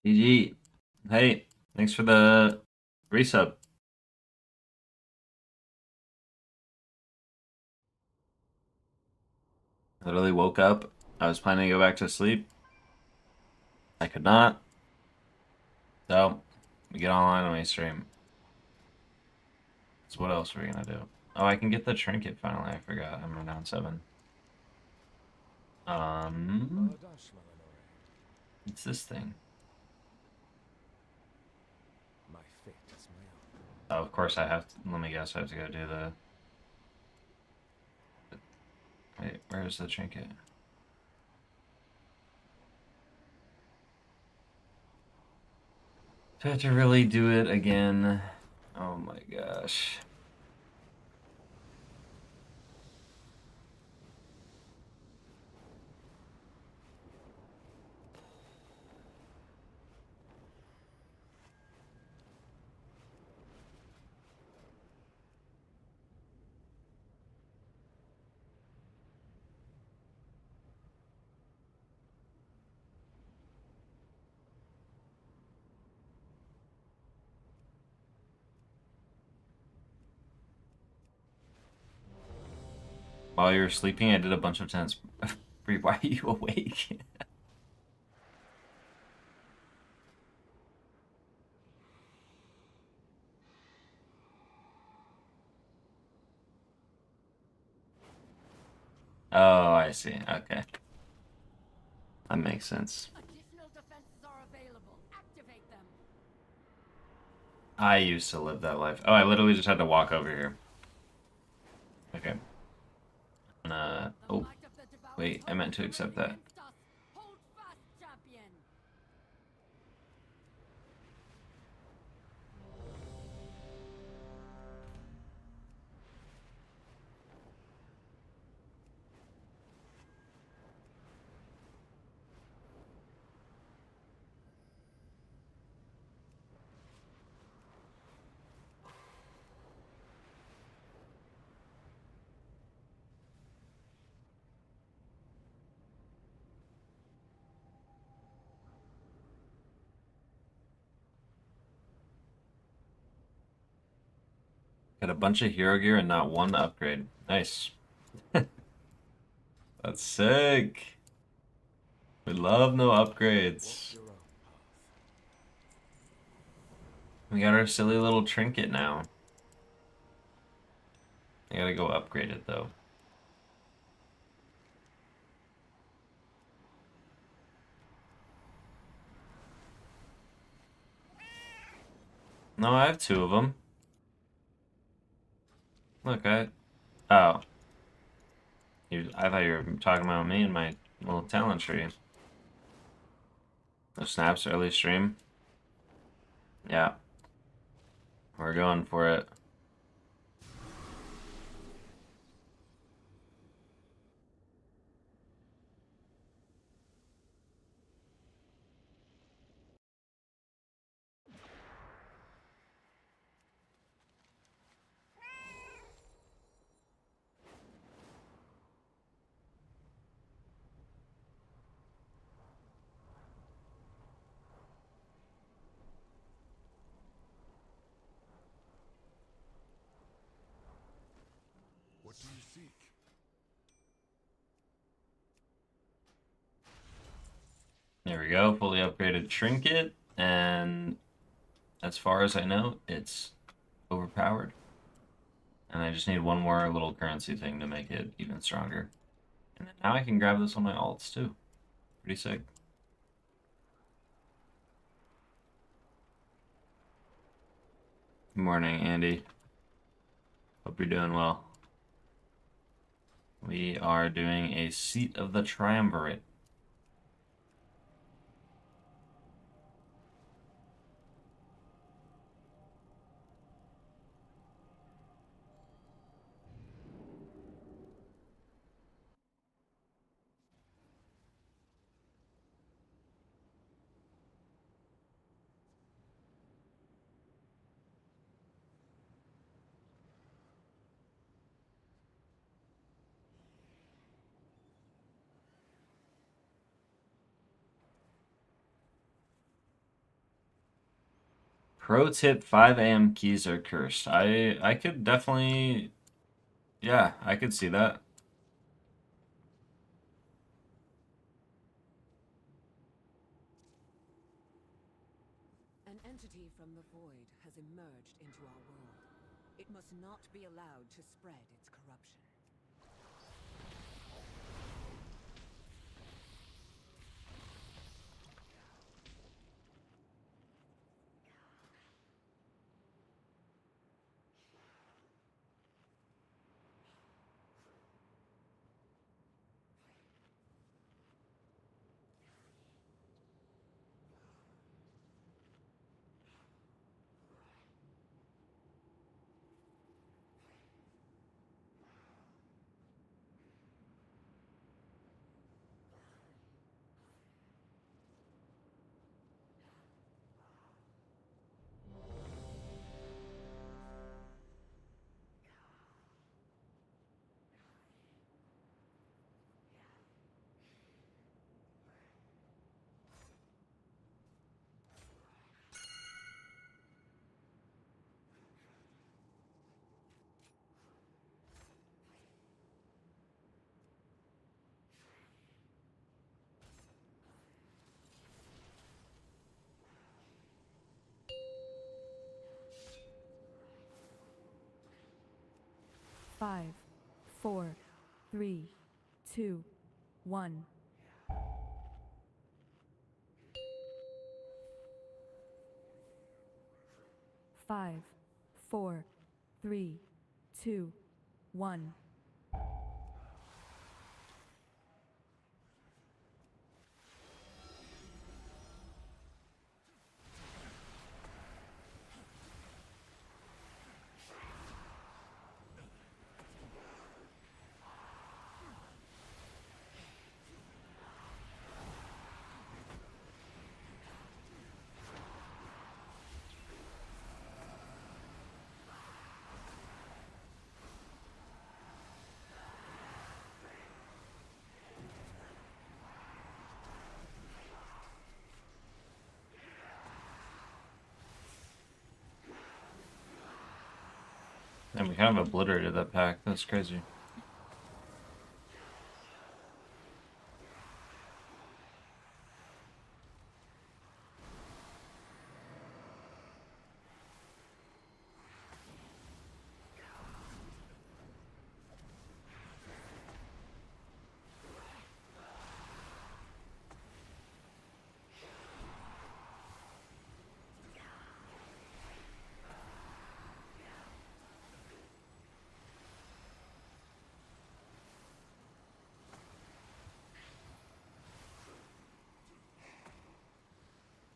GG. Hey, thanks for the resub. I literally woke up. I was planning to go back to sleep. I could not. So, we get online and we stream. So what else are we gonna do? Oh, I can get the trinket finally. I forgot. I'm around 7. Um, it's this thing. Oh, of course I have to. Let me guess. I have to go do the. Wait, where's the trinket? Do I have to really do it again? Oh my gosh. While you were sleeping, I did a bunch of tennis. Why are you awake? Oh, I see. Okay. That makes sense. Additional defenses are available. Activate them. I used to live that life. Oh, I literally just had to walk over here. Okay. Oh, wait, I meant to accept that. Hold fast, champion. Got a bunch of hero gear and not one upgrade. Nice. That's sick. We love no upgrades. We got our silly little trinket now. I gotta go upgrade it though. No, I have 2 of them. Look, Oh. I thought you were talking about me and my little talent tree. No snaps early stream. Yeah. We're going for it. What do you seek? There we go, fully upgraded trinket, and as far as I know, it's overpowered. And I just need one more little currency thing to make it even stronger. And then now I can grab this on my alts too. Pretty sick. Good morning, Andy. Hope you're doing well. We are doing a Seat of the Triumvirate. Pro tip: 5 a.m. keys are cursed. I could definitely, yeah, I could see that. An entity from the void has emerged into our world. It must not be allowed to spread its corruption. Five, 4, 3, 2, 1. Five, 4, 3, 2, 1. And we kind of obliterated that pack. That's crazy.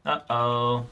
Uh-oh.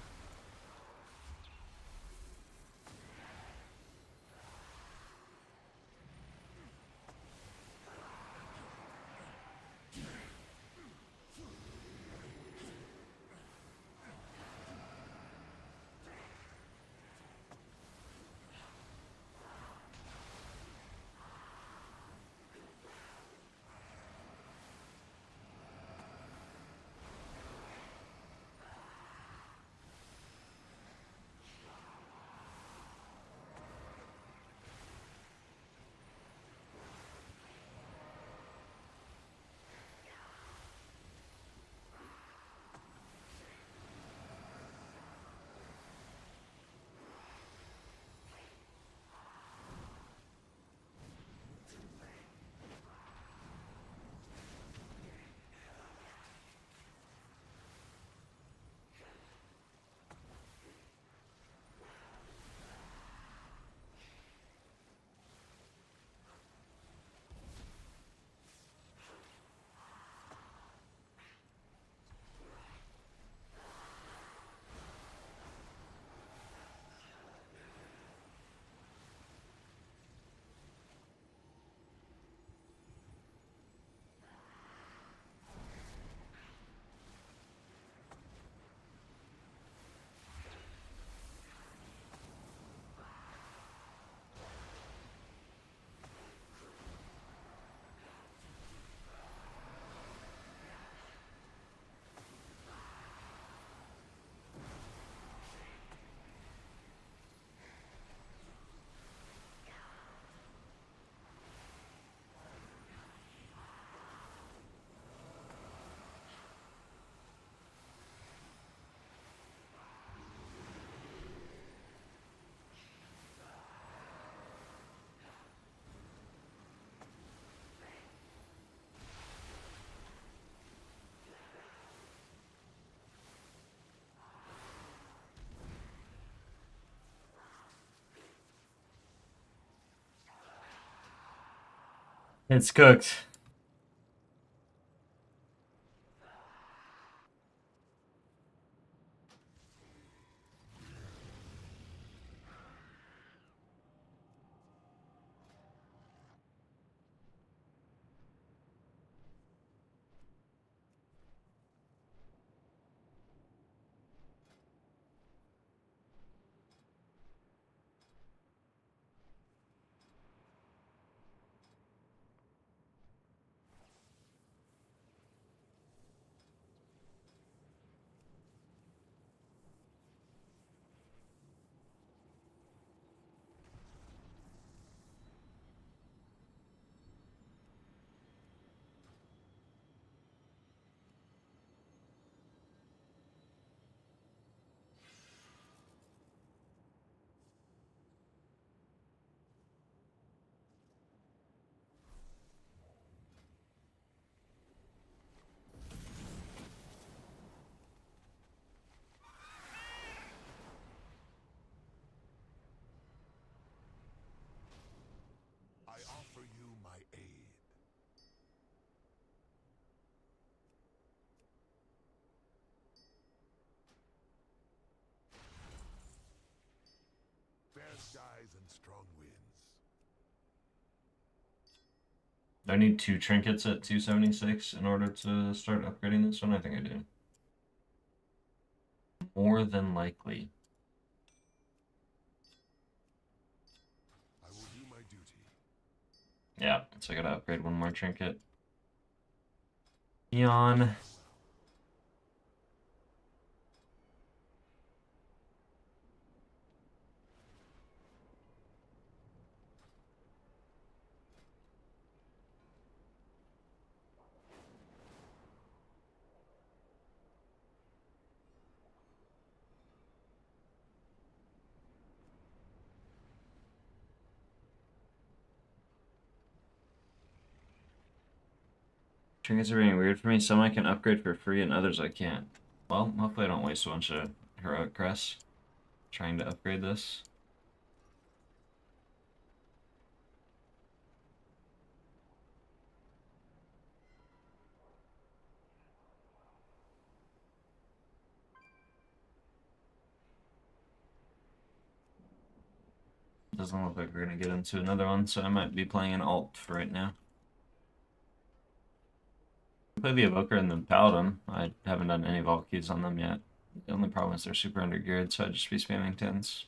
It's cooked. I offer you my aid. Fair skies and strong winds. Do I need 2 trinkets at 276 in order to start upgrading this one? I think I do. More than likely. I will do my duty. Yeah, so I gotta upgrade 1 more trinket. Yawn. Trinkets are being weird for me. Some I can upgrade for free and others I can't. Well, hopefully I don't waste a bunch of heroic crests trying to upgrade this. Doesn't look like we're gonna get into another one, so I might be playing an alt for right now. Play the Evoker and the Paladin. I haven't done any Vault Keys on them yet. The only problem is they're super undergeared, so I'd just be spamming 10s.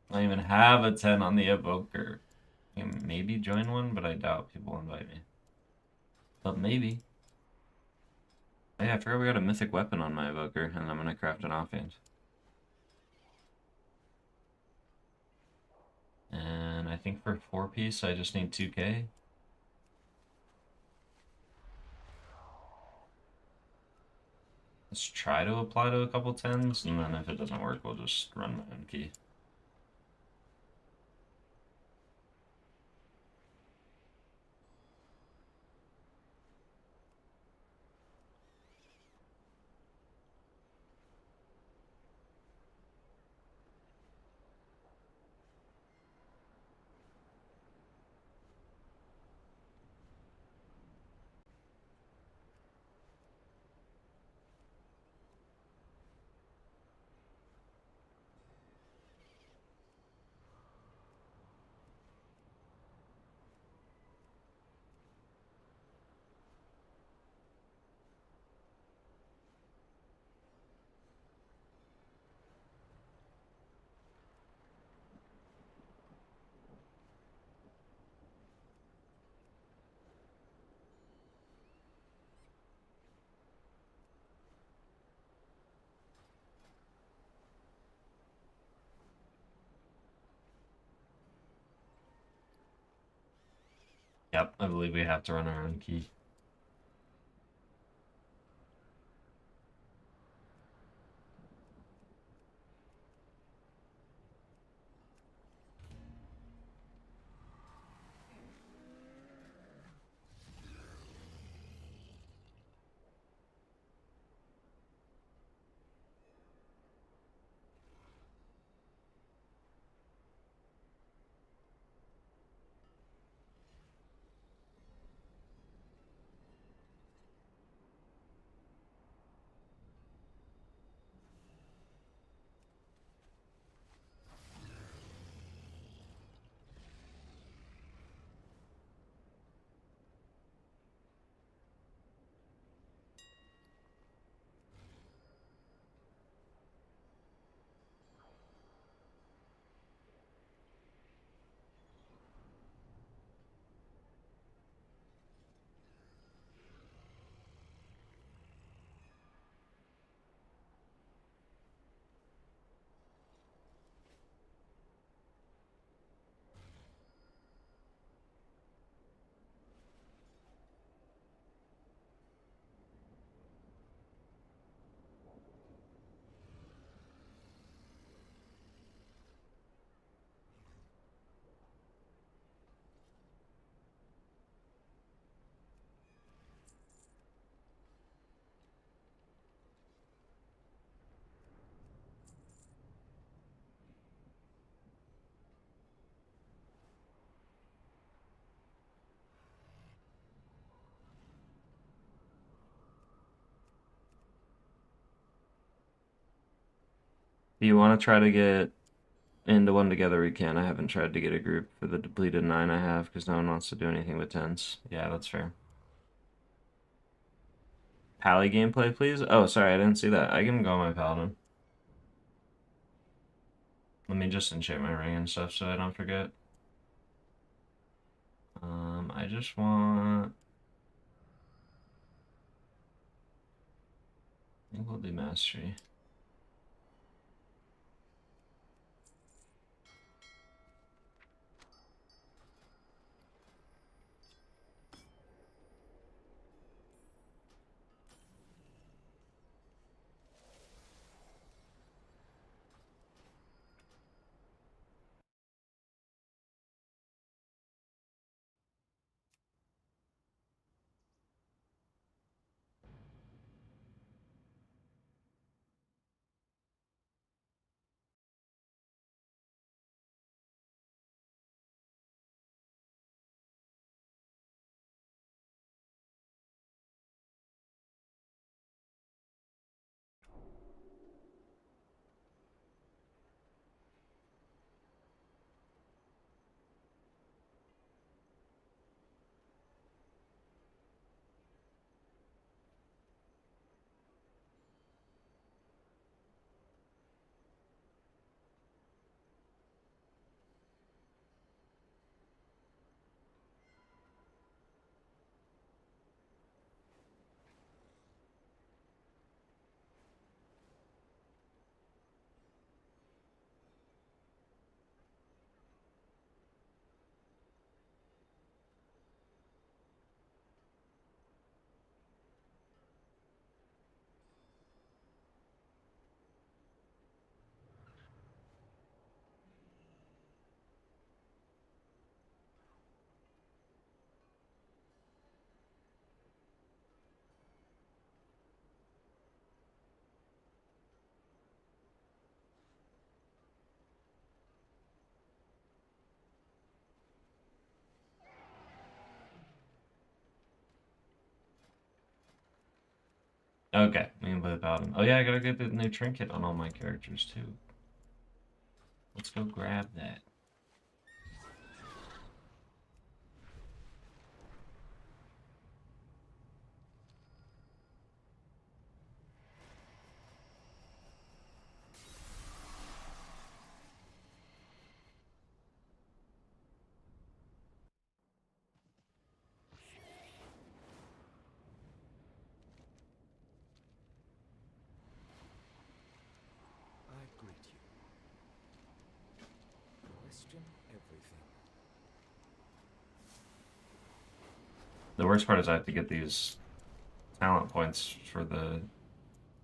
I don't even have a 10 on the evoker. I can maybe join one, but I doubt people invite me. But maybe. Oh, yeah, I forgot we got a mythic weapon on my evoker, and I'm gonna craft an offhand. And I think for 4-piece, I just need 2k. Let's try to apply to a couple 10s, and then if it doesn't work, we'll just run my own key. Yep, I believe we have to run our own key. If you want to try to get into one together, we can. I haven't tried to get a group for the depleted 9 I have, because no one wants to do anything with 10s. Yeah, that's fair. Pally gameplay, please? Oh, sorry, I didn't see that. I can go on my Paladin. Let me just enchant my ring and stuff so I don't forget. I just want... I think we'll do Mastery. Okay, we can play the Paladin. Oh yeah, I gotta get the new trinket on all my characters too. Let's go grab that. I greet you. Question everything. The worst part is I have to get these talent points for the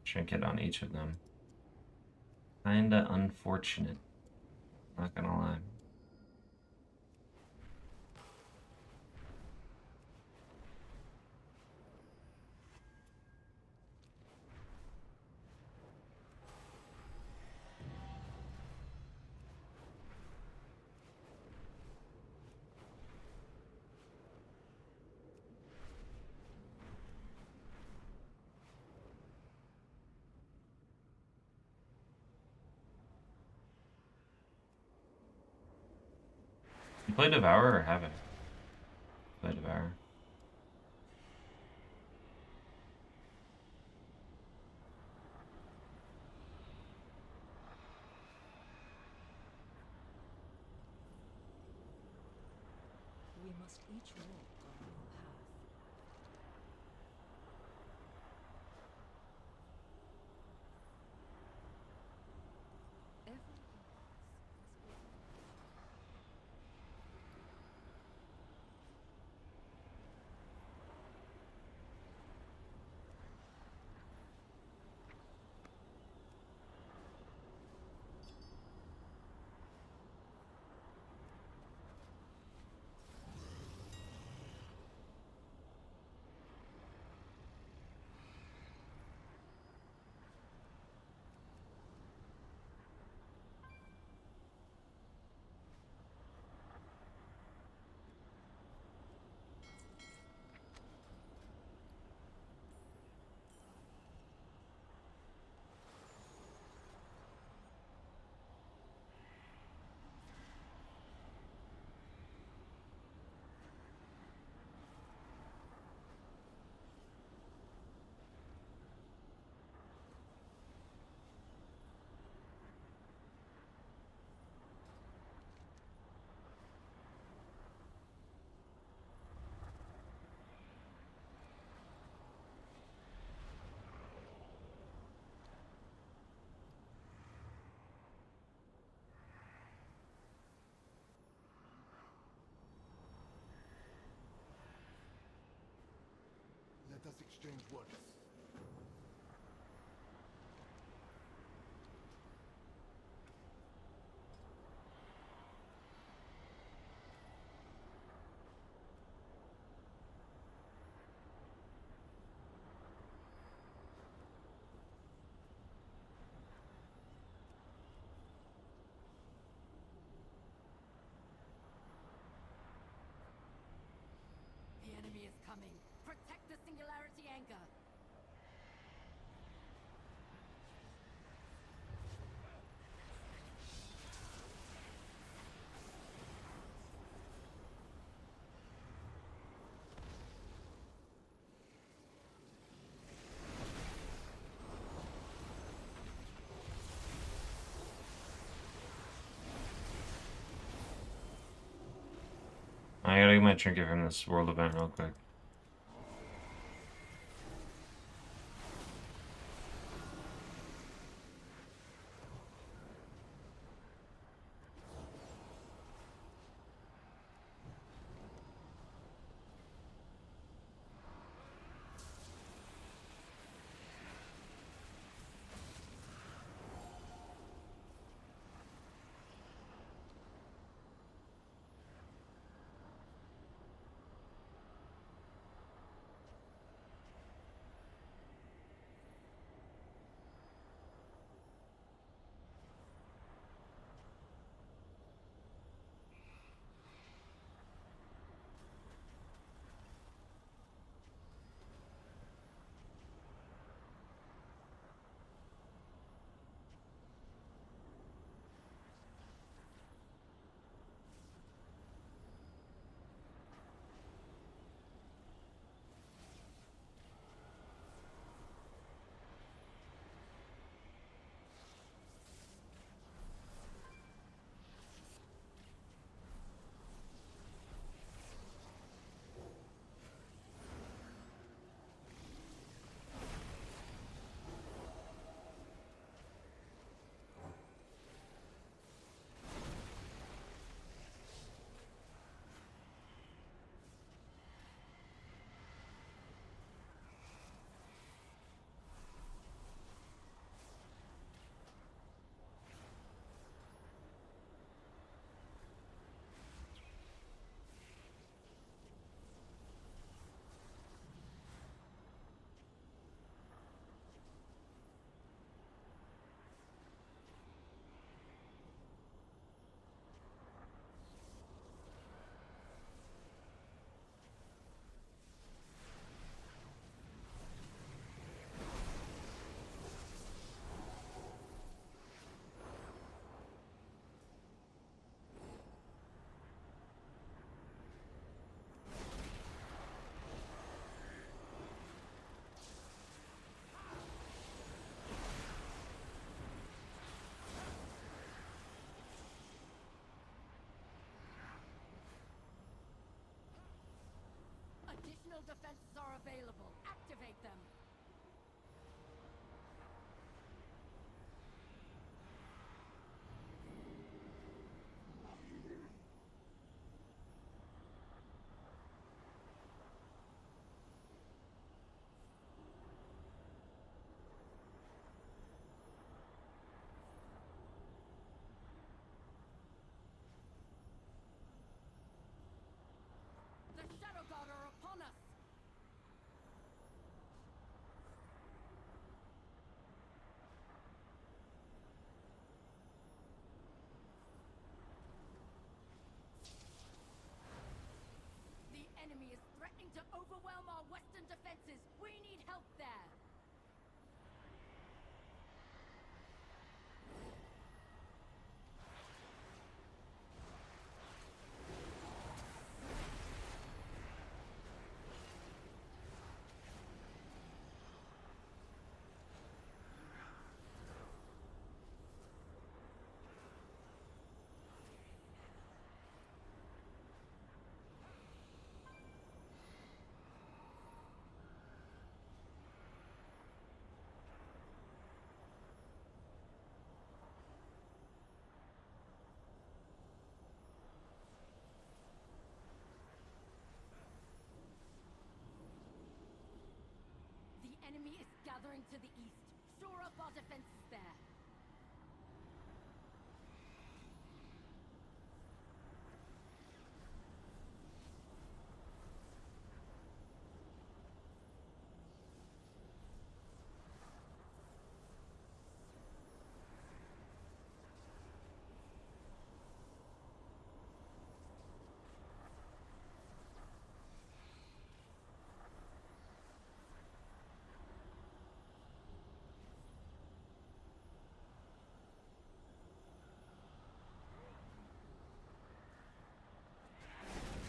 trinket on each of them. Kinda unfortunate. Not gonna lie. You play Devour or haven't? Play Devour. We must each walk our own path. Every Let us exchange words. The enemy is coming. Protect the singularity anchor. I gotta get my trinket from this world event real quick. defenses are available. Activate them. The Shadow God are upon us. The enemy is threatening to overwhelm our western defenses. We need help there. The enemy is gathering to the east. Shore up our defenses there.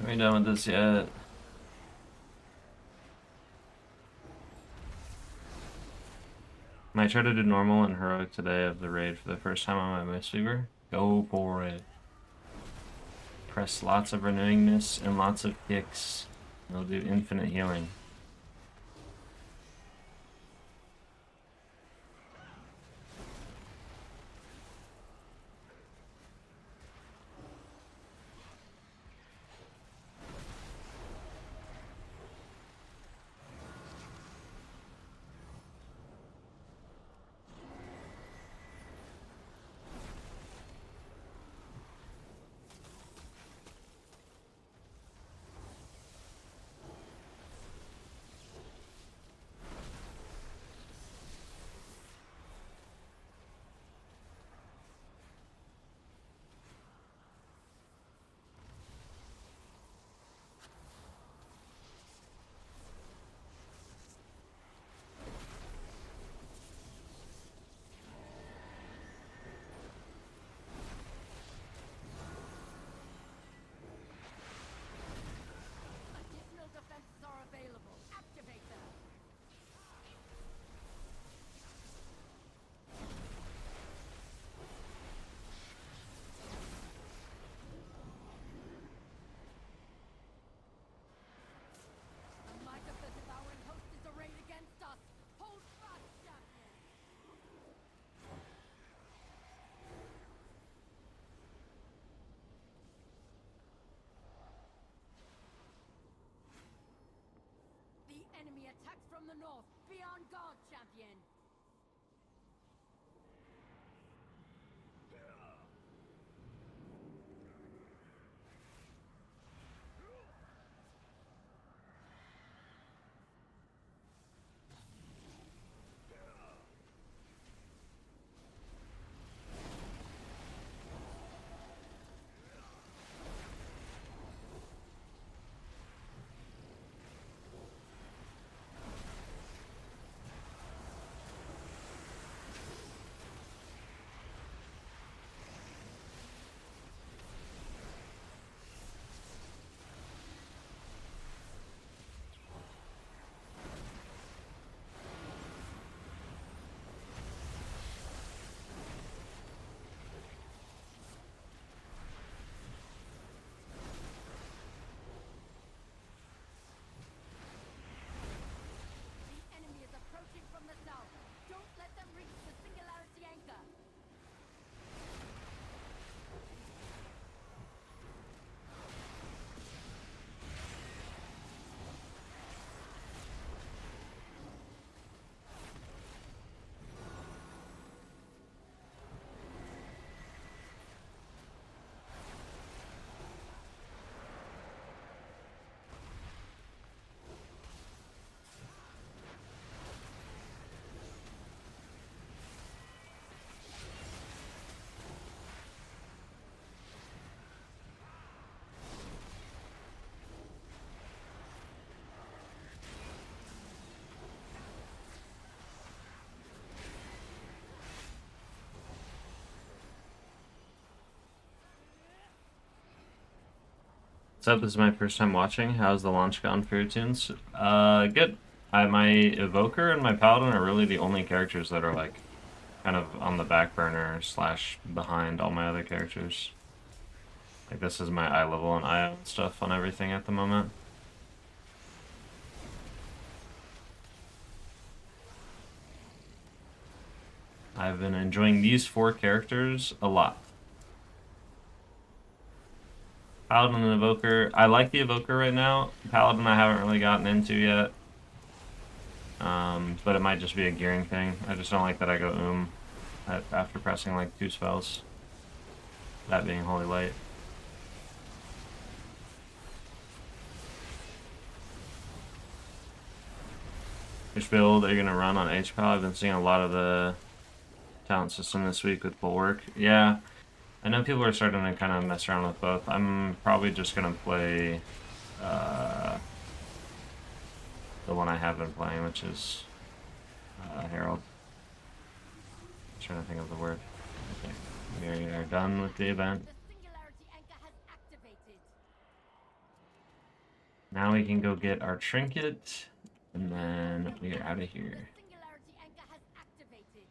Are we done with this yet? Might try to do normal and heroic today of the raid for the first time on my Mistweaver. Go for it. Press lots of renewing mist and lots of kicks. It'll do infinite healing. Additional defenses are available. Activate them. The might of the devouring host is arrayed against us. Hold fast, champion. The enemy attacks from the north. Be on guard, champion. What's up? This is my first time watching. How's the launch gone for your tunes? Good. My Evoker and my Paladin are really the only characters that are like kind of on the back burner / behind all my other characters. Like this is my eye level and IO and stuff on everything at the moment. I've been enjoying these 4 characters a lot. Paladin and Evoker. I like the Evoker right now. Paladin I haven't really gotten into yet. But it might just be a gearing thing. I just don't like that I go after pressing like 2 spells. That being Holy Light. Which build are you gonna run on HPAL? I've been seeing a lot of the talent system this week with Bulwark. Yeah. I know people are starting to kind of mess around with both. I'm probably just going to play the one I have been playing, which is Herald. I'm trying to think of the word. Okay, we are done with the event. The singularity anchor has activated. Now we can go get our trinket, and then we are out of here. The singularity anchor has activated.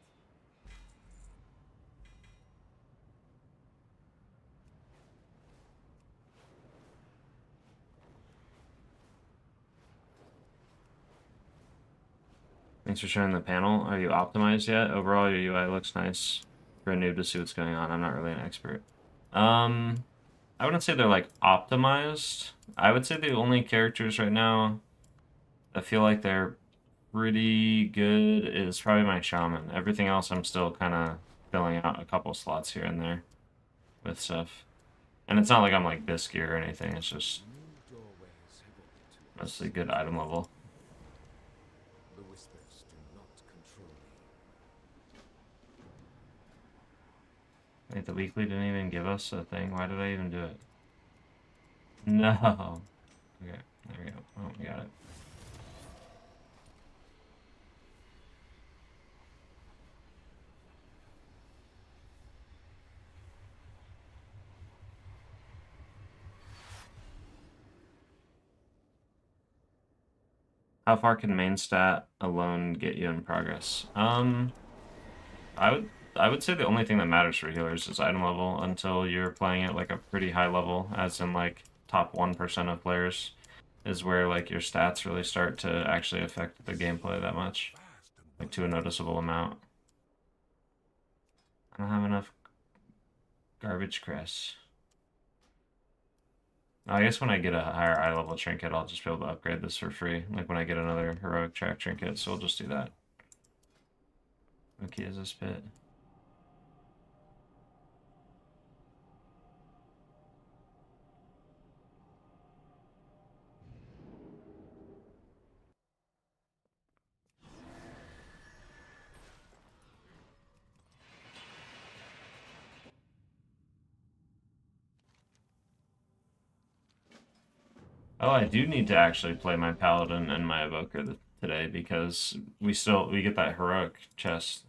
Thanks for sharing the panel. Are you optimized yet? Overall, your UI looks nice. For a noob to see what's going on. I'm not really an expert. I wouldn't say they're like optimized. I would say the only characters right now I feel like they're pretty good is probably my Shaman. Everything else I'm still kind of filling out a couple slots here and there with stuff. And it's not like I'm like Biscuit or anything. It's just New doorways have opened to us. mostly good item level. The whispers do not control me. Wait, the weekly didn't even give us a thing. Why did I even do it? No. Okay, there we go. Oh, we got it. How far can main stat alone get you in progress? I would say the only thing that matters for healers is item level until you're playing at like a pretty high level, as in like top 1% of players is where like your stats really start to actually affect the gameplay that much, like to a noticeable amount. I don't have enough garbage cress. I guess when I get a higher eye level trinket, I'll just be able to upgrade this for free. Like when I get another heroic track trinket, so we'll just do that. Okay, is this bit? Oh, I do need to actually play my Paladin and my Evoker today because we get that heroic chest.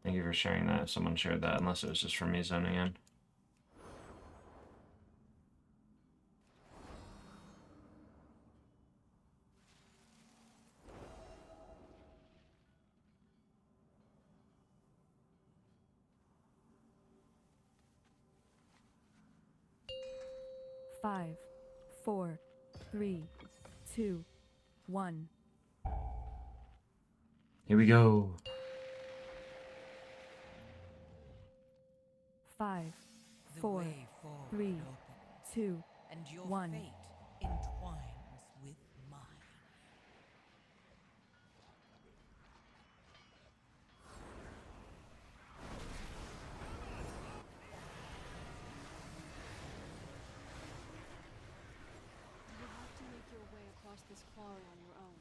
Thank you for sharing that. If someone shared that, unless it was just from me zoning in. Five, 4, 3, 2, 1. Here we go. 5, The 4, way forward 3, opens, 2, and your 1. fate entwines with mine. You have to make your way across this quarry on your own.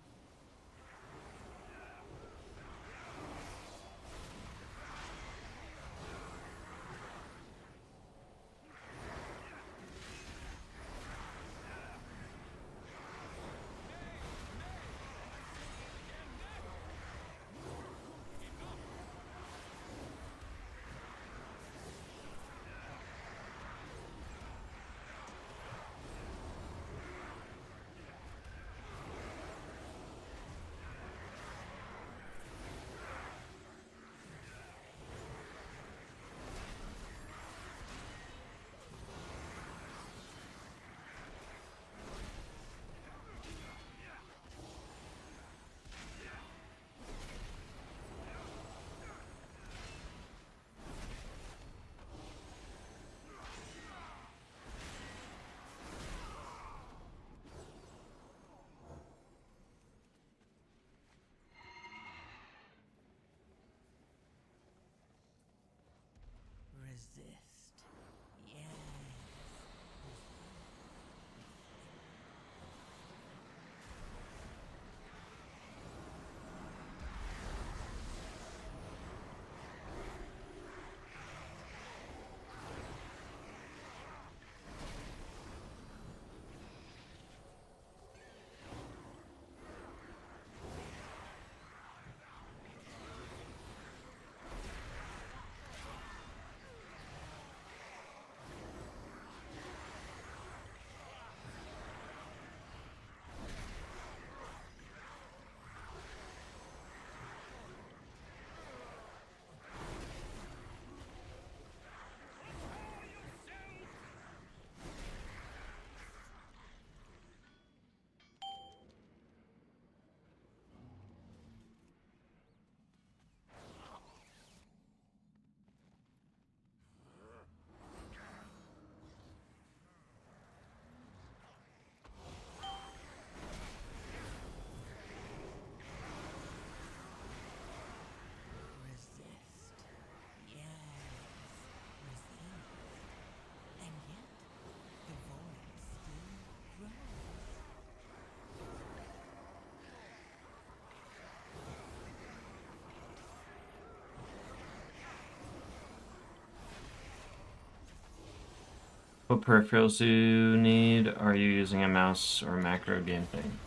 What peripherals do you need? Are you using a mouse or macro game thing?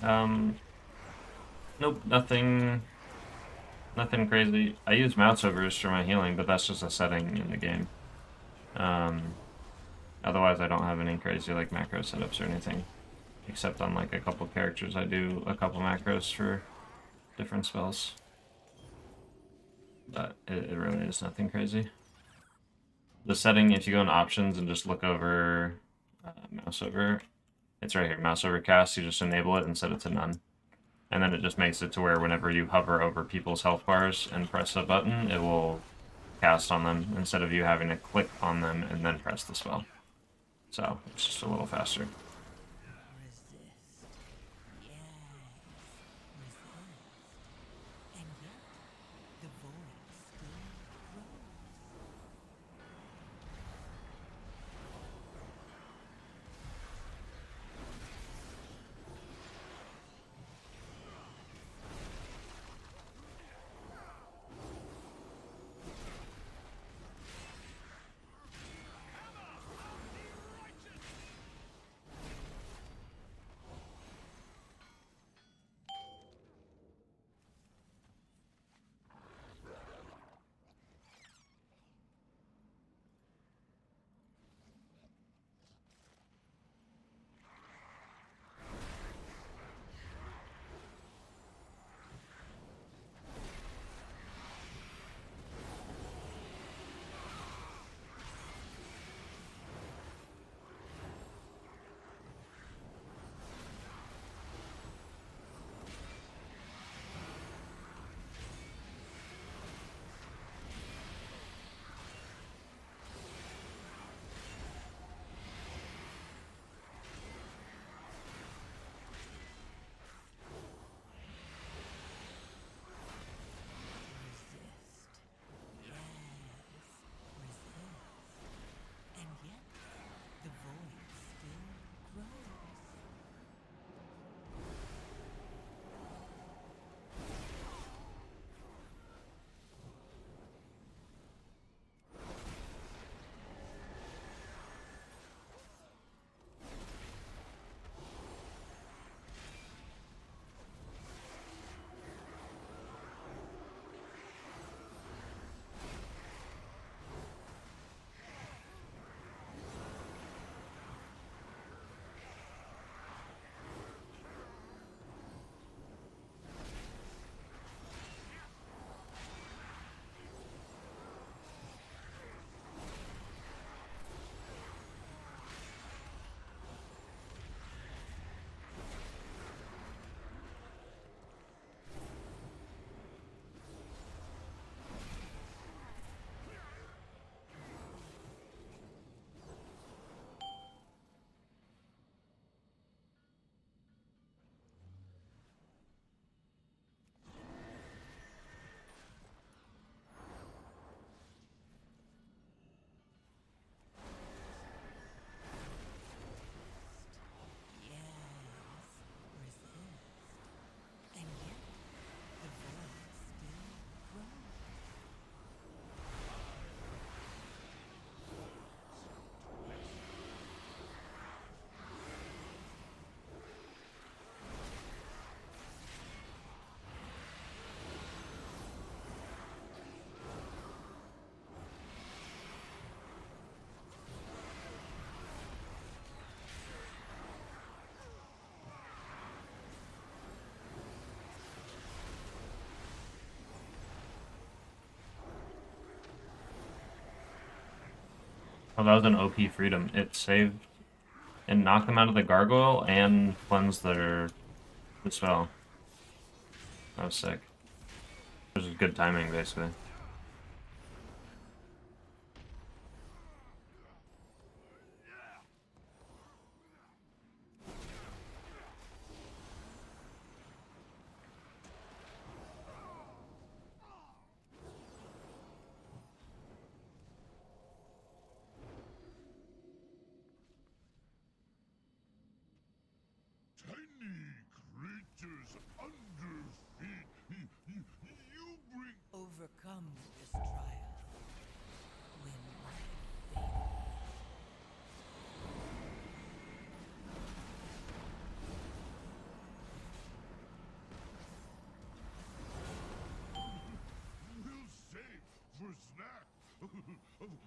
Nope, nothing crazy. I use mouse overs for my healing, but that's just a setting in the game. Otherwise I don't have any crazy like macro setups or anything. Except on like a couple characters I do a couple macros for different spells. But it really is nothing crazy. The setting, if you go in options and just look over mouse over, it's right here, mouse over cast, you just enable it and set it to none. And then it just makes it to where whenever you hover over people's health bars and press a button, it will cast on them instead of you having to click on them and then press the spell. So it's just a little faster. Resist. Yes. Resist. And yet, the void still grows. Oh, that was an OP freedom. It saved and knocked them out of the gargoyle and cleansed the spell. That was sick. This is good timing, basically. Tiny creatures under feet. You bring Overcome Verlader!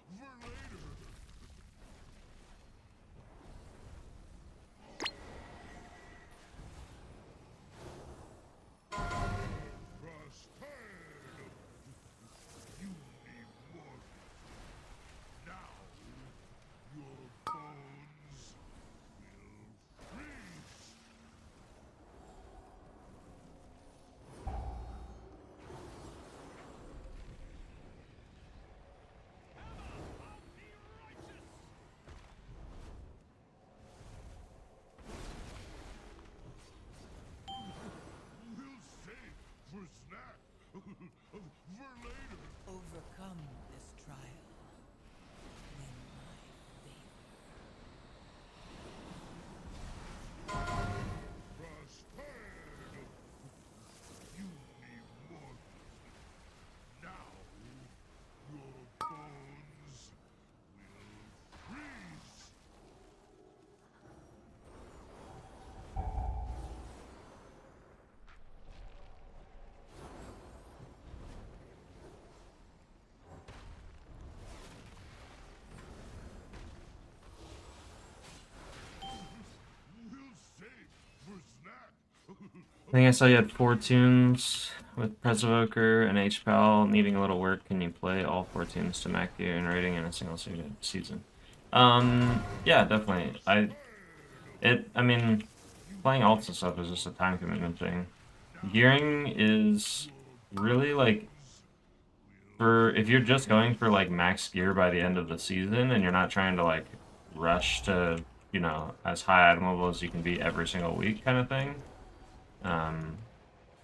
Prospered! You need more. Now, your bones will freeze! We'll save for snack. Verlader! Overcome this trial. Win my favor. Prospered! You need more. Now, your bones will freeze! We'll save for snack. I think I saw you had 4 tunes with Presovoker and HPAL needing a little work. Can you play all 4 tunes to Mac gear and rating in a single season? Yeah, definitely. I mean, playing alts and stuff is just a time commitment thing. Gearing is really like, for if you're just going for like max gear by the end of the season and you're not trying to like rush to, you know, as high item level as you can be every single week kind of thing.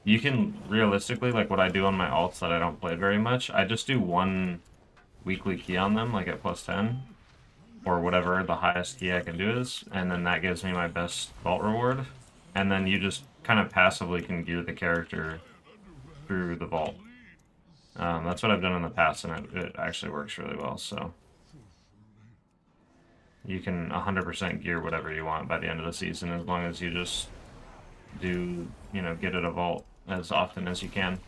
You can realistically, like what I do on my alts that I don't play very much, I just do 1 weekly key on them, like at +10, or whatever the highest key I can do is, and then that gives me my best vault reward, and then you just kind of passively can gear the character through the vault. That's what I've done in the past, and it actually works really well, so you can 100% gear whatever you want by the end of the season, as long as you just do, you know, get it a vault as often as you can.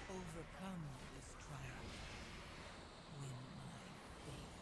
Overcome this trial. Win my favor.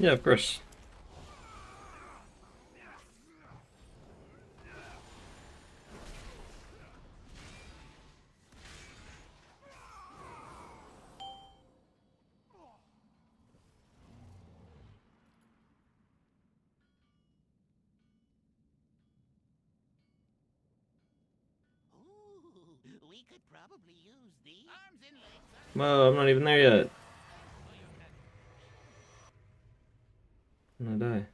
Yeah, of course. We could probably use these. Arms and legs. Whoa, I'm not even there yet. I'm gonna die.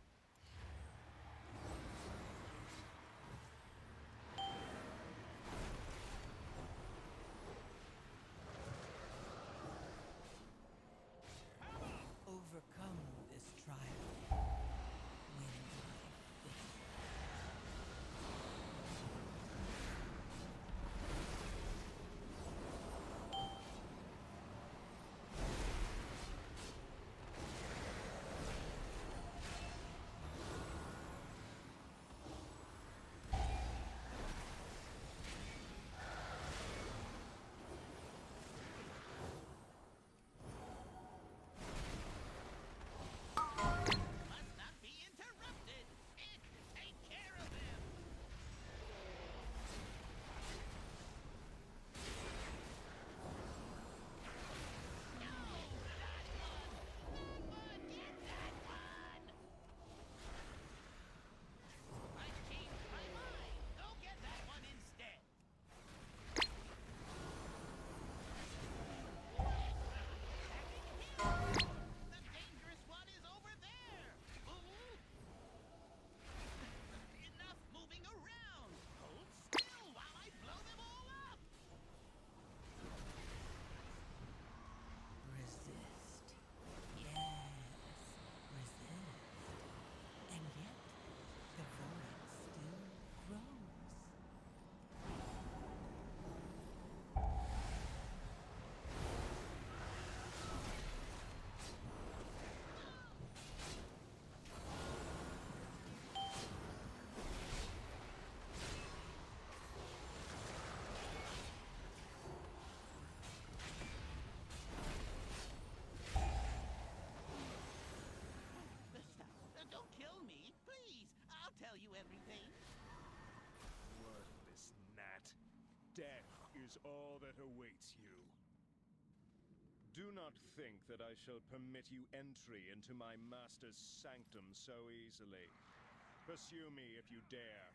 Overcome this trial. Win my favor. everything. Worthless gnat. Death is all that awaits you. Do not think that I shall permit you entry into my master's sanctum so easily. Pursue me if you dare.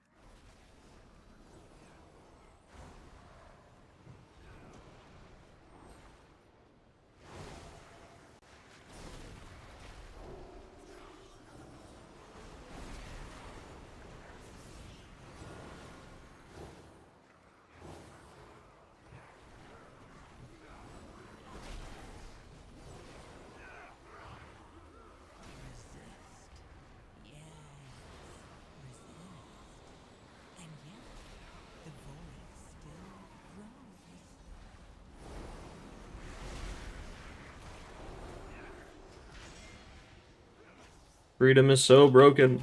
Freedom is so broken.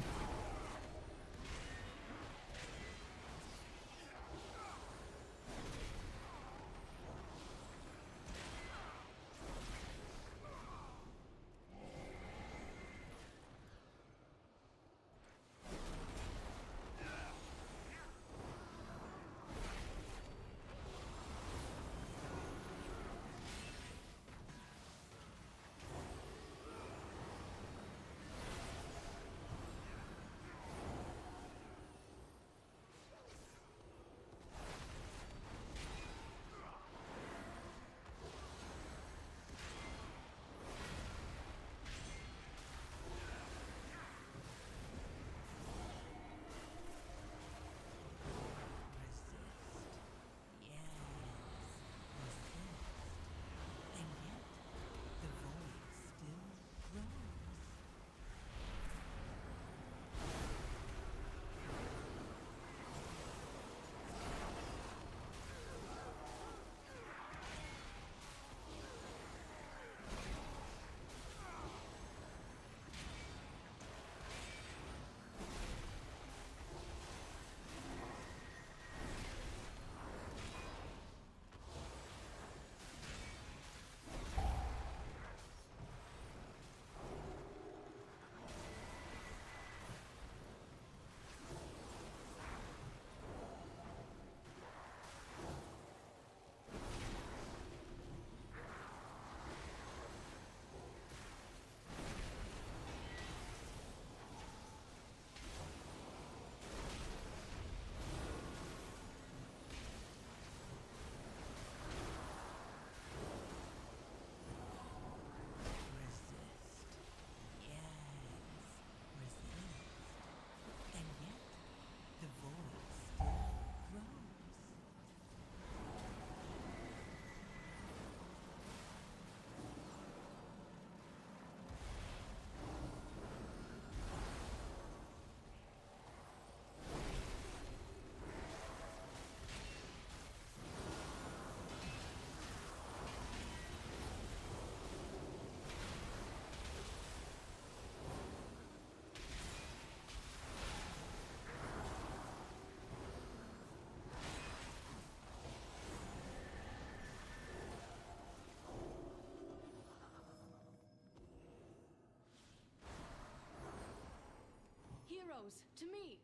Heroes, to me!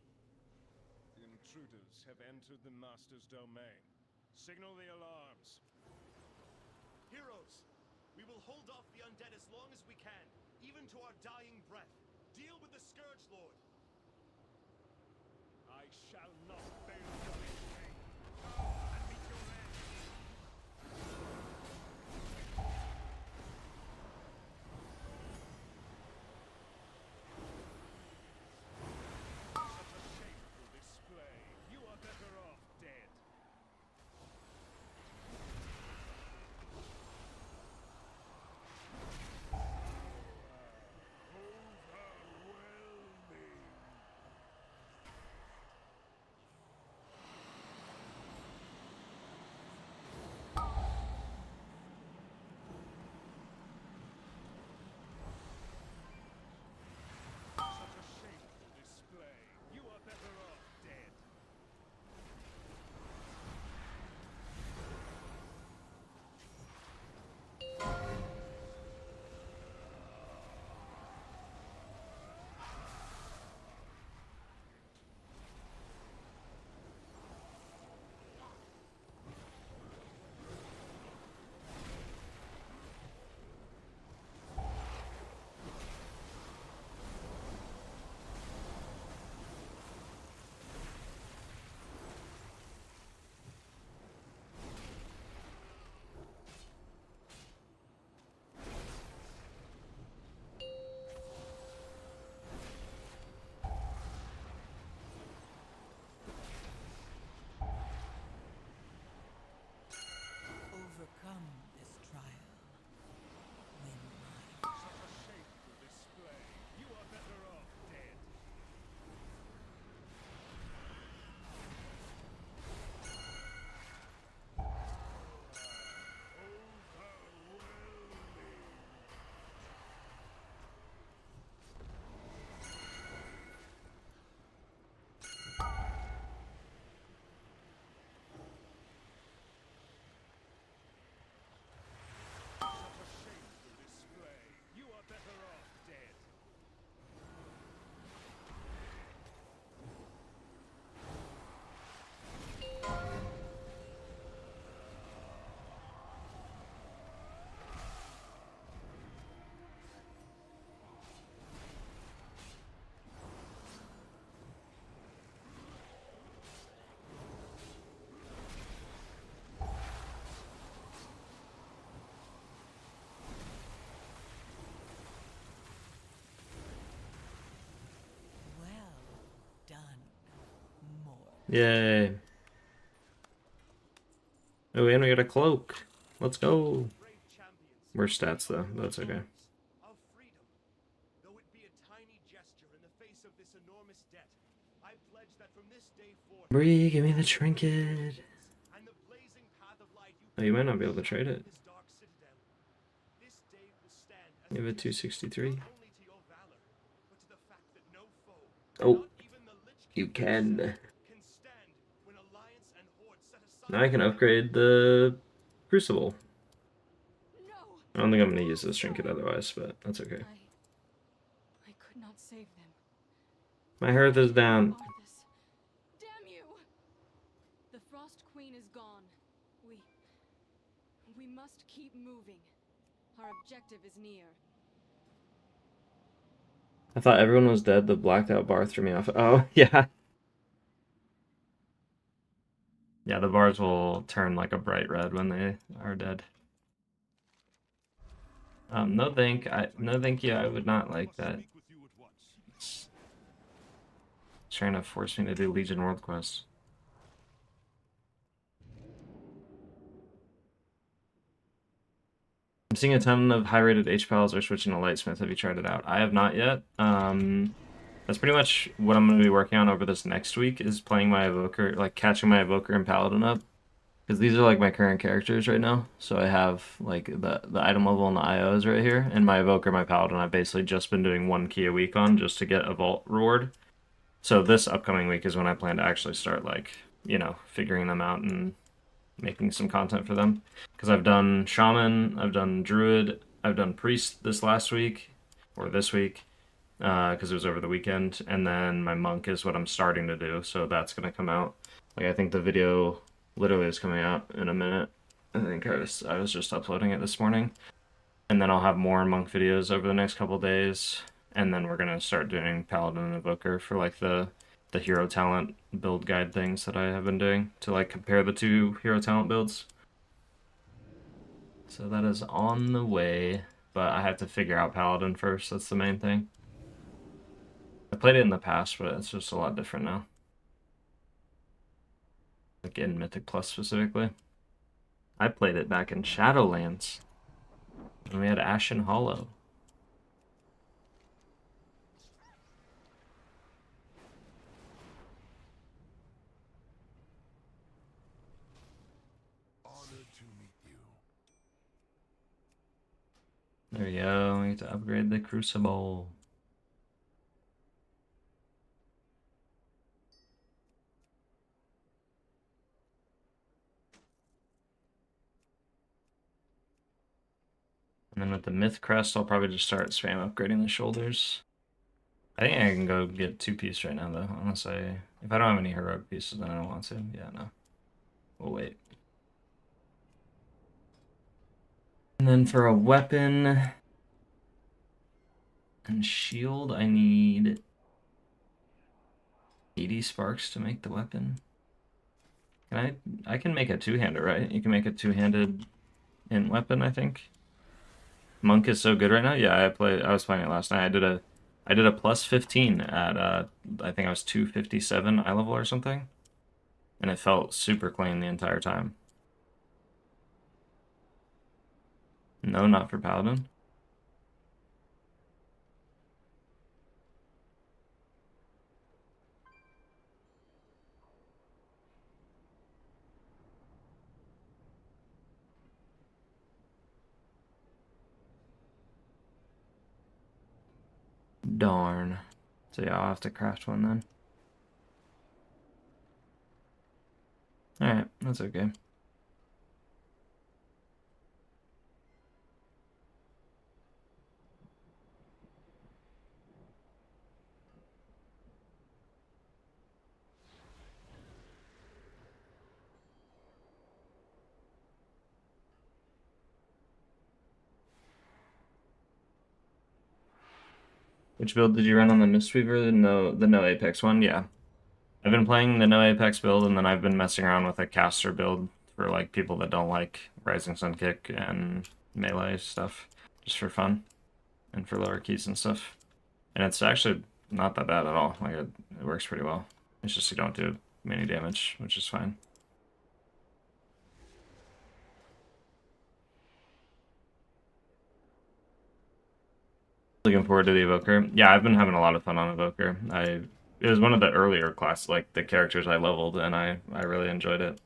Intruders have entered the Master's domain. Signal the alarms. Heroes, we will hold off the undead as long as we can, even to our dying breath. Deal with the Scourge Lord. I shall not fail you this way. Go and meet your end. Such a shameful display. You are better off dead. Overwhelming. Yay. Oh, and we got a cloak. Let's go. Worse stats, though. That's okay. Of freedom. Though it be a tiny gesture in the face of this enormous debt, I pledge that from this day forth, Bree, give me the trinket. and the blazing path of light Oh, you might not be able to trade it. this dark citadel. This day will stand as You have a 263. not only to your valor, but to the fact that no foe, Oh, not even the Lich you King can. can stand when alliance and horde set aside. Now I can upgrade the Crucible. No! I don't think I'm going to use this trinket otherwise, but that's okay. I could not save them. My hearth is down. Arthas. Damn you! The Frost Queen is gone. We must keep moving. Our objective is near. I thought everyone was dead. The blacked out bar threw me off. Oh, yeah. Yeah, the bars will turn like a bright red when they are dead. No thank you. I would not like that. It's trying to force me to do Legion World Quest. I'm seeing a ton of high-rated H-Pals are switching to Lightsmith. Have you tried it out? I have not yet. That's pretty much what I'm going to be working on over this next week, is playing my Evoker, like catching my Evoker and Paladin up. Because these are like my current characters right now. So I have like the item level and the IOs right here. And my Evoker, my Paladin, I've basically just been doing 1 key a week on just to get a vault reward. So this upcoming week is when I plan to actually start, like, you know, figuring them out and making some content for them. Because I've done Shaman, I've done Druid, I've done Priest this last week, or this week, because it was over the weekend. And then my Monk is what I'm starting to do, so that's going to come out. Like, I think the video literally is coming out in a minute. I think I was just uploading it this morning. And then I'll have more Monk videos over the next couple days. And then we're going to start doing Paladin and Evoker for like the hero talent build guide things that I have been doing to like compare the 2 hero talent builds. So that is on the way, but I have to figure out Paladin first. That's the main thing. I played it in the past, but it's just a lot different now. Like in Mythic Plus specifically. I played it back in Shadowlands. And we had Ashen Hollow. There we go, we need to upgrade the Crucible. And then with the Myth Crest, I'll probably just start spam upgrading the shoulders. I think I can go get 2-piece right now though, unless if I don't have any heroic pieces, then I don't want to. Yeah, no. We'll wait. And then for a weapon and shield, I need 80 sparks to make the weapon. I can make a 2-hander, right? You can make a 2-handed int weapon, I think. Monk is so good right now. Yeah, I was playing it last night. I did a plus 15 at I think I was 257 eye level or something. And it felt super clean the entire time. No, not for Paladin. Darn. So yeah, I'll have to craft one then. Alright, that's okay. Which build did you run on the Mistweaver? The no Apex one? Yeah. I've been playing the no Apex build, and then I've been messing around with a caster build for like people that don't like Rising Sun Kick and melee stuff, just for fun, and for lower keys and stuff. And it's actually not that bad at all. Like it works pretty well. It's just you don't do many damage, which is fine. Looking forward to the Evoker. Yeah, I've been having a lot of fun on Evoker. It was one of the earlier class, like the characters I leveled, and I really enjoyed it.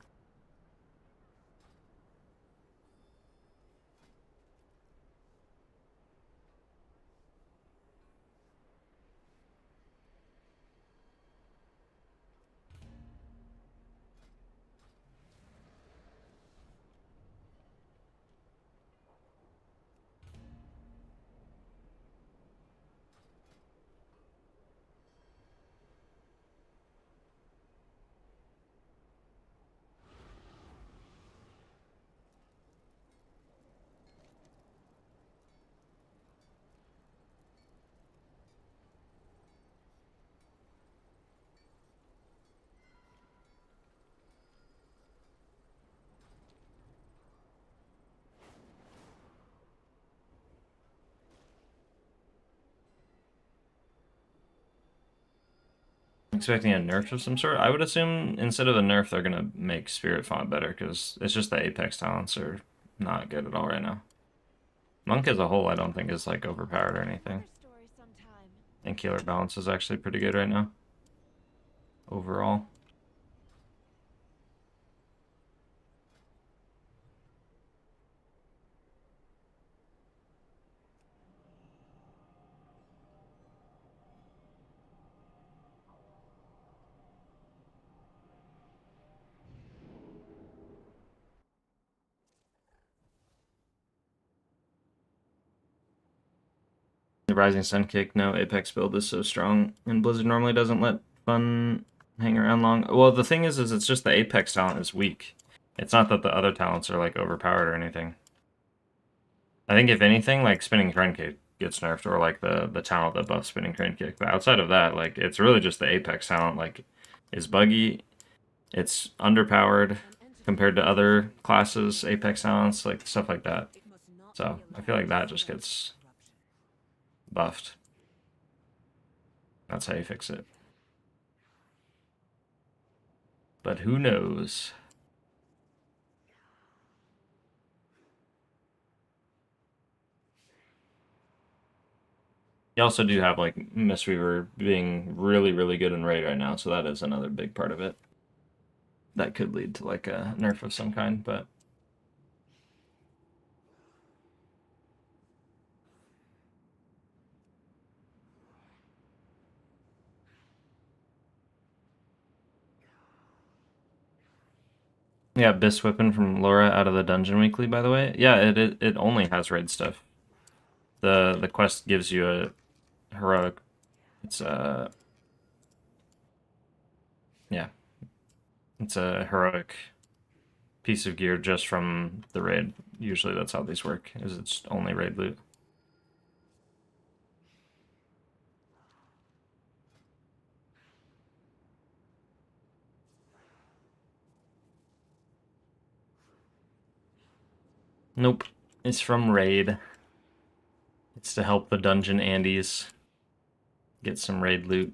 Expecting a nerf of some sort. I would assume instead of a nerf, they're gonna make Spirit Font better because it's just the Apex talents are not good at all right now. Monk as a whole, I don't think is like overpowered or anything. And Keeler balance is actually pretty good right now. Overall. The Rising Sun kick, no, Apex build is so strong, and Blizzard normally doesn't let fun hang around long. Well, the thing is it's just the Apex talent is weak. It's not that the other talents are like overpowered or anything. I think if anything, like Spinning Crane Kick gets nerfed, or like the talent that buffs Spinning Crane Kick. But outside of that, like it's really just the Apex talent. Like, is buggy. It's underpowered compared to other classes, Apex talents, like stuff like that. So I feel like that just gets buffed. That's how you fix it. But who knows? You also do have like Mistweaver being really, really good in raid right now, so that is another big part of it. That could lead to like a nerf of some kind, but yeah, Biss Whippin' from Laura out of the Dungeon Weekly, by the way. Yeah, it only has raid stuff. The quest gives you a heroic. It's a yeah, it's a heroic piece of gear just from the raid. Usually that's how these work. Is it's only raid loot. Nope, it's from raid. It's to help the dungeon Andes get some raid loot.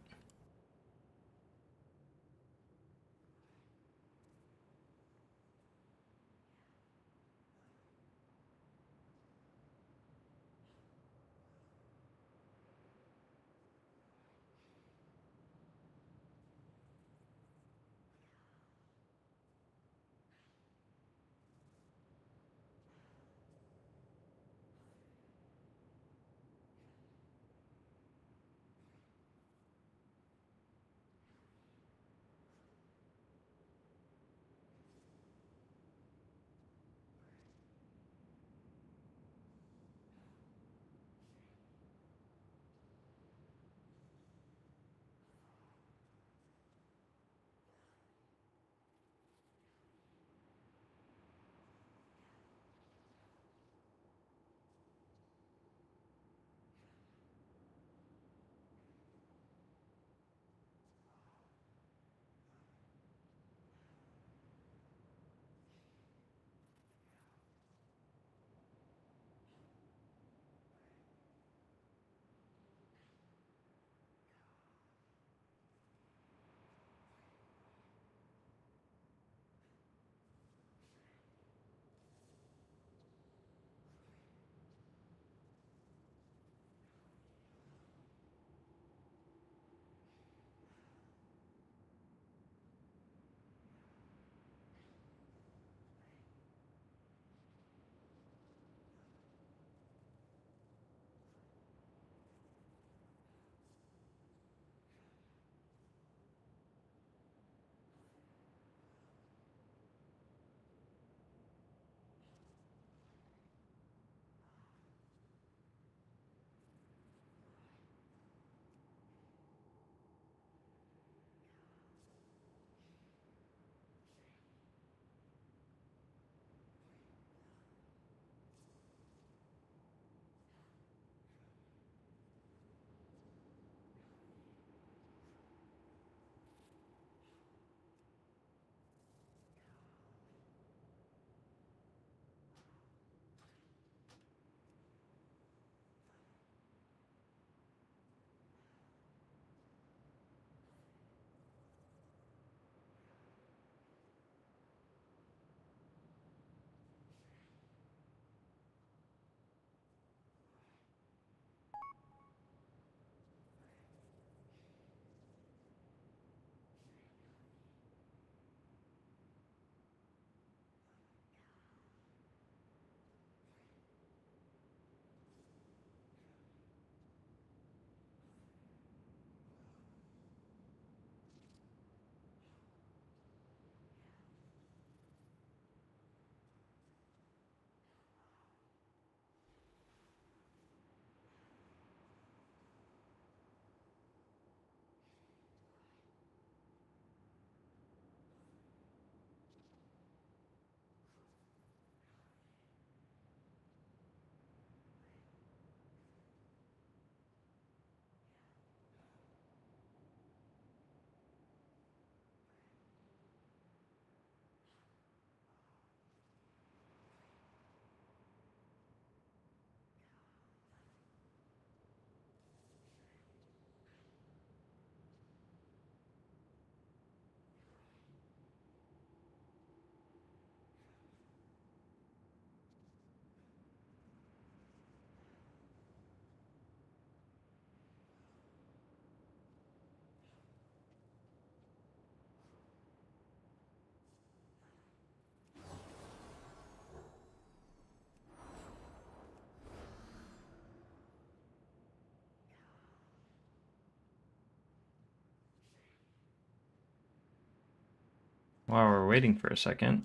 while we're waiting for a second,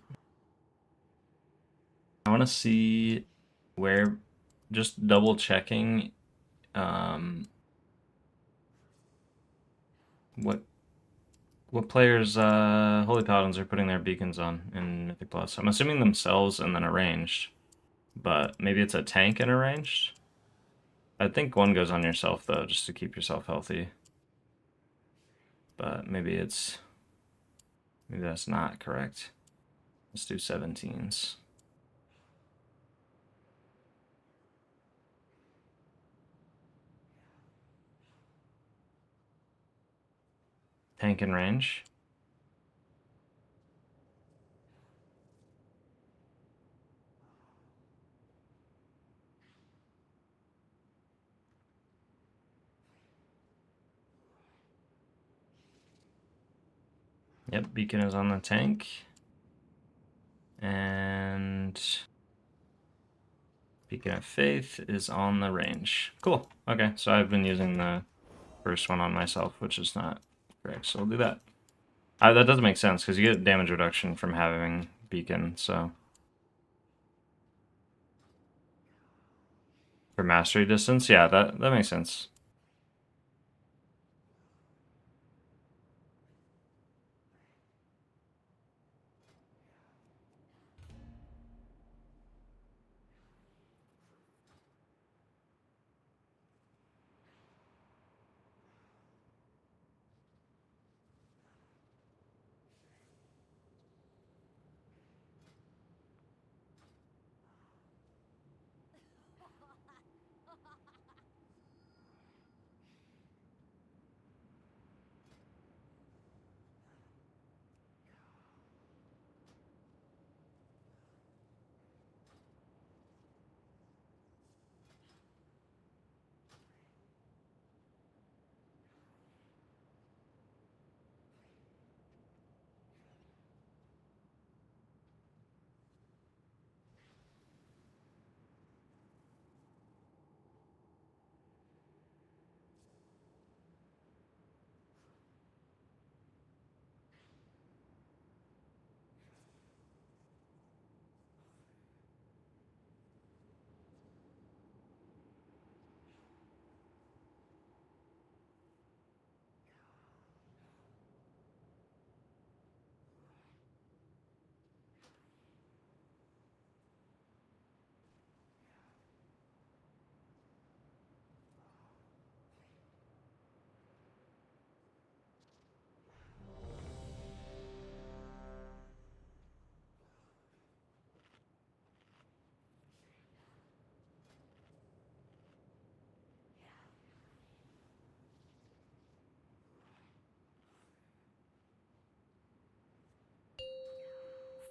I want to see where, just double checking what players Holy Paladins are putting their beacons on in Mythic Plus. I'm assuming themselves and then arranged, but maybe it's a tank and arranged. I think one goes on yourself though, just to keep yourself healthy. But maybe that's not correct. Let's do 17s. Tank and range. Yep, beacon is on the tank. And Beacon of Faith is on the range. Cool. Okay, so I've been using the first one on myself, which is not correct, so I'll do that. That doesn't make sense, because you get damage reduction from having Beacon, so... For mastery distance? Yeah, that makes sense.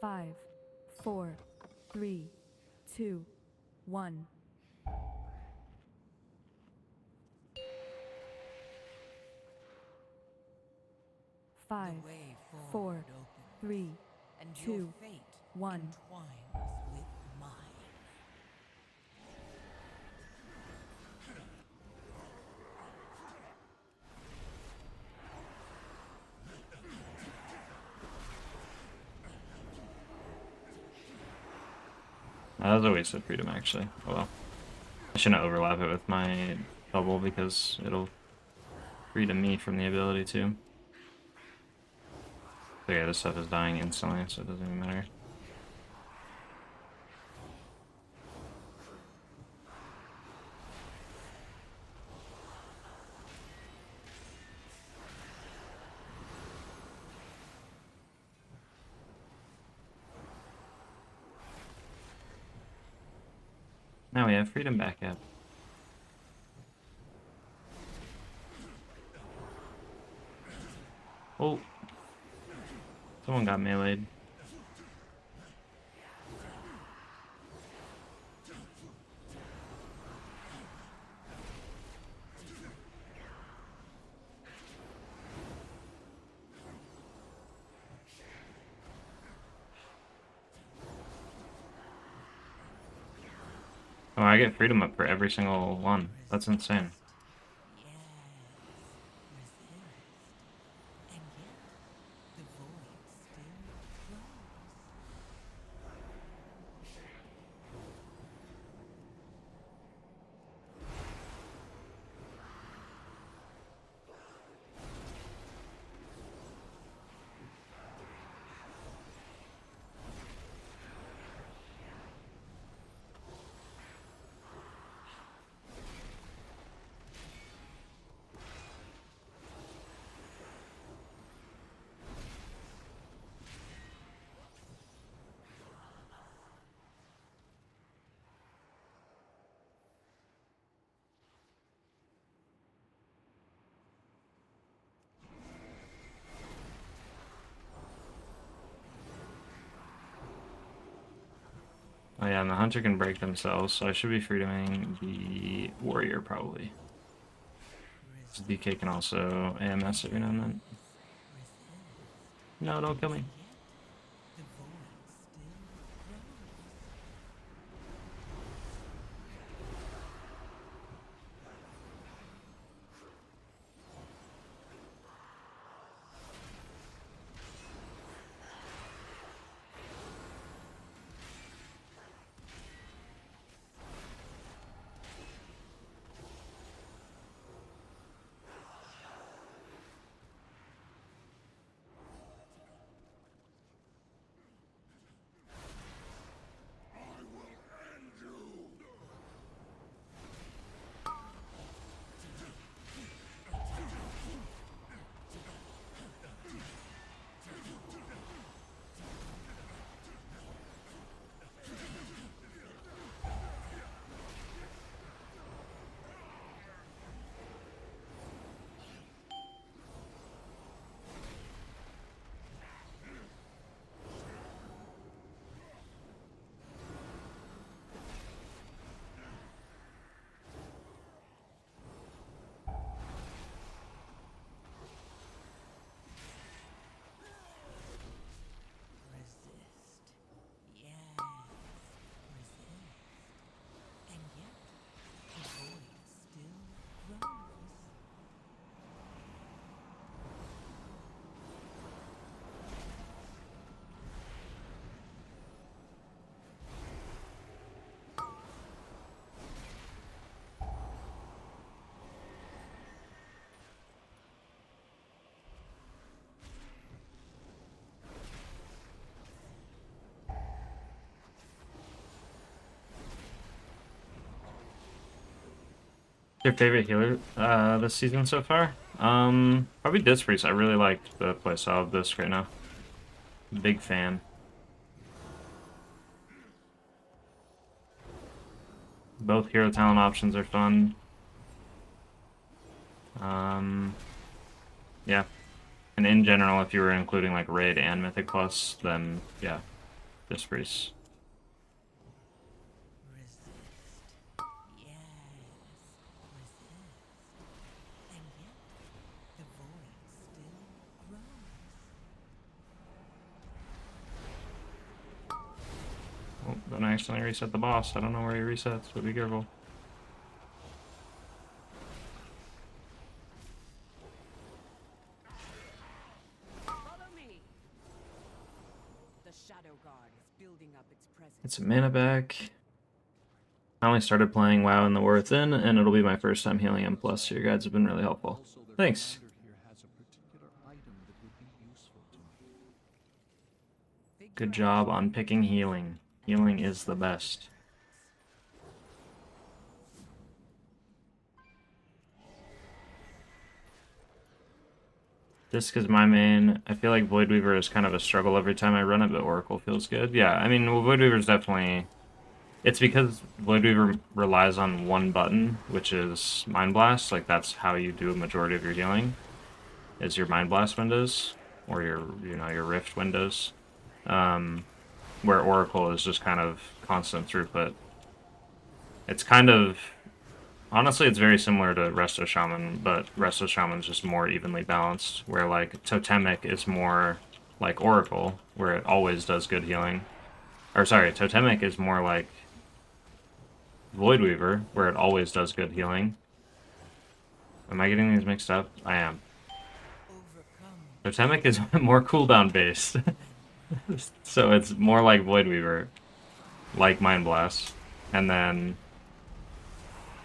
Five, 4, 3, 2, 1. Five, The way 4, forward opens, 3, and your 2, fate 1. entwines with mine. That was a waste of freedom, actually. Oh well. I shouldn't overlap it with my bubble because it'll freedom me from the ability to. So yeah, this stuff is dying instantly, so it doesn't even matter. Now we have freedom back up. Oh, someone got meleeed. Oh, I get freedom up for every single one. That's insane. And yet, the void still yeah, and the hunter can break themselves, so I should be free doing the warrior probably. DK can also AMS every now and then. No, don't kill me. Your favorite healer this season so far? Probably Disc Priest. I really like the playstyle of this right now. Big fan. Both hero talent options are fun. Yeah. And in general, if you were including like Raid and Mythic Plus, then yeah, Disc Priest. Oh, don't accidentally reset the boss. I don't know where he resets, but be careful. It's a mana back. I only started playing WoW in the War Within, and it'll be my first time healing M+, so your guides have been really helpful. Thanks. Good job on picking healing. Healing is the best. Disc is my main. I feel like Voidweaver is kind of a struggle every time I run it, but Oracle feels good. Yeah, I mean, well, Voidweaver is definitely... It's because Voidweaver relies on one button, which is Mind Blast. Like, that's how you do a majority of your healing, is your Mind Blast windows, or your, you know, your Rift windows. Where Oracle is just kind of constant throughput. It's kind of... Honestly, it's very similar to Resto Shaman, but Resto Shaman is just more evenly balanced, where, like, Totemic is more like Oracle, where it always does good healing. Or, sorry, Totemic is more like Voidweaver, where it always does good healing. Am I getting these mixed up? I am. Totemic is more cooldown based. So it's more like Voidweaver, like Mind Blast. And then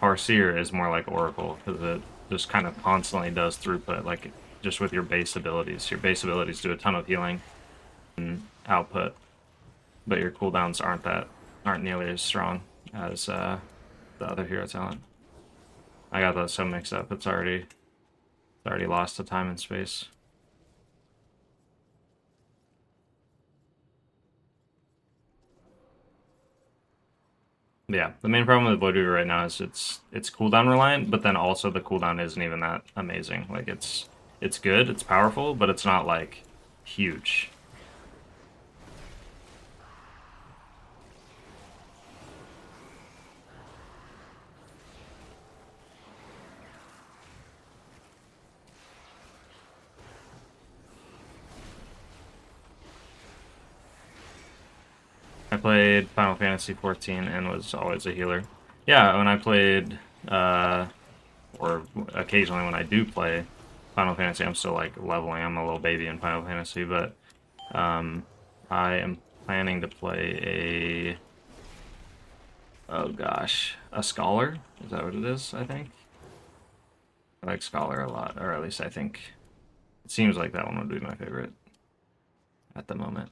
Farseer is more like Oracle, because it just kind of constantly does throughput, like just with your base abilities. Your base abilities do a ton of healing and output, but your cooldowns aren't nearly as strong as the other hero talent. I got those so mixed up. It's already lost to time and space. Yeah, the main problem with Voidweaver right now is it's cooldown reliant, but then also the cooldown isn't even that amazing. Like, it's good, it's powerful, but it's not like huge. played Final Fantasy 14 and was always a healer. Yeah, when I played, or occasionally when I do play Final Fantasy, I'm still like leveling. I'm a little baby in Final Fantasy, but I am planning to play oh gosh, a Scholar? Is that what it is, I think? I like Scholar a lot, or at least I think it seems like that one would be my favorite at the moment.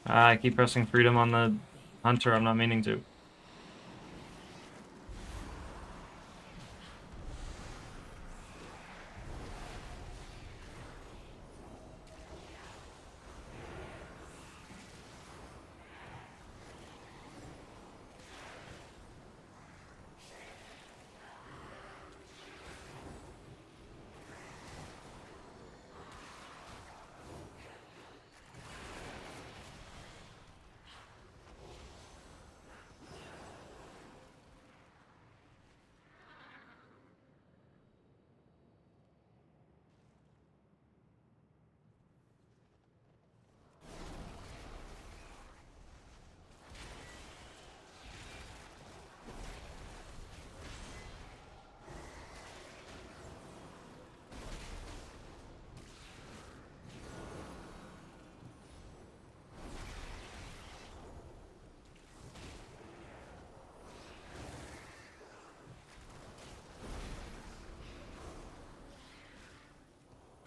I keep pressing freedom on the hunter, I'm not meaning to.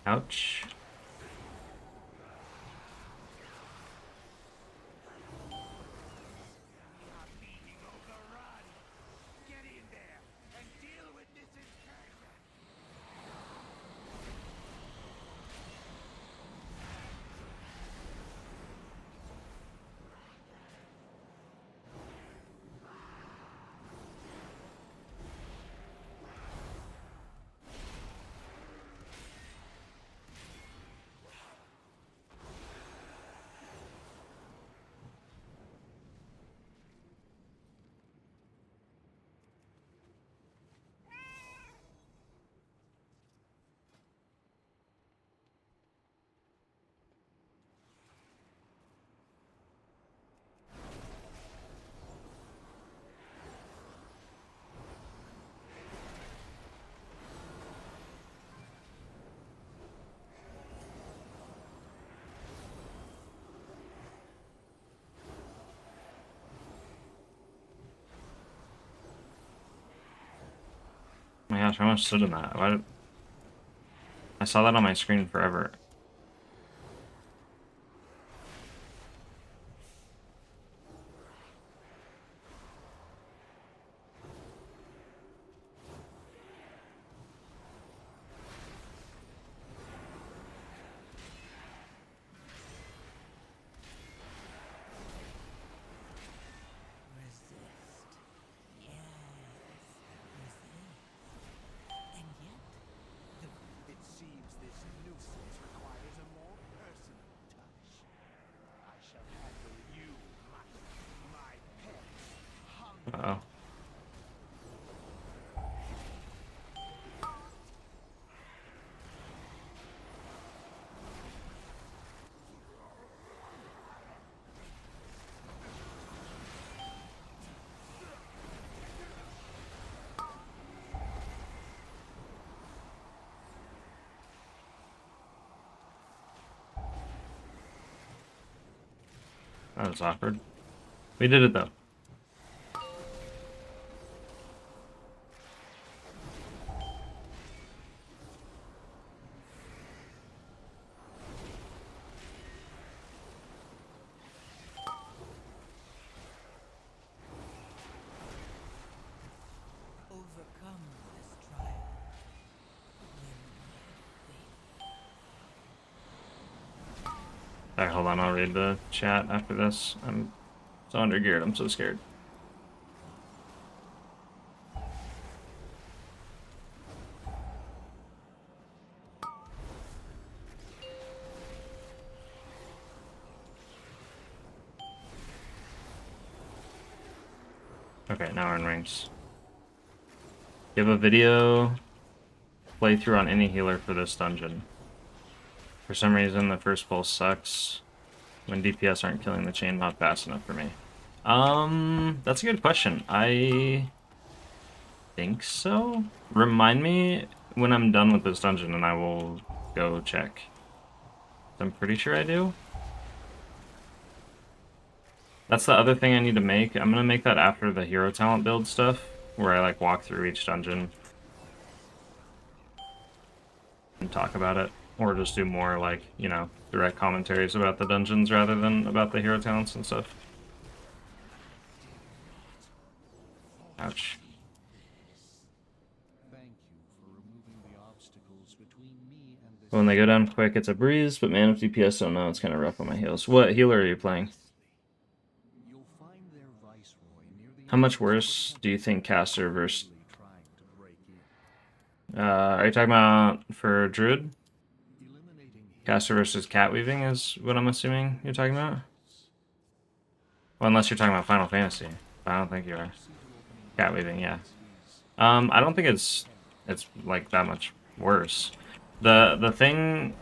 Ouch. Oh my gosh, how much stood in that? Why did... I saw that on my screen forever. Uh-oh. That was awkward. We did it though. Alright, hold on, I'll read the chat after this. I'm so undergeared, I'm so scared. Okay, now we're in ranks. Give a video playthrough on any healer for this dungeon. For some reason, the first pulse sucks when DPS aren't killing the chain mod fast enough for me. That's a good question. I think so. Remind me when I'm done with this dungeon and I will go check. I'm pretty sure I do. That's the other thing I need to make. I'm gonna make that after the hero talent build stuff, where I like walk through each dungeon and talk about it, or just do more like, you know, direct commentaries about the dungeons rather than about the hero talents and stuff. Ouch. When they go down quick, it's a breeze, but man, if DPS don't know, it's kind of rough on my heals. What healer are you playing? How much worse do you think caster versus... are you talking about for Druid? Caster versus cat weaving is what I'm assuming you're talking about? Well, unless you're talking about Final Fantasy. But I don't think you are. Cat weaving, yeah. I don't think it's like that much worse. The thing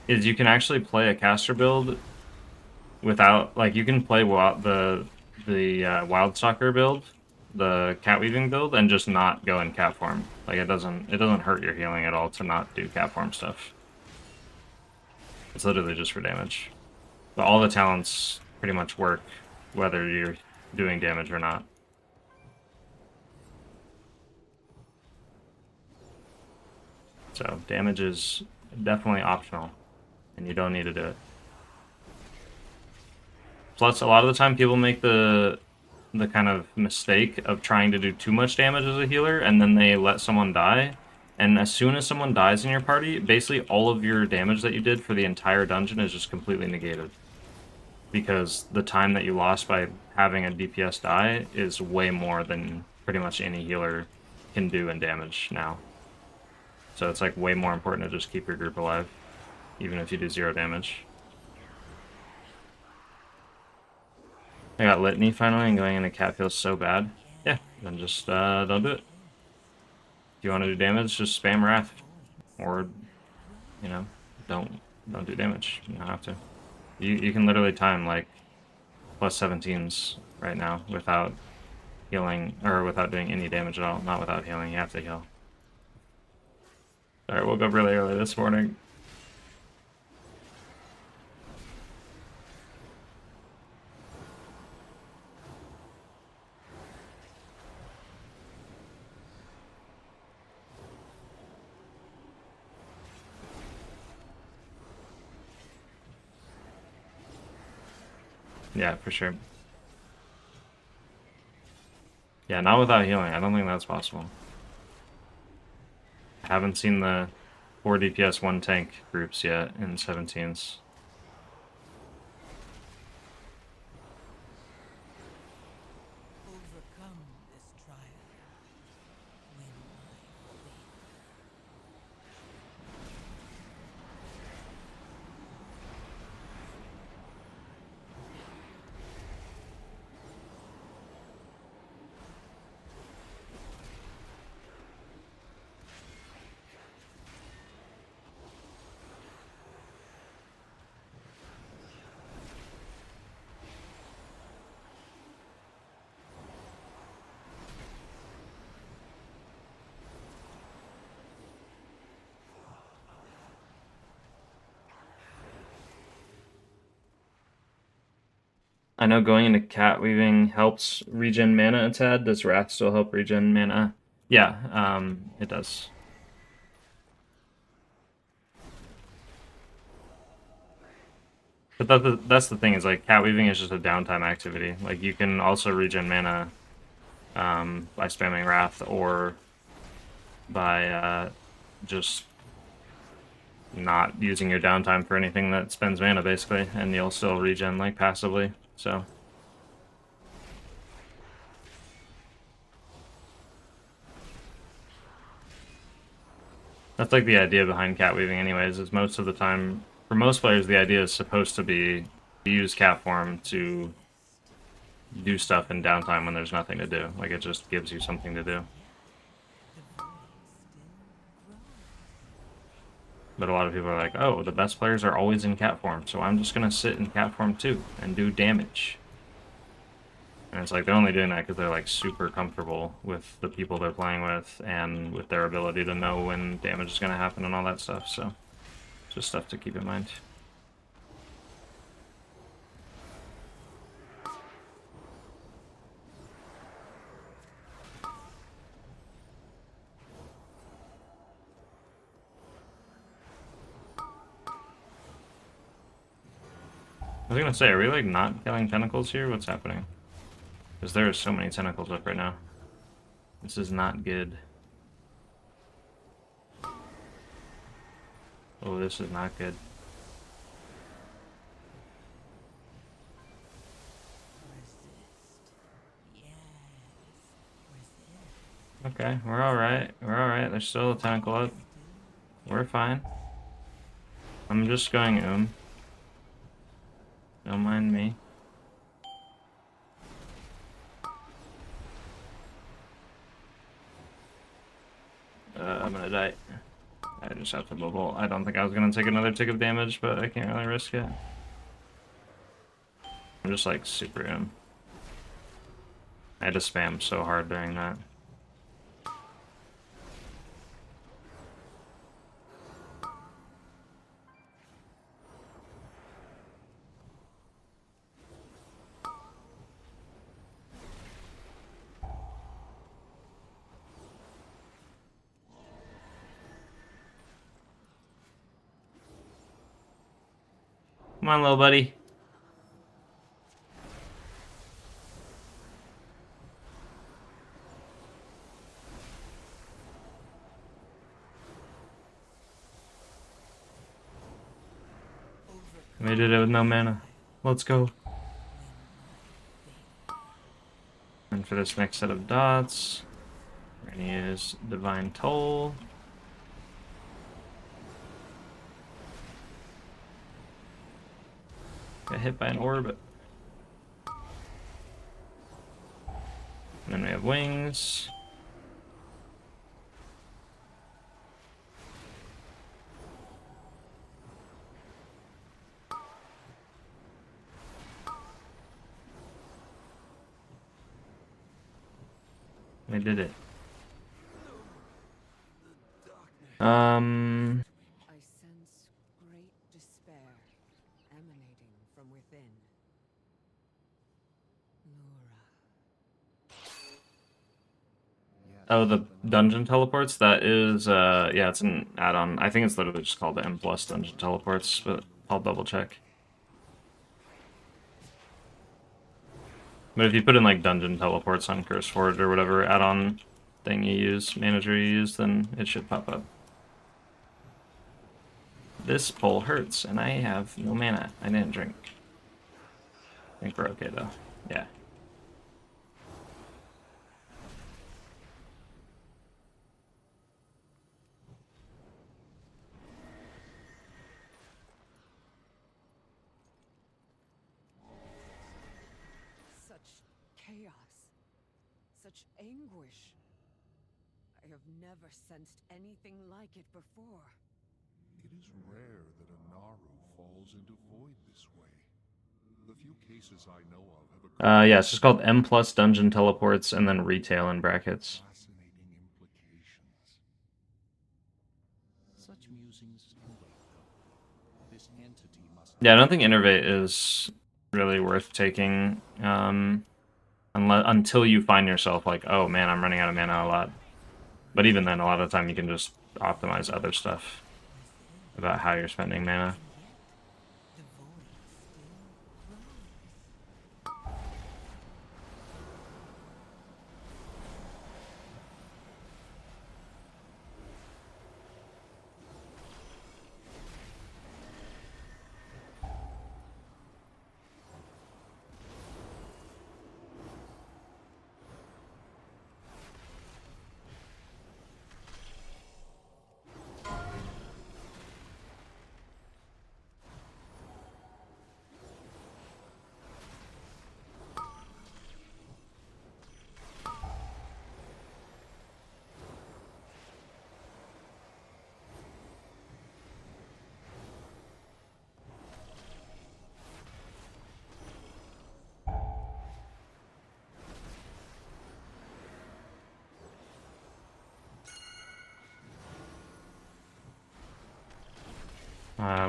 is you can actually play a caster build without, like, you can play the Wildstalker build, the cat weaving build, and just not go in cat form. Like, it doesn't hurt your healing at all to not do cat form stuff. It's literally just for damage. But all the talents pretty much work whether you're doing damage or not. So damage is definitely optional, and you don't need to do it. Plus, a lot of the time people make the kind of mistake of trying to do too much damage as a healer, and then they let someone die. And as soon as someone dies in your party, basically all of your damage that you did for the entire dungeon is just completely negated. Because the time that you lost by having a DPS die is way more than pretty much any healer can do in damage now. So it's like way more important to just keep your group alive, even if you do 0 damage. I got Litany finally, and going into cat feels so bad. Yeah, then just don't do it. If you want to do damage, just spam Wrath. Or, you know, don't do damage. You don't have to. You can literally time like plus 17s right now without healing, or without doing any damage at all. Not without healing, you have to heal. Alright, woke up really early this morning. Yeah, for sure. Yeah, not without healing. I don't think that's possible. I haven't seen the 4 DPS 1 tank groups yet in 17s. Overcome this trial. Win my faith. I know going into cat weaving helps regen mana a tad. Does Wrath still help regen mana? Yeah, it does. But that's the thing, is like cat weaving is just a downtime activity. Like you can also regen mana by spamming Wrath, or by just not using your downtime for anything that spends mana basically, and you'll still regen like passively. So that's like the idea behind cat weaving anyways, is most of the time, for most players, the idea is supposed to be to use cat form to do stuff in downtime when there's nothing to do. Like it just gives you something to do. But a lot of people are like, oh, the best players are always in cat form, so I'm just gonna sit in cat form too and do damage. And it's like they're only doing that because they're like super comfortable with the people they're playing with and with their ability to know when damage is gonna happen and all that stuff. So just stuff to keep in mind. I was gonna say, are we like not killing tentacles here? What's happening? Because there are so many tentacles up right now. This is not good. Oh, this is not good. Okay, we're alright. We're alright. There's still a tentacle up. We're fine. I'm just going Don't mind me. I'm gonna die. I just have to bubble. I don't think I was gonna take another tick of damage, but I can't really risk it. I'm just like super I had to spam so hard during that. Come on, little buddy. We did it with no mana. Let's go. And for this next set of dots, we're gonna use Divine Toll. Got hit by an orb. And then we have wings. We did it. I sense great despair emanating from within. Nora. Oh, the dungeon teleports? That is, yeah, it's an add-on. I think it's literally just called the M+ dungeon teleports, but I'll double check. But if you put in like dungeon teleports on CurseForge or whatever add-on thing you use, manager you use, then it should pop up. This pull hurts, and I have no mana. I didn't drink. I think we're okay though. Yeah. Such anguish. I have never sensed anything like it before. It is rare that a Naru falls into void this way. The few cases I know of have occurred. Yeah, it's just called M+ dungeon teleports and then retail in brackets. Fascinating implications. Such musings can wait, though. This entity must. Yeah, I don't think Innervate is really worth taking. Until you find yourself like, oh man, I'm running out of mana a lot. But even then, a lot of the time you can just optimize other stuff about how you're spending mana.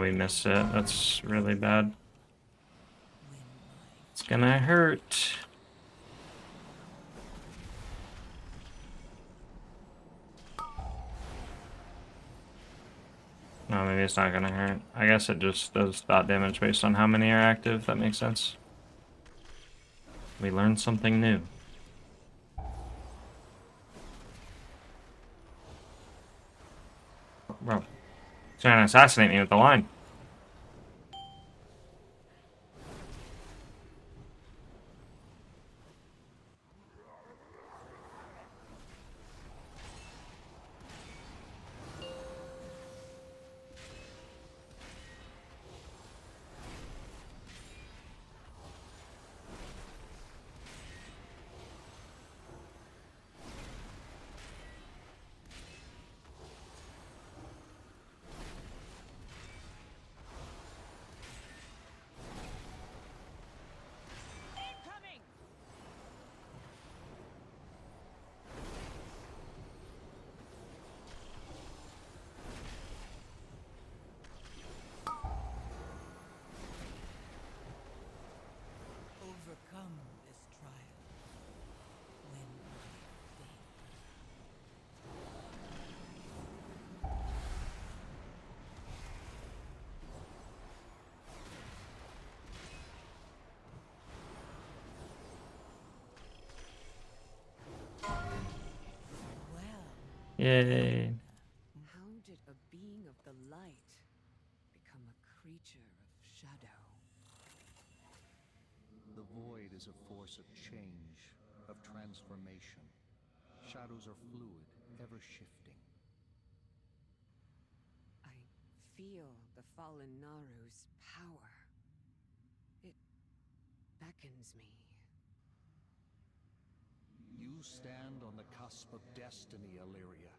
We missed it. That's really bad. It's gonna hurt. No, maybe it's not gonna hurt. I guess it just does dot damage based on how many are active. That makes sense. We learned something new. Bro, he's trying to assassinate me with the line. Overcome this trial. Win life daily. Yay. How did a being of the light become a creature of shadow? The void is a force of change, of transformation. Shadows are fluid, ever shifting. I feel the fallen Naru's power. It beckons me. You stand on the cusp of destiny, Illyria.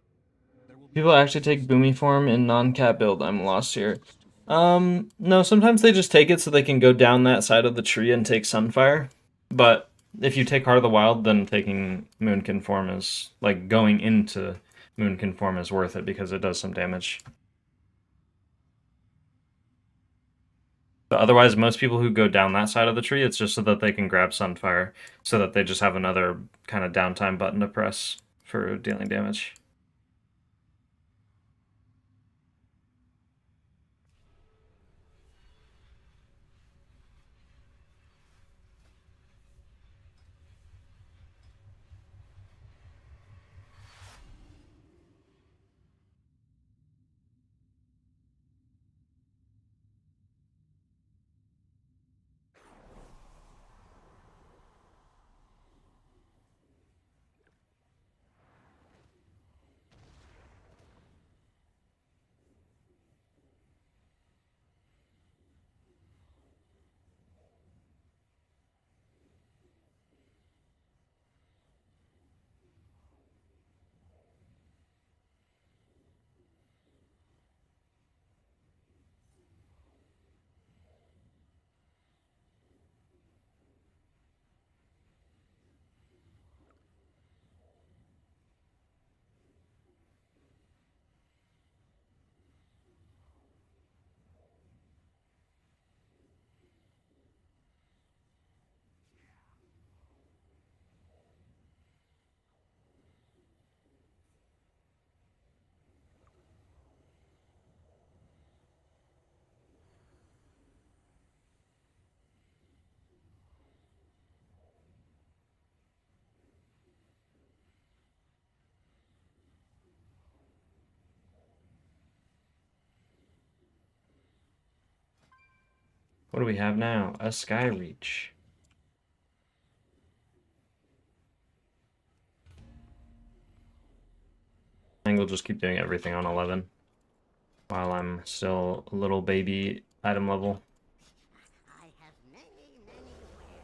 People actually take Boomy form in non-cap build. I'm lost here. No, sometimes they just take it so they can go down that side of the tree and take Sunfire. But if you take Heart of the Wild, then taking Moonkin form is, like, going into Moonkin form is worth it because it does some damage. But otherwise, most people who go down that side of the tree, it's just so that they can grab Sunfire, so that they just have another kind of downtime button to press for dealing damage. What do we have now? A Sky Reach. I think we'll just keep doing everything on 11 while I'm still a little baby item level.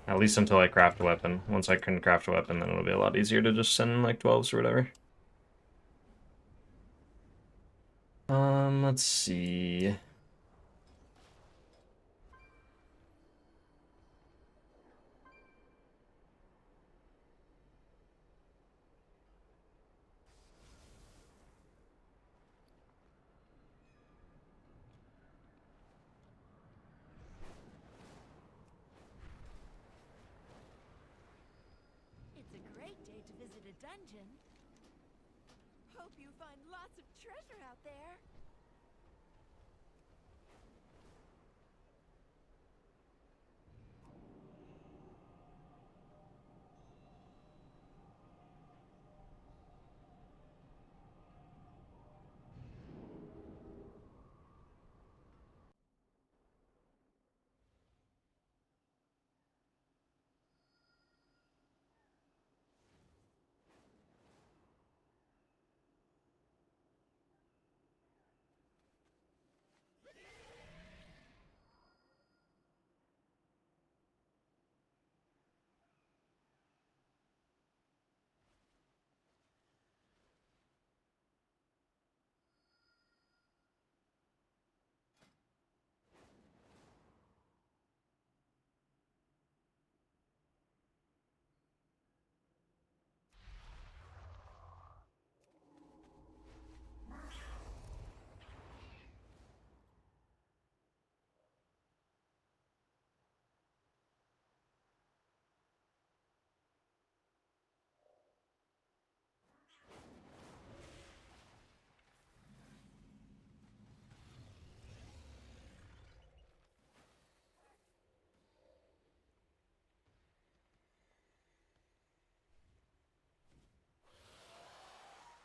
At least until I craft a weapon. Once I can craft a weapon, then it'll be a lot easier to just send like 12s or whatever. Let's see. a dungeon. Hope you find lots of treasure out there.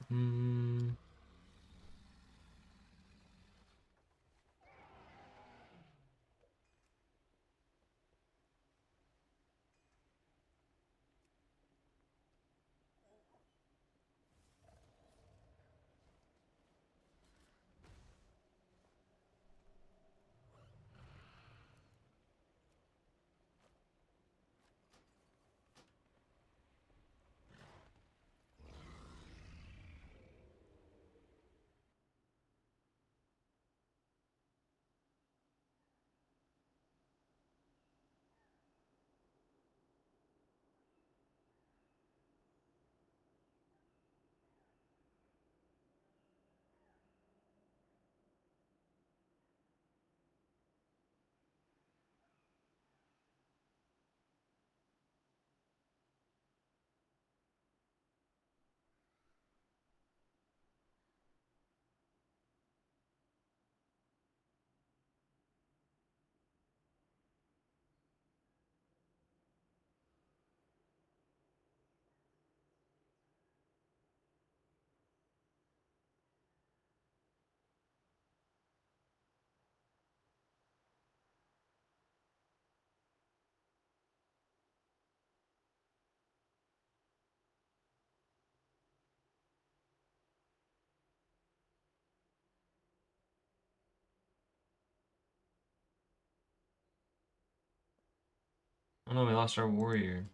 Hmm. Oh no, we lost our warrior.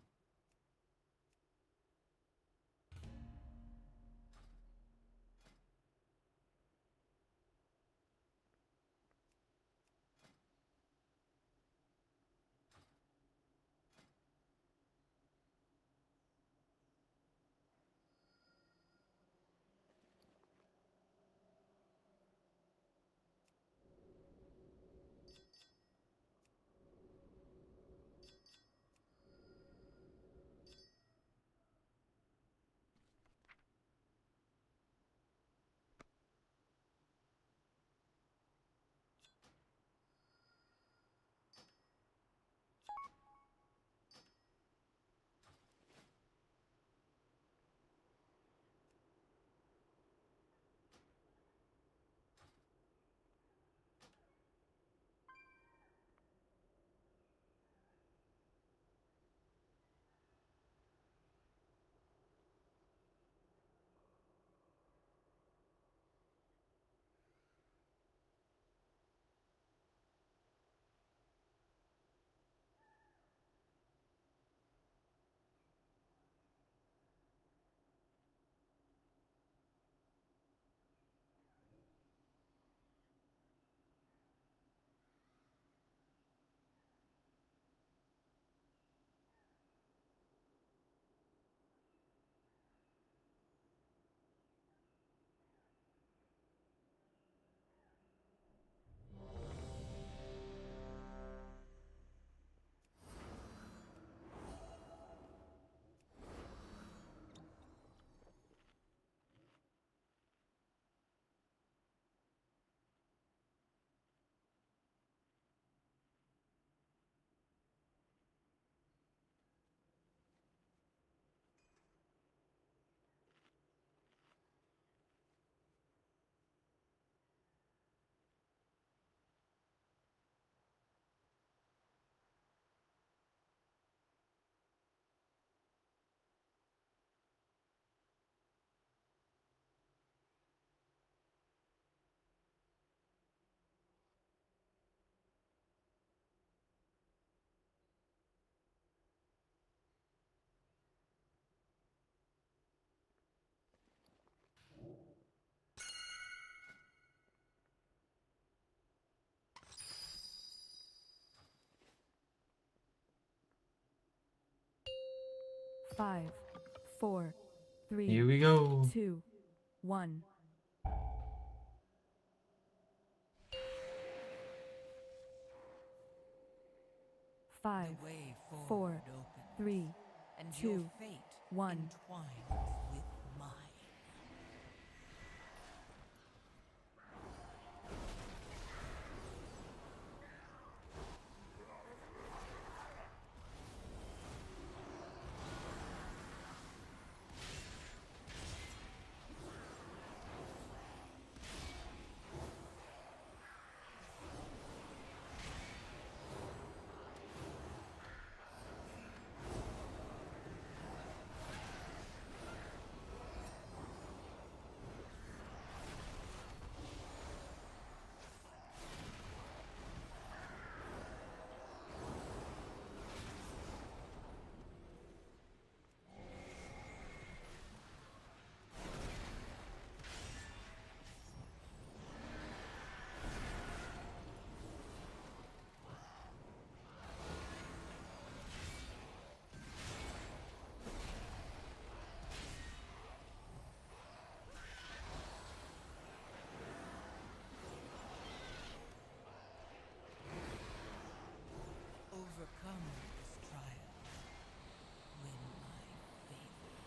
5, 4, 3, Here we go. 2, 1. Five, The way forward 4, opens, 3, and 2, your fate 1. entwines with mine. Overcome this trial. Win my favor.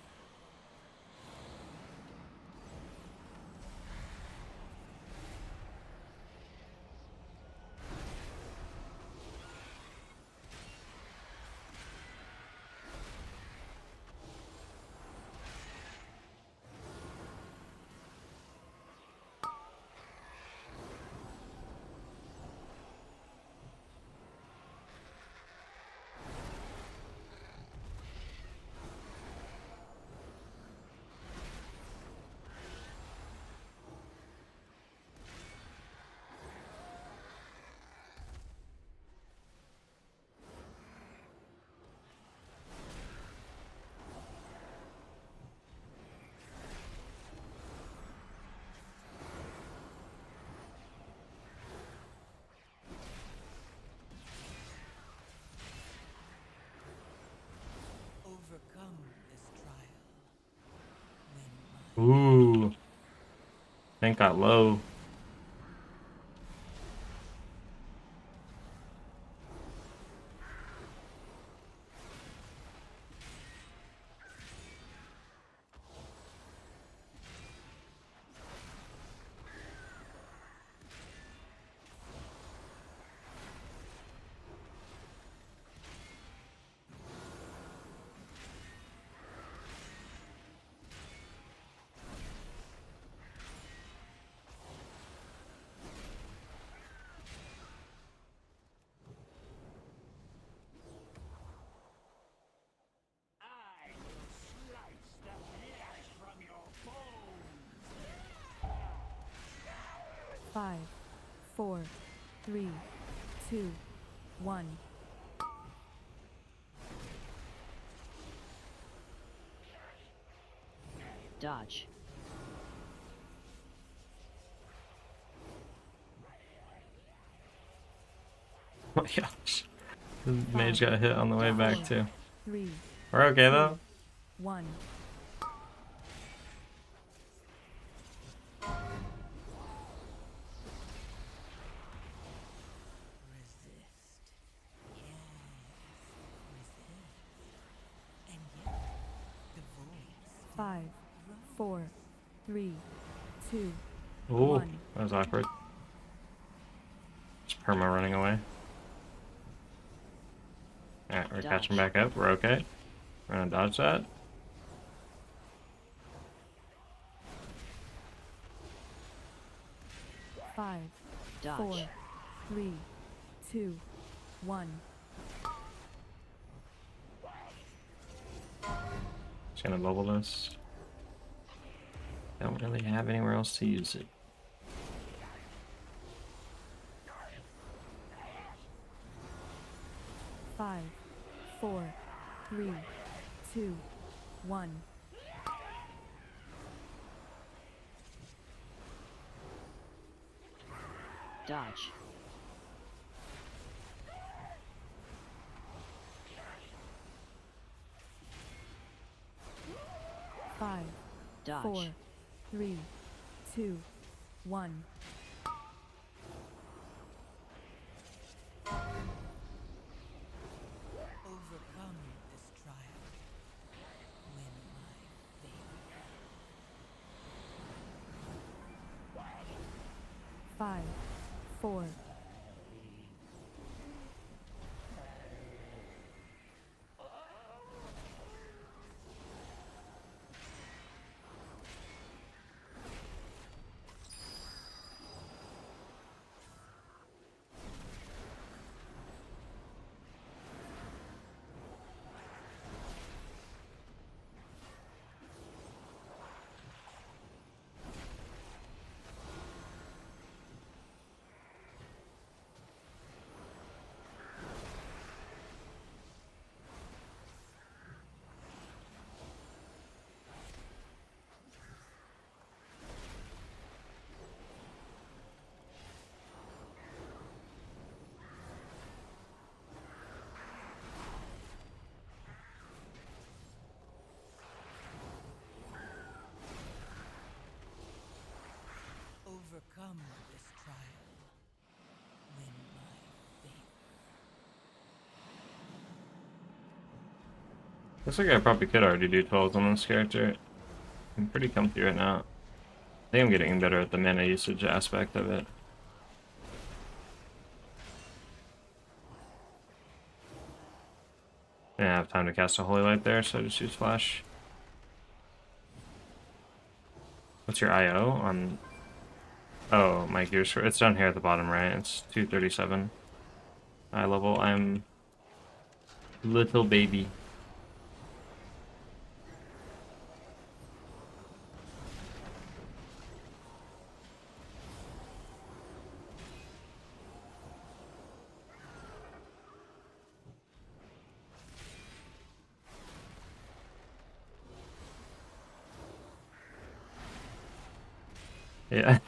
Overcome this trial. Win my Ooh. Tank got low. I will slice the flesh from your bones. 5, 4, 3, 2, 1. Dodge. Oh my gosh. The mage got hit on the way back too. 3, We're okay though. 1. And yet, the voice 5, 4, 3, 2, Ooh, 1. that was awkward. Just perma running away. Alright, we're catching back up. We're okay. We're gonna dodge that. Five, Dodge. 4, 3, 2, 1. Just gonna bubble this. Don't really have anywhere else to use it. Five, 4, 3, 2, 1. Dodge. 5, Dodge. 4, 3, 2, 1. Overcome this trial. Win my favor. 5, 4. Overcome this trial. Win my favor. Looks like I probably could already do 12s on this character. I'm pretty comfy right now. I think I'm getting better at the mana usage aspect of it. I didn't have time to cast a Holy Light there, so I just use Flash. What's your IO on... Oh, my gears for it's down here at the bottom, right? It's 237. Eye level. I'm little baby. Yeah.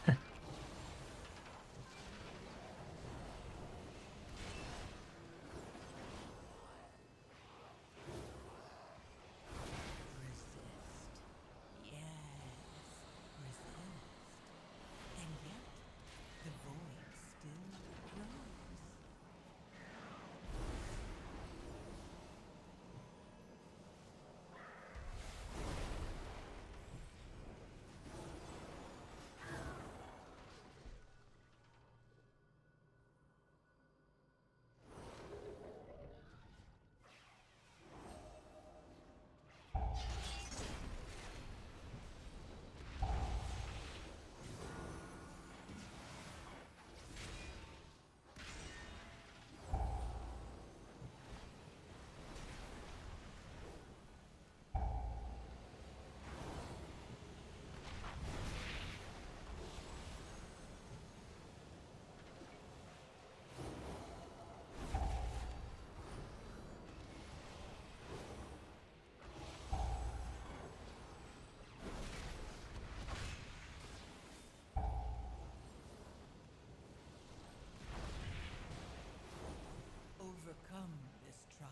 Overcome this trial.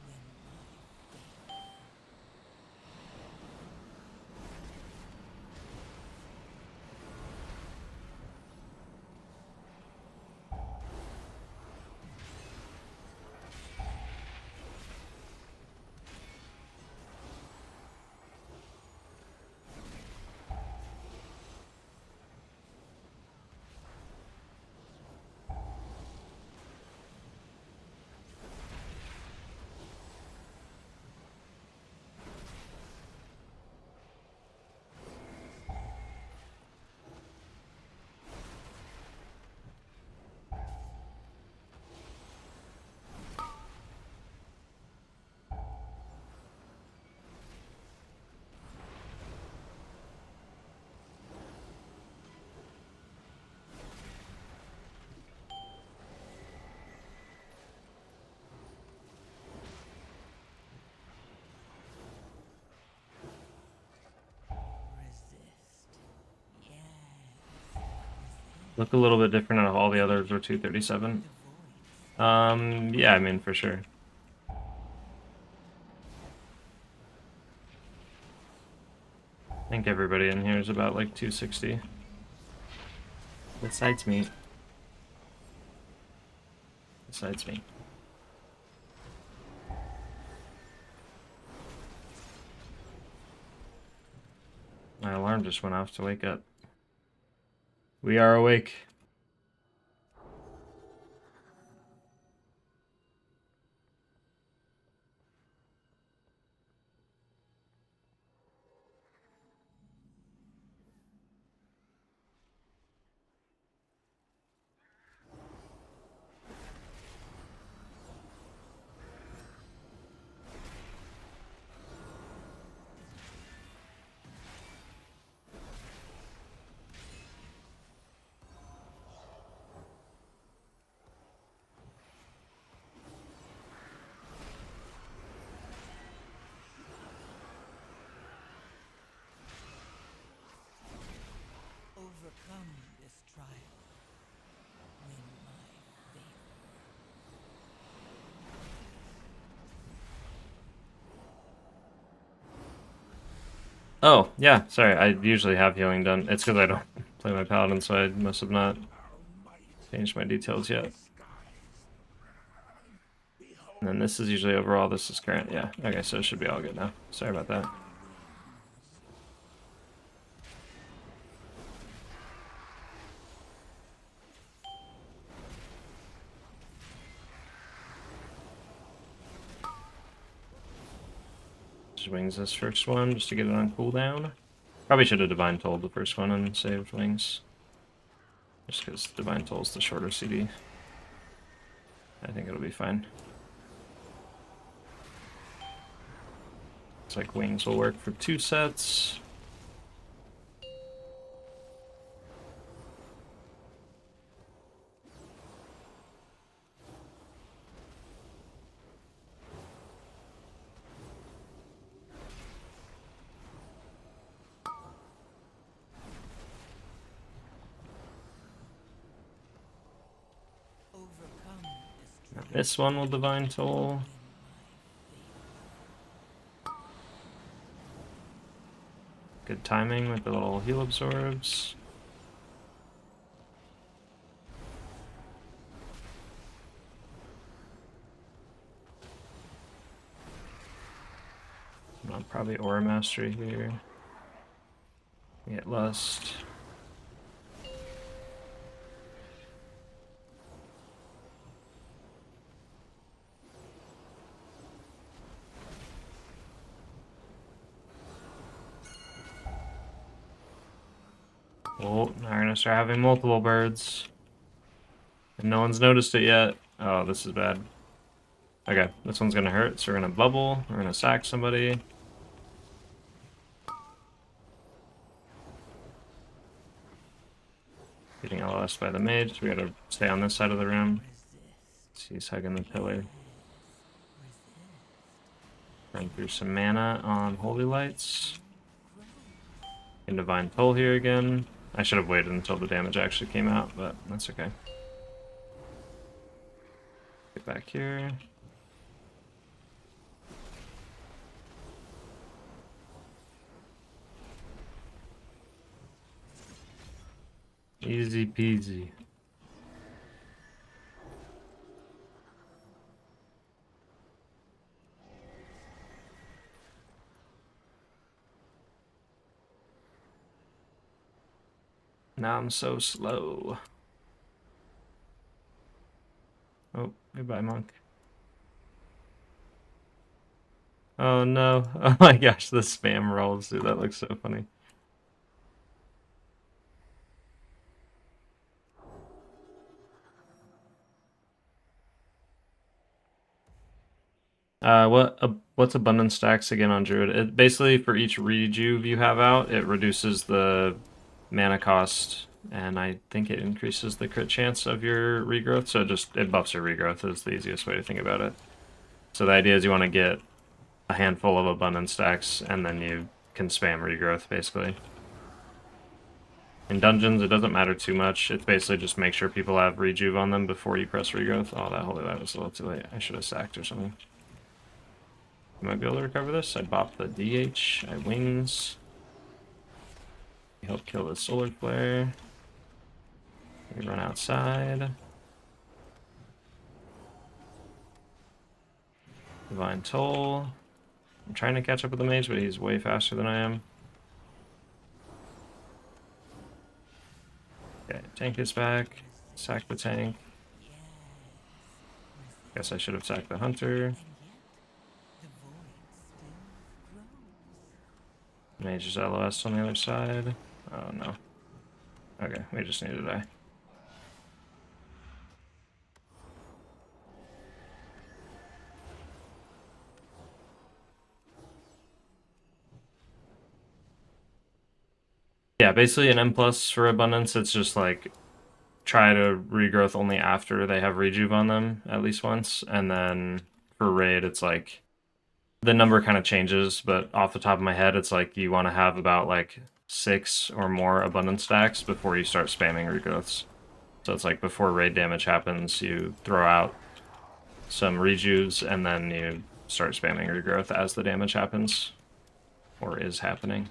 Win my favor. Look a little bit different out of all the others were 237. Yeah, I mean, for sure. think everybody in here is about like 260. Besides me. Besides me. My alarm just went off to wake up. We are awake. Overcome this trial. Win my favor. Oh, yeah, sorry, I usually have healing done. It's because I don't play my Paladin, so I must have not changed my details yet. And then this is usually overall, this is current, yeah. Okay, so it should be all good now. Sorry about that. Wings this first one just to get it on cooldown. Probably should have Divine Tolled the first one and saved Wings. Just because Divine Toll's the shorter CD. I think it'll be fine. Looks like Wings will work for 2 sets. This one will Divine Toll. Good timing with the little heal absorbs. Probably Aura Mastery here. Get Lust. Oh, now we're gonna start having multiple birds. And no one's noticed it yet. Oh, this is bad. Okay, this one's gonna hurt, so we're gonna bubble. We're gonna sack somebody. Getting LS by the mage. We gotta stay on this side of the room. He's hugging the pillar. Run through some mana on Holy Lights. In Divine Toll here again. I should have waited until the damage actually came out, but that's okay. Get back here. Easy peasy. Now I'm so slow. Oh, goodbye, monk. Oh no. Oh my gosh, the spam rolls, dude. That looks so funny. What's abundance stacks again on Druid? It basically for each rejuve you have out, it reduces the mana cost, and I think it increases the crit chance of your regrowth. So it buffs your regrowth is the easiest way to think about it. So the idea is you want to get a handful of abundance stacks, and then you can spam regrowth basically. In dungeons, it doesn't matter too much. It's basically just make sure people have rejuve on them before you press regrowth. Oh, that Holy Light was a little too late. I should have sacked or something. You might be able to recover this. I bop the DH. I wings. Help kill the solar flare. We run outside. Divine Toll. I'm trying to catch up with the mage, but he's way faster than I am. Okay, tank is back. Sack the tank. Guess I should have sacked the hunter. Mage is LOS on the other side. Oh no. Okay, we just need to die. Yeah, basically an M+ for Abundance, it's just like try to regrowth only after they have rejuve on them at least once, and then for Raid it's like the number kind of changes, but off the top of my head it's like you want to have about like 6 or more Abundance stacks before you start spamming regrowths. So it's like before raid damage happens, you throw out some rejuves and then you start spamming regrowth as the damage happens or is happening.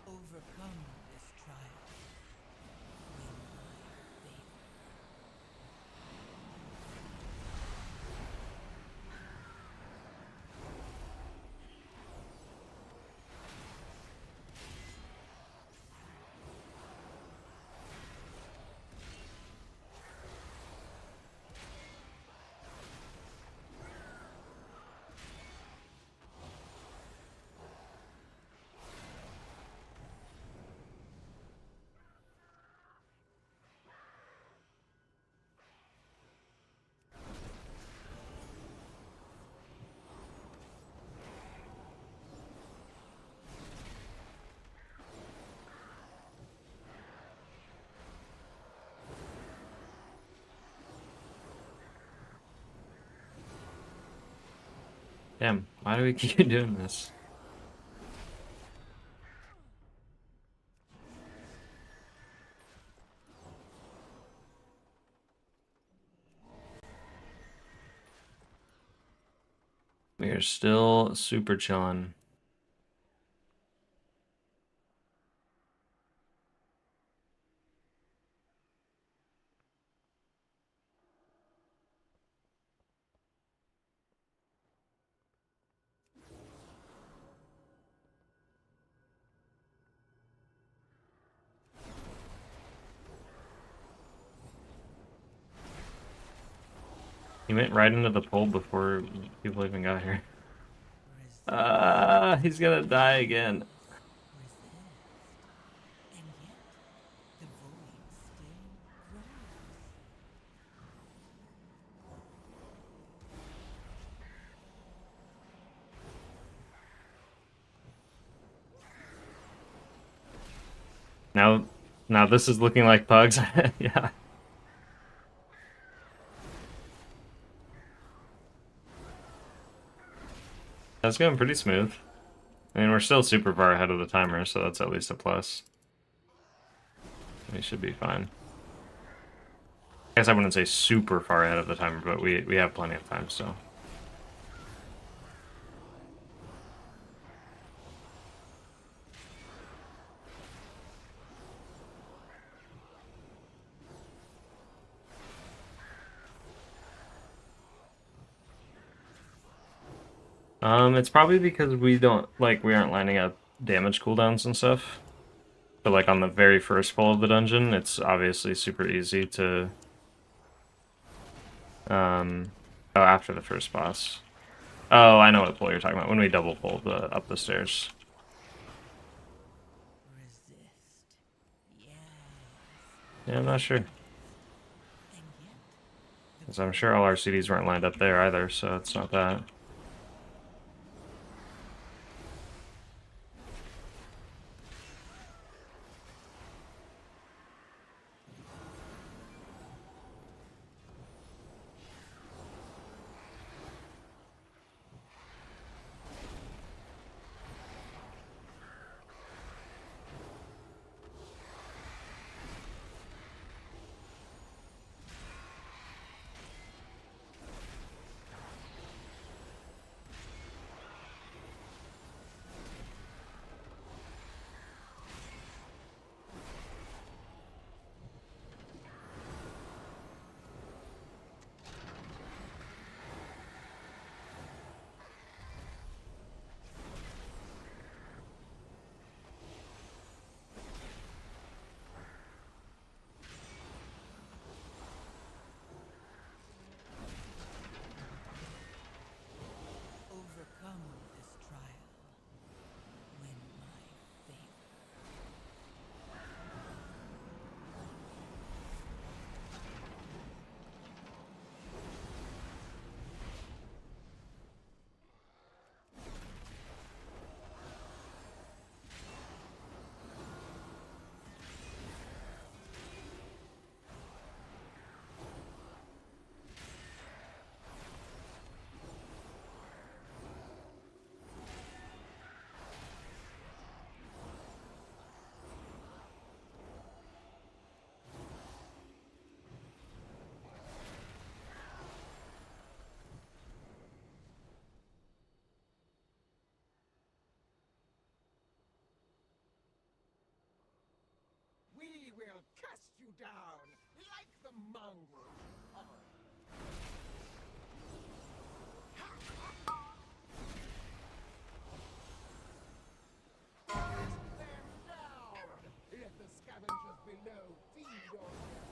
Overcome this trial. Win my faith. Damn, why do we keep doing this? We are still super chillin'. He went right into the pole before people even got here. He's gonna die again. Now this is looking like Pugs. Yeah. That's going pretty smooth. I mean, we're still super far ahead of the timer, so that's at least a plus. We should be fine. I guess I wouldn't say super far ahead of the timer, but we have plenty of time still. It's probably because we aren't lining up damage cooldowns and stuff. But like on the very first pull of the dungeon, it's obviously super easy to oh, after the first boss. Oh, I know what pull you're talking about, when we double pull up the stairs. Yeah, I'm not sure. Because I'm sure all our CDs weren't lined up there either, so it's not that. Overcome this trial. Win my favor. We will cast you down like the mongrel. Cast them down. Let the scavengers below feed on them.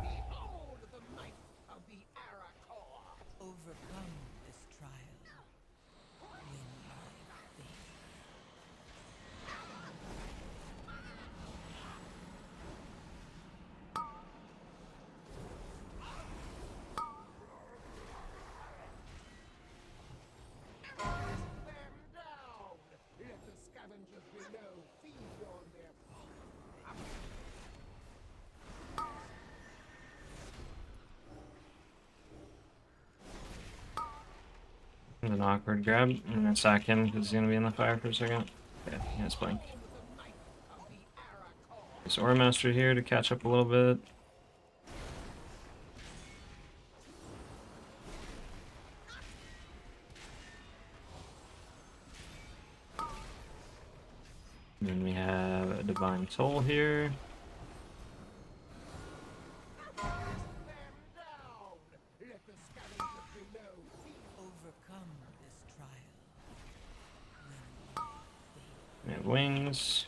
Behold the might of the Arakor. Overcome this trial. Win my favor. Cast them down. Let the scavengers below feed on them. An awkward grab. I'm gonna sack him because he's gonna be in the fire for a second. Yeah, he has blink. There's Aura Master here to catch up a little bit. And then we have a Divine Soul here. Overcome this trial. We have wings.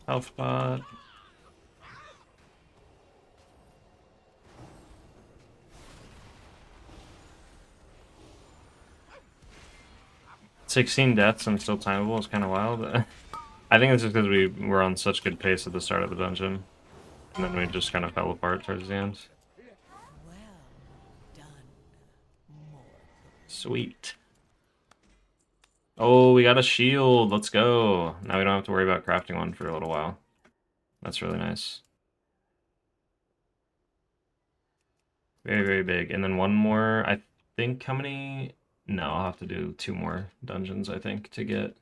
Health bot. $16 deaths and still timeable is kind of wild. I think it's just because we were on such good pace at the start of the dungeon, and then we just kind of fell apart towards the end. Well done, Sweet. Oh, we got a shield. Let's go. Now we don't have to worry about crafting one for a little while. That's really nice. Very, very big. And then one more, I think, how many? No, I'll have to do 2 more dungeons, I think, to get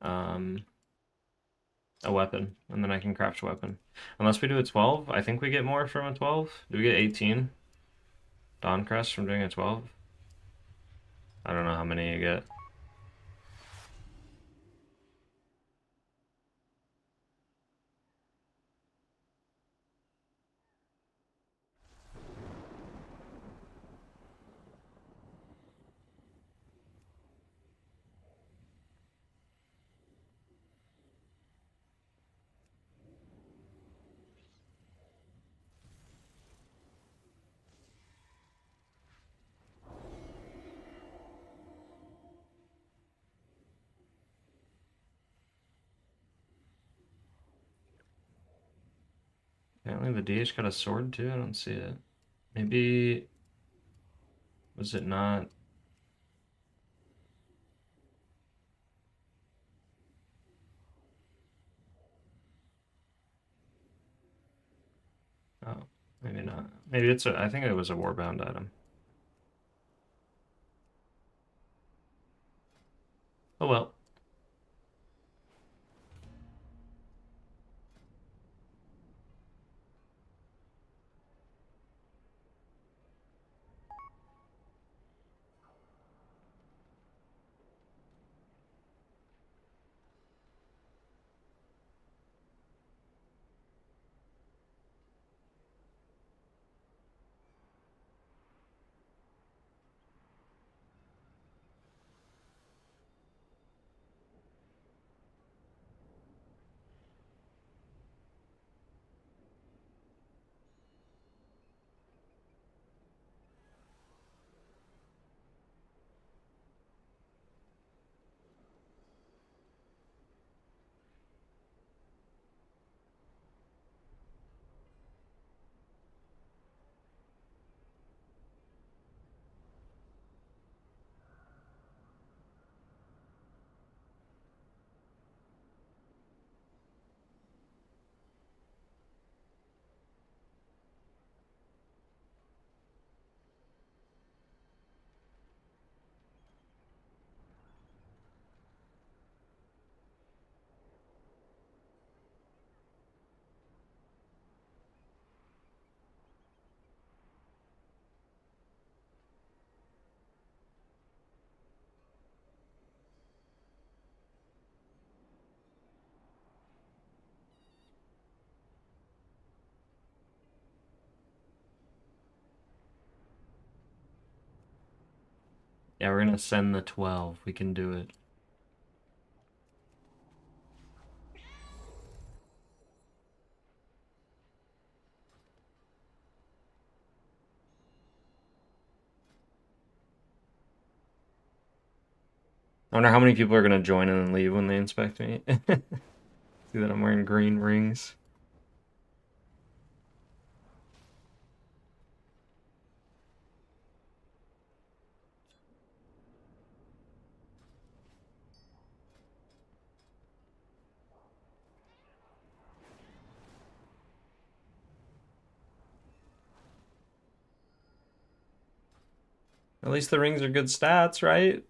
a weapon. And then I can craft a weapon. Unless we do a 12, I think we get more from a 12. Do we get 18? Dawncrest from doing a 12? I don't know how many you get. Apparently the DH got a sword too. I don't see it. Maybe was it not? Oh, maybe not. Maybe it's a. I think it was a warbound item. Oh well. Yeah, we're gonna send the 12. We can do it. I wonder how many people are gonna join and then leave when they inspect me. See that I'm wearing green rings. At least the rings are good stats, right?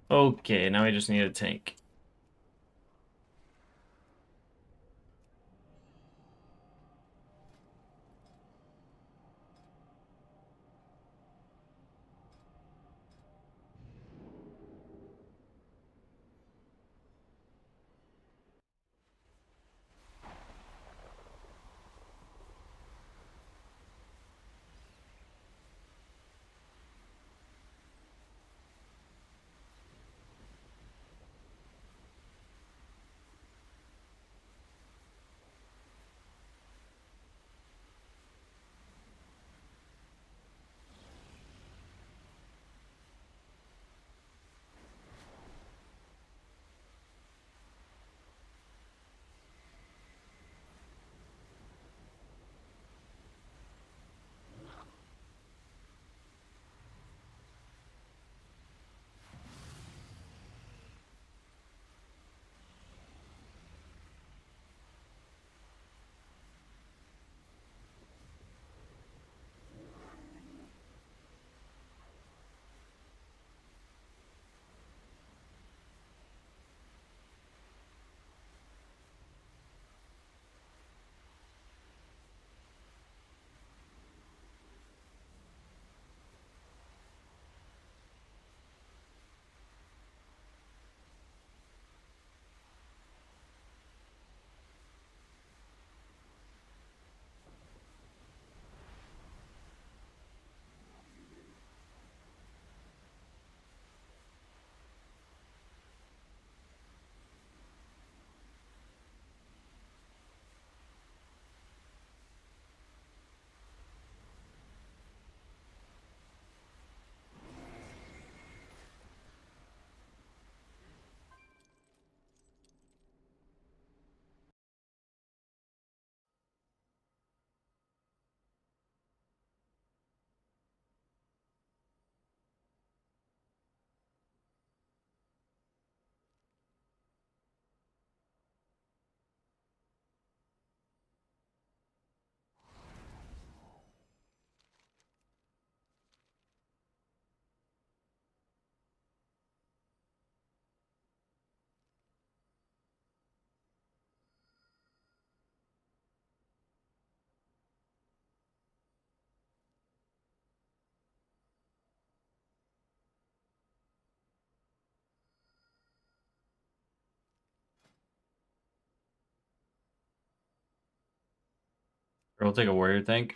Okay, now we just need a tank. We'll take a warrior tank.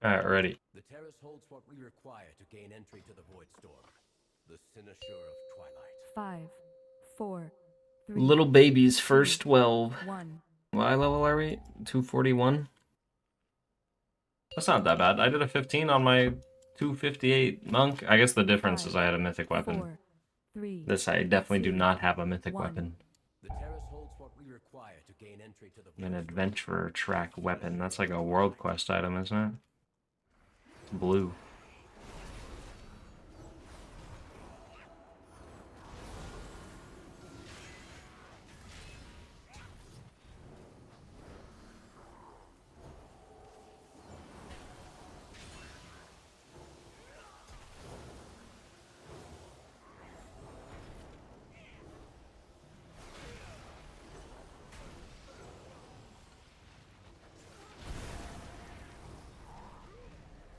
Alright, ready. The terrace holds what we require to gain entry to the Void Storm. The Cynosure of Twilight. 5, 4, 3. Little babies, first 12. 1. What level are we? 241? That's not that bad. I did a 15 on my 258 monk. I guess the difference is I had a mythic weapon. 4, 3. This I definitely do not have a mythic 1. weapon. The terrace holds what we require to gain entry to the An adventurer track weapon. That's like a world quest item, isn't it? Blue.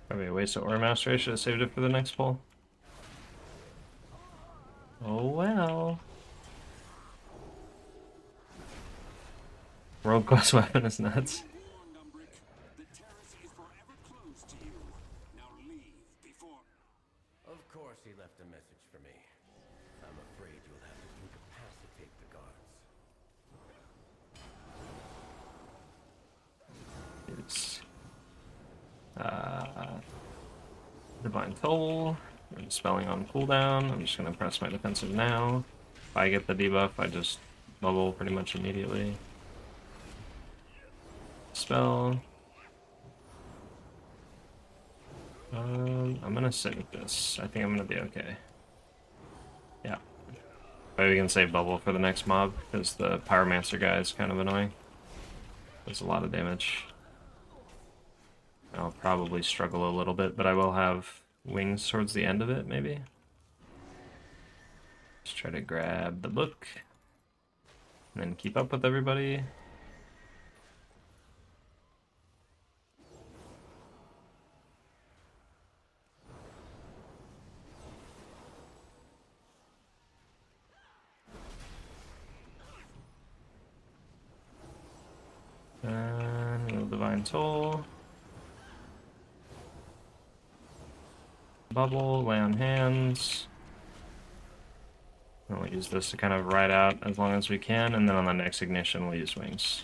Probably a waste of Ore Mastery. I should have saved it for the next pull. Oh well. World class weapon is nuts. Of course he left a message for me. I'm afraid you'll have to incapacitate the guards. It's Divine Toll. I'm dispelling on cooldown. I'm just gonna press my defensive now. If I get the debuff, I just bubble pretty much immediately. Spell. I'm gonna sit with this. I think I'm gonna be okay. Yeah. Maybe we can save bubble for the next mob, because the Pyromancer guy is kind of annoying. Does a lot of damage. I'll probably struggle a little bit, but I will have wings towards the end of it, maybe. Just try to grab the book. And then keep up with everybody. And a Divine Toll. Bubble, lay on hands. And we'll use this to kind of ride out as long as we can, and then on the next ignition we'll use wings.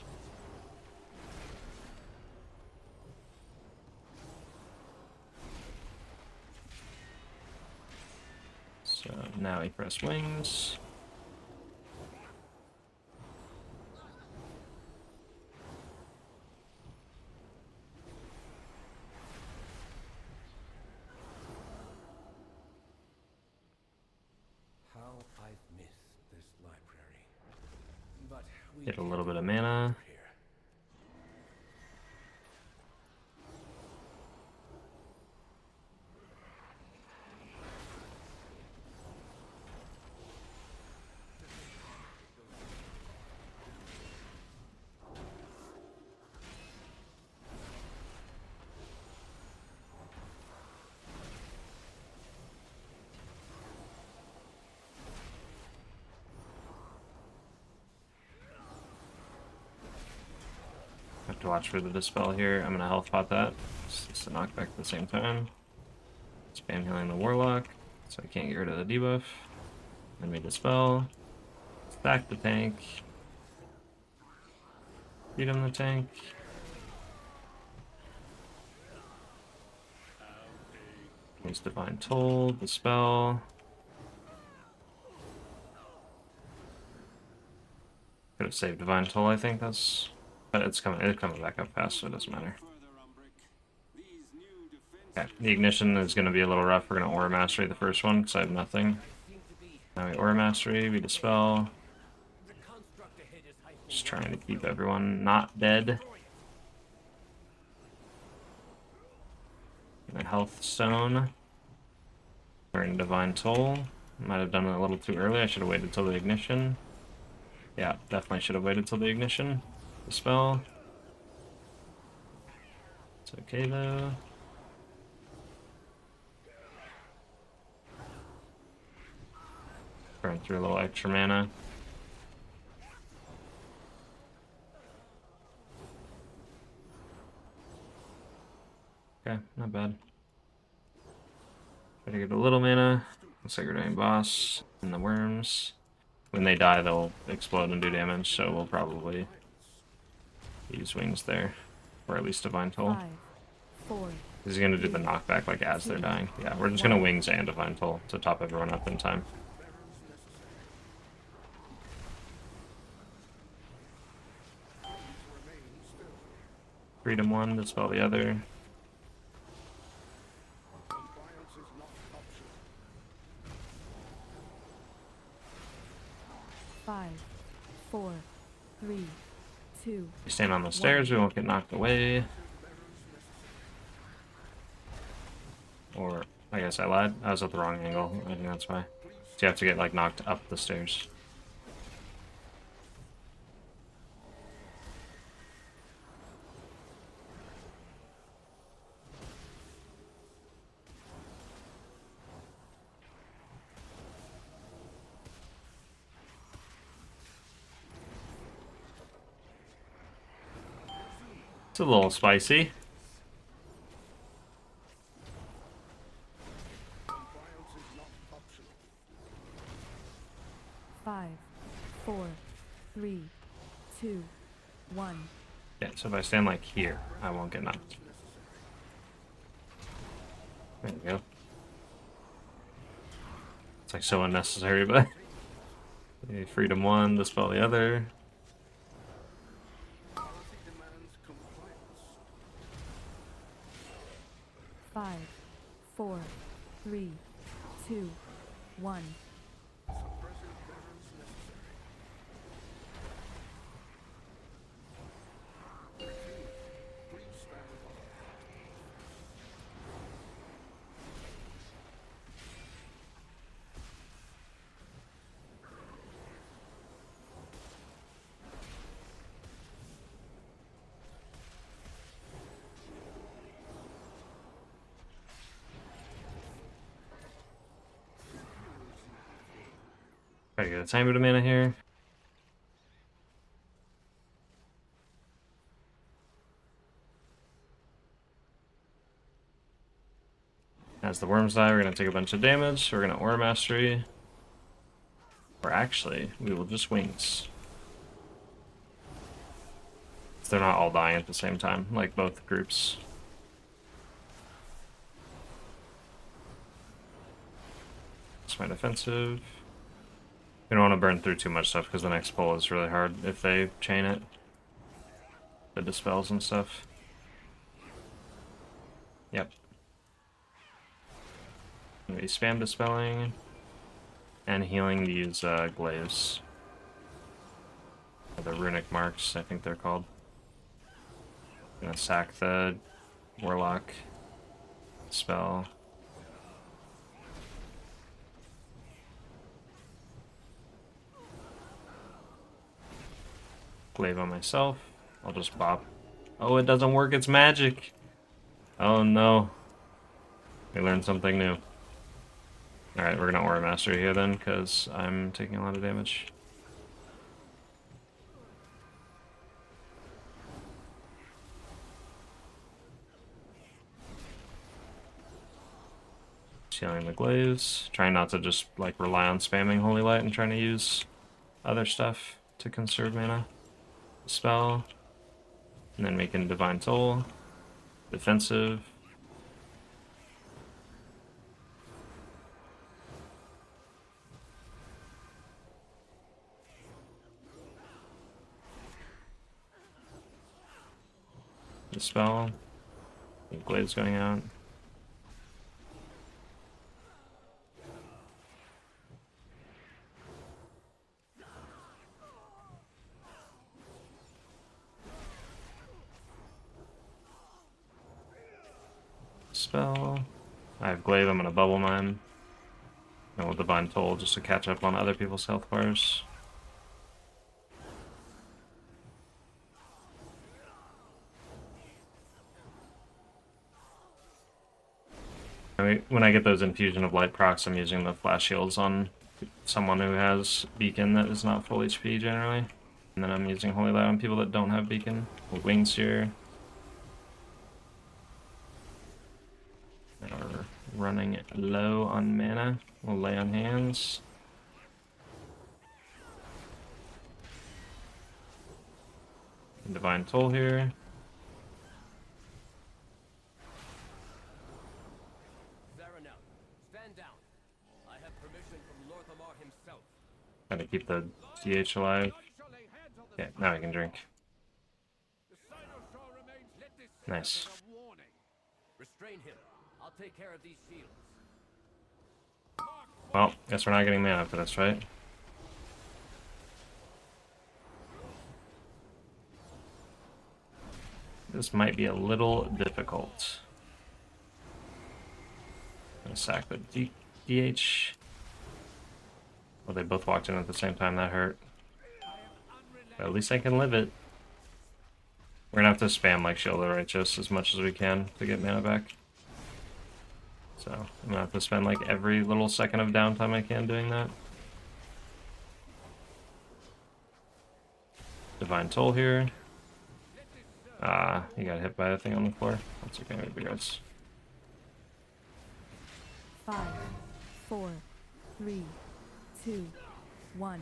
So now we press wings. Get a little bit of mana. Have to watch for the dispel here. I'm gonna health pot that. It's a knockback at the same time. Spam healing the warlock, so I can't get rid of the debuff. Then we dispel. Stack the tank. Beat him the tank. Use Divine Toll, dispel. Could have saved Divine Toll, I think that's. But it's coming back up fast, so it doesn't matter. Okay, the ignition is going to be a little rough. We're going to Aura Mastery the first one, because I have nothing. Now we Aura Mastery, we dispel. Just trying to keep everyone not dead. And a Health Stone. We're in Divine Toll. Might have done it a little too early. I should have waited till the ignition. Yeah, definitely should have waited till the ignition. Dispel. It's okay though. Burn through a little extra mana. Okay, not bad. Try to get a little mana. Looks like we're doing boss and the worms. When they die, they'll explode and do damage, so we'll probably use wings there. Or at least Divine Toll. 5, 4. Is he gonna do the knockback like as they're dying? Yeah, we're just gonna wings and Divine Toll to top everyone up in time. Freedom 1, dispel the other. Five, 4, 3, 2. We stand on the stairs, we won't get knocked away. Or, I guess I lied. I was at the wrong angle. I think that's why. So you have to get, like, knocked up the stairs. It's a little spicy. Five, 4, 3, 2, 1. Yeah, so if I stand like here, I won't get knocked. There we go. It's like so unnecessary, but freedom 1, dispel the other. Five, 4, 3, 2, 1. Try to get a tiny bit of mana here. As the worms die, we're going to take a bunch of damage. We're going to Aura Mastery. Or actually, we will just wings. So they're not all dying at the same time, like both groups. That's my defensive. We don't want to burn through too much stuff because the next pull is really hard if they chain it. The dispels and stuff. Yep. We spam dispelling and healing these glaives. The runic marks, I think they're called. Gonna sack the warlock spell. Glaive on myself. I'll just bop. Oh, it doesn't work. It's magic. Oh no. We learned something new. Alright, we're gonna Aura Mastery here then, because I'm taking a lot of damage. Healing the glaives. Trying not to just like rely on spamming Holy Light and trying to use other stuff to conserve mana. Spell. And then making Divine Toll. Defensive. Dispel. Glaives going out. Spell. I have Glaive, I'm gonna Bubble Mine. And we'll Divine Toll just to catch up on other people's health bars. When I get those Infusion of Light procs, I'm using the Flash Shields on someone who has Beacon that is not full HP generally. And then I'm using Holy Light on people that don't have Beacon. With Wings here. running low on mana. We'll lay on hands. Divine Toll here. Stand down. I have permission from Lord Amar himself. Gotta keep the DH alive. Yeah, now I can drink. Nice. Restrain him. I'll take care of these shields. Well, guess we're not getting mana for this, right? This might be a little difficult. I'm gonna sack the DH. Well, they both walked in at the same time. That hurt. But at least I can live it. We're gonna have to spam like Shield of the Righteous as much as we can to get mana back. So I'm gonna have to spend like every little second of downtime I can doing that. Divine Toll here. He got hit by the thing on the floor. That's okay, maybe guys. 5, 4, 3, 2, 1.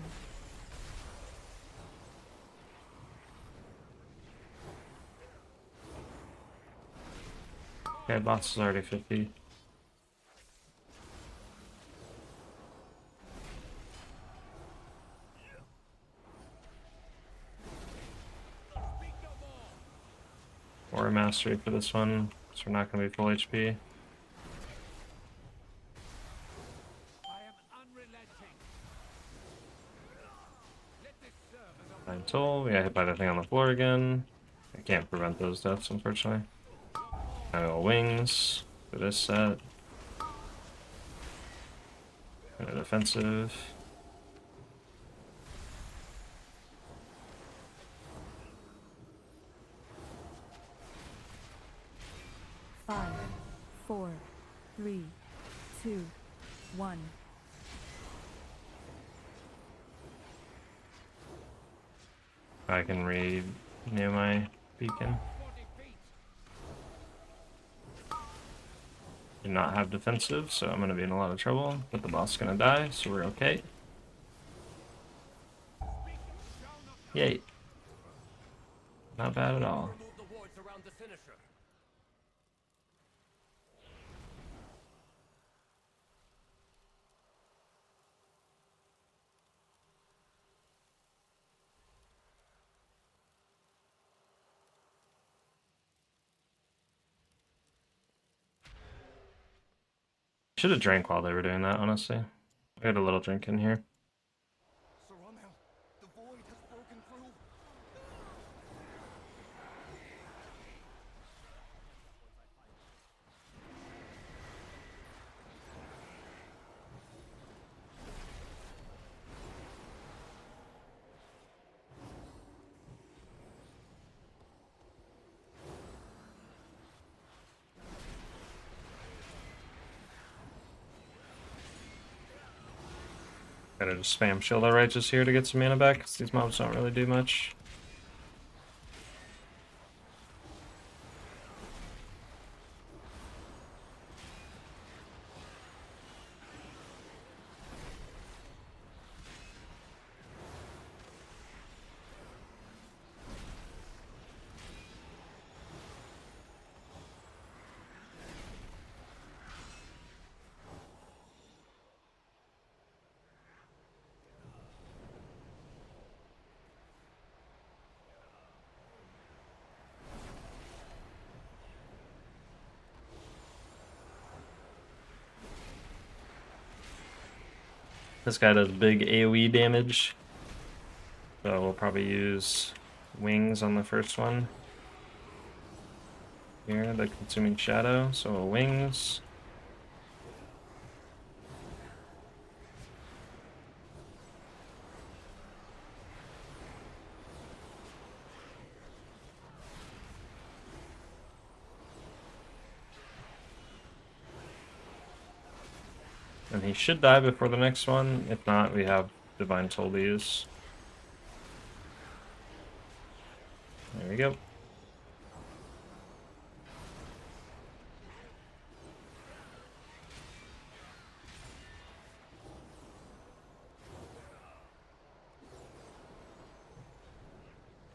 Okay, boss is already 50. Or a mastery for this one, so we're not going to be full HP. Divine Toll, we got hit by the thing on the floor again. I can't prevent those deaths, unfortunately. I go wings for this set. And a defensive. Five, 4, 3, 2, 1. I can read near my beacon. Do not have defensive, so I'm going to be in a lot of trouble, but the boss is going to die, so we're okay. Yay. Not bad at all. Should have drank while they were doing that, honestly. I had a little drink in here. Gotta just spam Shield of Righteous here to get some mana back, because these mobs don't really do much. This guy does big AoE damage, so we'll probably use wings on the first one. Here, the Consuming Shadow, so wings. And he should die before the next one. If not, we have Divine Toll to use. There we go.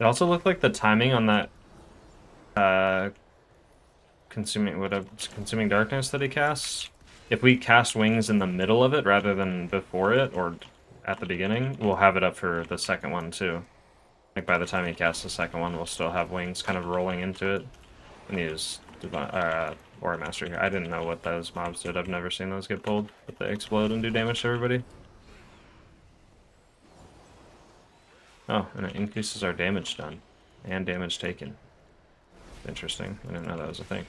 It also looked like the timing on that consuming darkness that he casts. If we cast wings in the middle of it rather than before it or at the beginning, we'll have it up for the second one too. Like by the time he casts the second one, we'll still have wings kind of rolling into it. And use Aura Mastery here. I didn't know what those mobs did. I've never seen those get pulled, but they explode and do damage to everybody. Oh, and it increases our damage done and damage taken. Interesting. I didn't know that was a thing.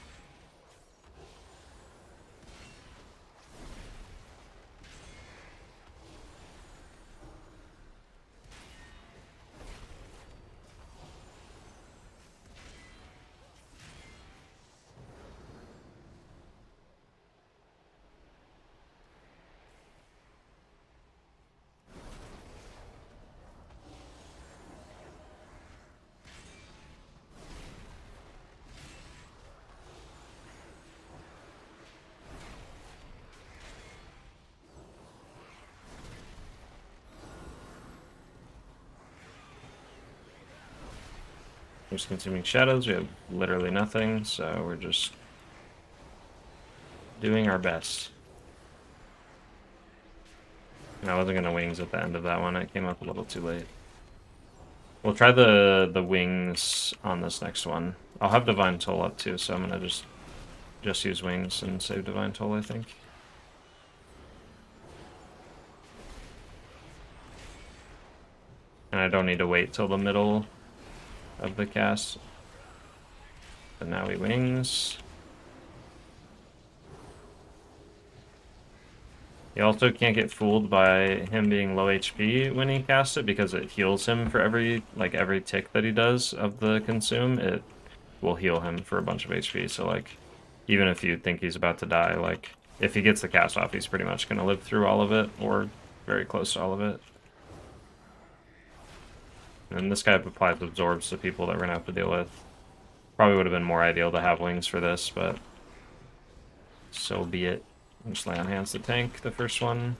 There's consuming shadows, we have literally nothing, so we're just doing our best. And I wasn't gonna wings at the end of that one, it came up a little too late. We'll try the wings on this next one. I'll have Divine Toll up too, so I'm gonna just use wings and save Divine Toll, I think. And I don't need to wait till the middle of the cast. But now he wings. You also can't get fooled by him being low HP when he casts it because it heals him for every tick that he does of the consume. It will heal him for a bunch of HP. So like, even if you think he's about to die, like if he gets the cast off, he's pretty much gonna live through all of it or very close to all of it. And this guy applies absorbs to people that we're gonna have to deal with. Probably would have been more ideal to have wings for this, but so be it. Just lay on hands the tank, the first one.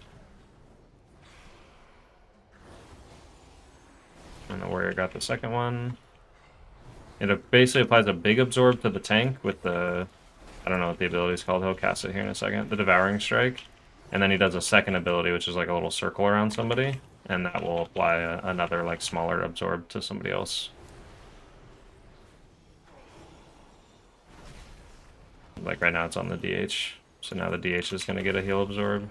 And the warrior got the second one. It basically applies a big absorb to the tank with the, I don't know what the ability is called, he'll cast it here in a second, the Devouring Strike. And then he does a second ability, which is like a little circle around somebody. And that will apply another like smaller absorb to somebody else. Like right now it's on the DH. So now the DH is going to get a heal absorb.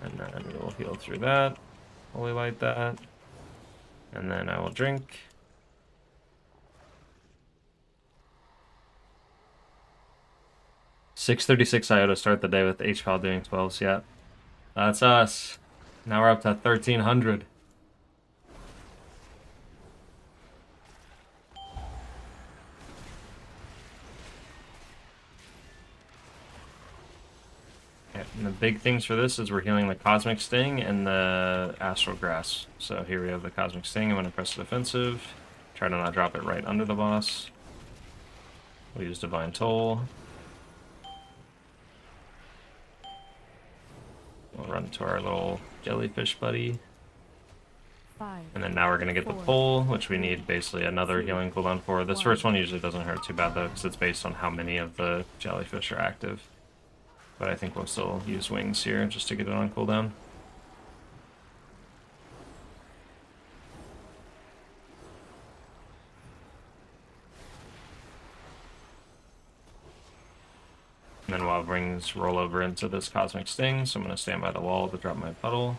And then we'll heal through that. Holy light that. And then I will drink. $636 IO to start the day with HPAL doing 12s. Yeah. That's us. Now we're up to 1,300. Yeah, and the big things for this is we're healing the Cosmic Sting and the Astral Grass. So here we have the Cosmic Sting. I'm going to press defensive. Try to not drop it right under the boss. We'll use Divine Toll. We'll run to our little jellyfish buddy. 5, and then now we're going to get the pull, which we need basically another healing cooldown for. This first one usually doesn't hurt too bad though, because it's based on how many of the jellyfish are active. But I think we'll still use wings here just to get it on cooldown. And then we'll have wings roll over into this Cosmic Sting, so I'm going to stand by the wall to drop my puddle.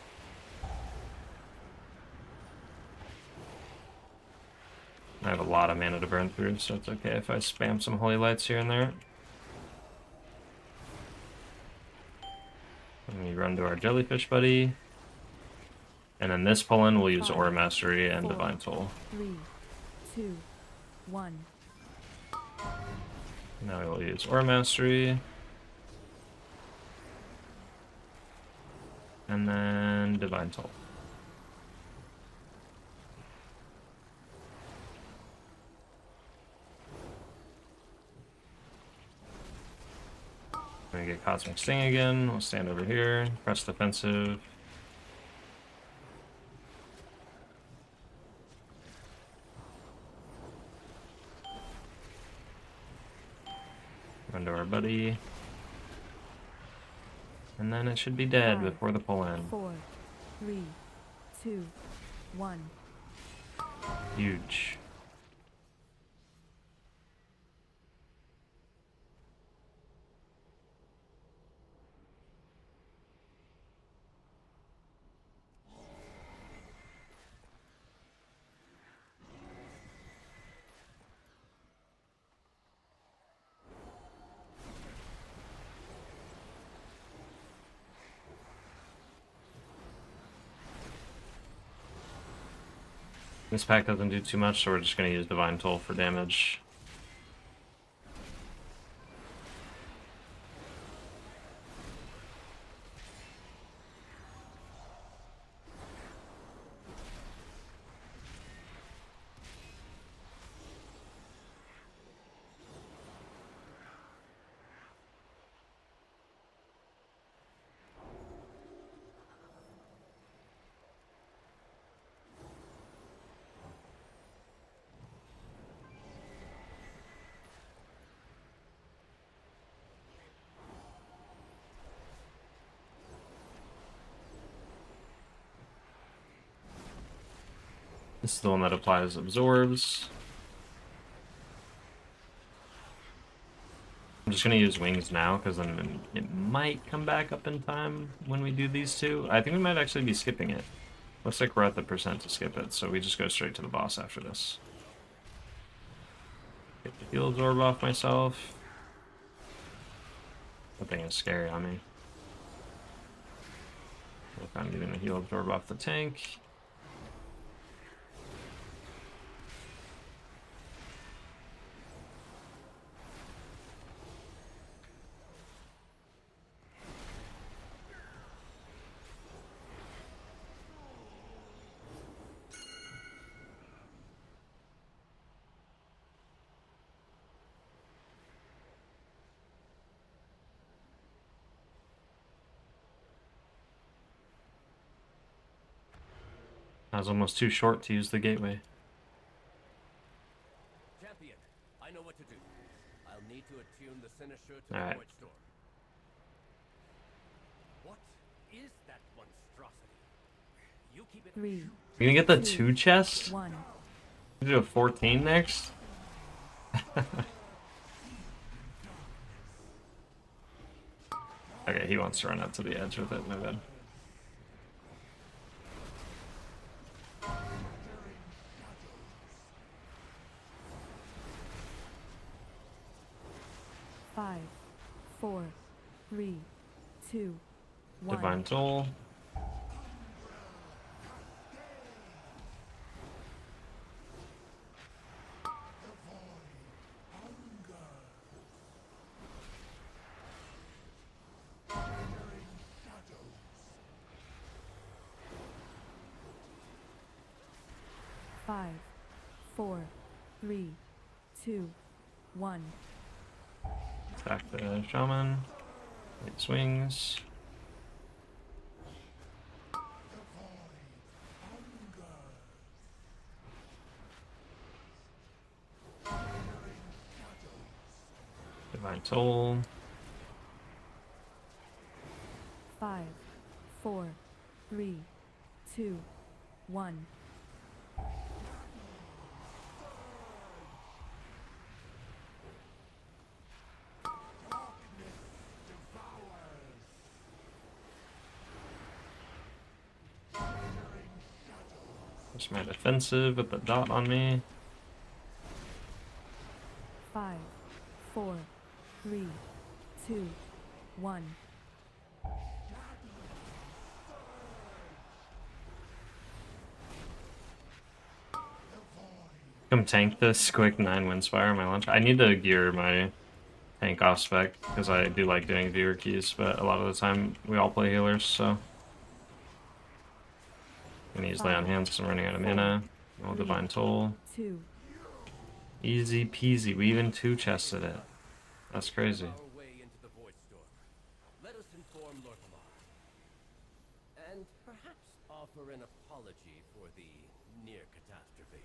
I have a lot of mana to burn through, so it's okay if I spam some Holy Lights here and there. And we run to our jellyfish buddy. And then this pull-in, we'll use Aura Mastery and Divine Toll. 3, 2, 1. Now we'll use Aura Mastery. And then Divine Toll. We're gonna get Cosmic Sting again. We'll stand over here, press defensive. Run to our buddy. And then it should be dead 5, before the pull in. 4, 3, 2, 1. Huge. This pack doesn't do too much, so we're just going to use Divine Toll for damage. This is the one that applies absorbs. I'm just going to use wings now, because then it might come back up in time when we do these two. I think we might actually be skipping it. Looks like we're at the percent to skip it, so we just go straight to the boss after this. Get the heal absorb off myself. That thing is scary on me. Work on getting the heal absorb off the tank. I was almost too short to use the gateway. Champion, I know what to do. I'll need to attune the Cynosure to All the right. Void Storm. What is that monstrosity? You keep it. 3. You gonna get the 2 chest? 1. You do a 14 next? Okay, he wants to run up to the edge with it, my bad. Five, 4, 3, 2, 1. Divine Toll. Five, 4, 3, 2, 1. Attack the Shaman. It swings. Divine Toll. 5, 4, 3, 2, 1. Just my defensive with the dot on me. 5, 4, 3, 2, 1. Come tank this quick 9 Windspire on my launch. I need to gear my tank off spec because I do like doing viewer keys, but a lot of the time we all play healers, so. I'm gonna use Lay on Hands because I'm running out of mana. Roll Divine Toll. 2. Easy peasy. We even 2 chested it. That's crazy. Our way into the Void Storm. Let us inform Lorkamar. And perhaps offer an apology for the near catastrophe.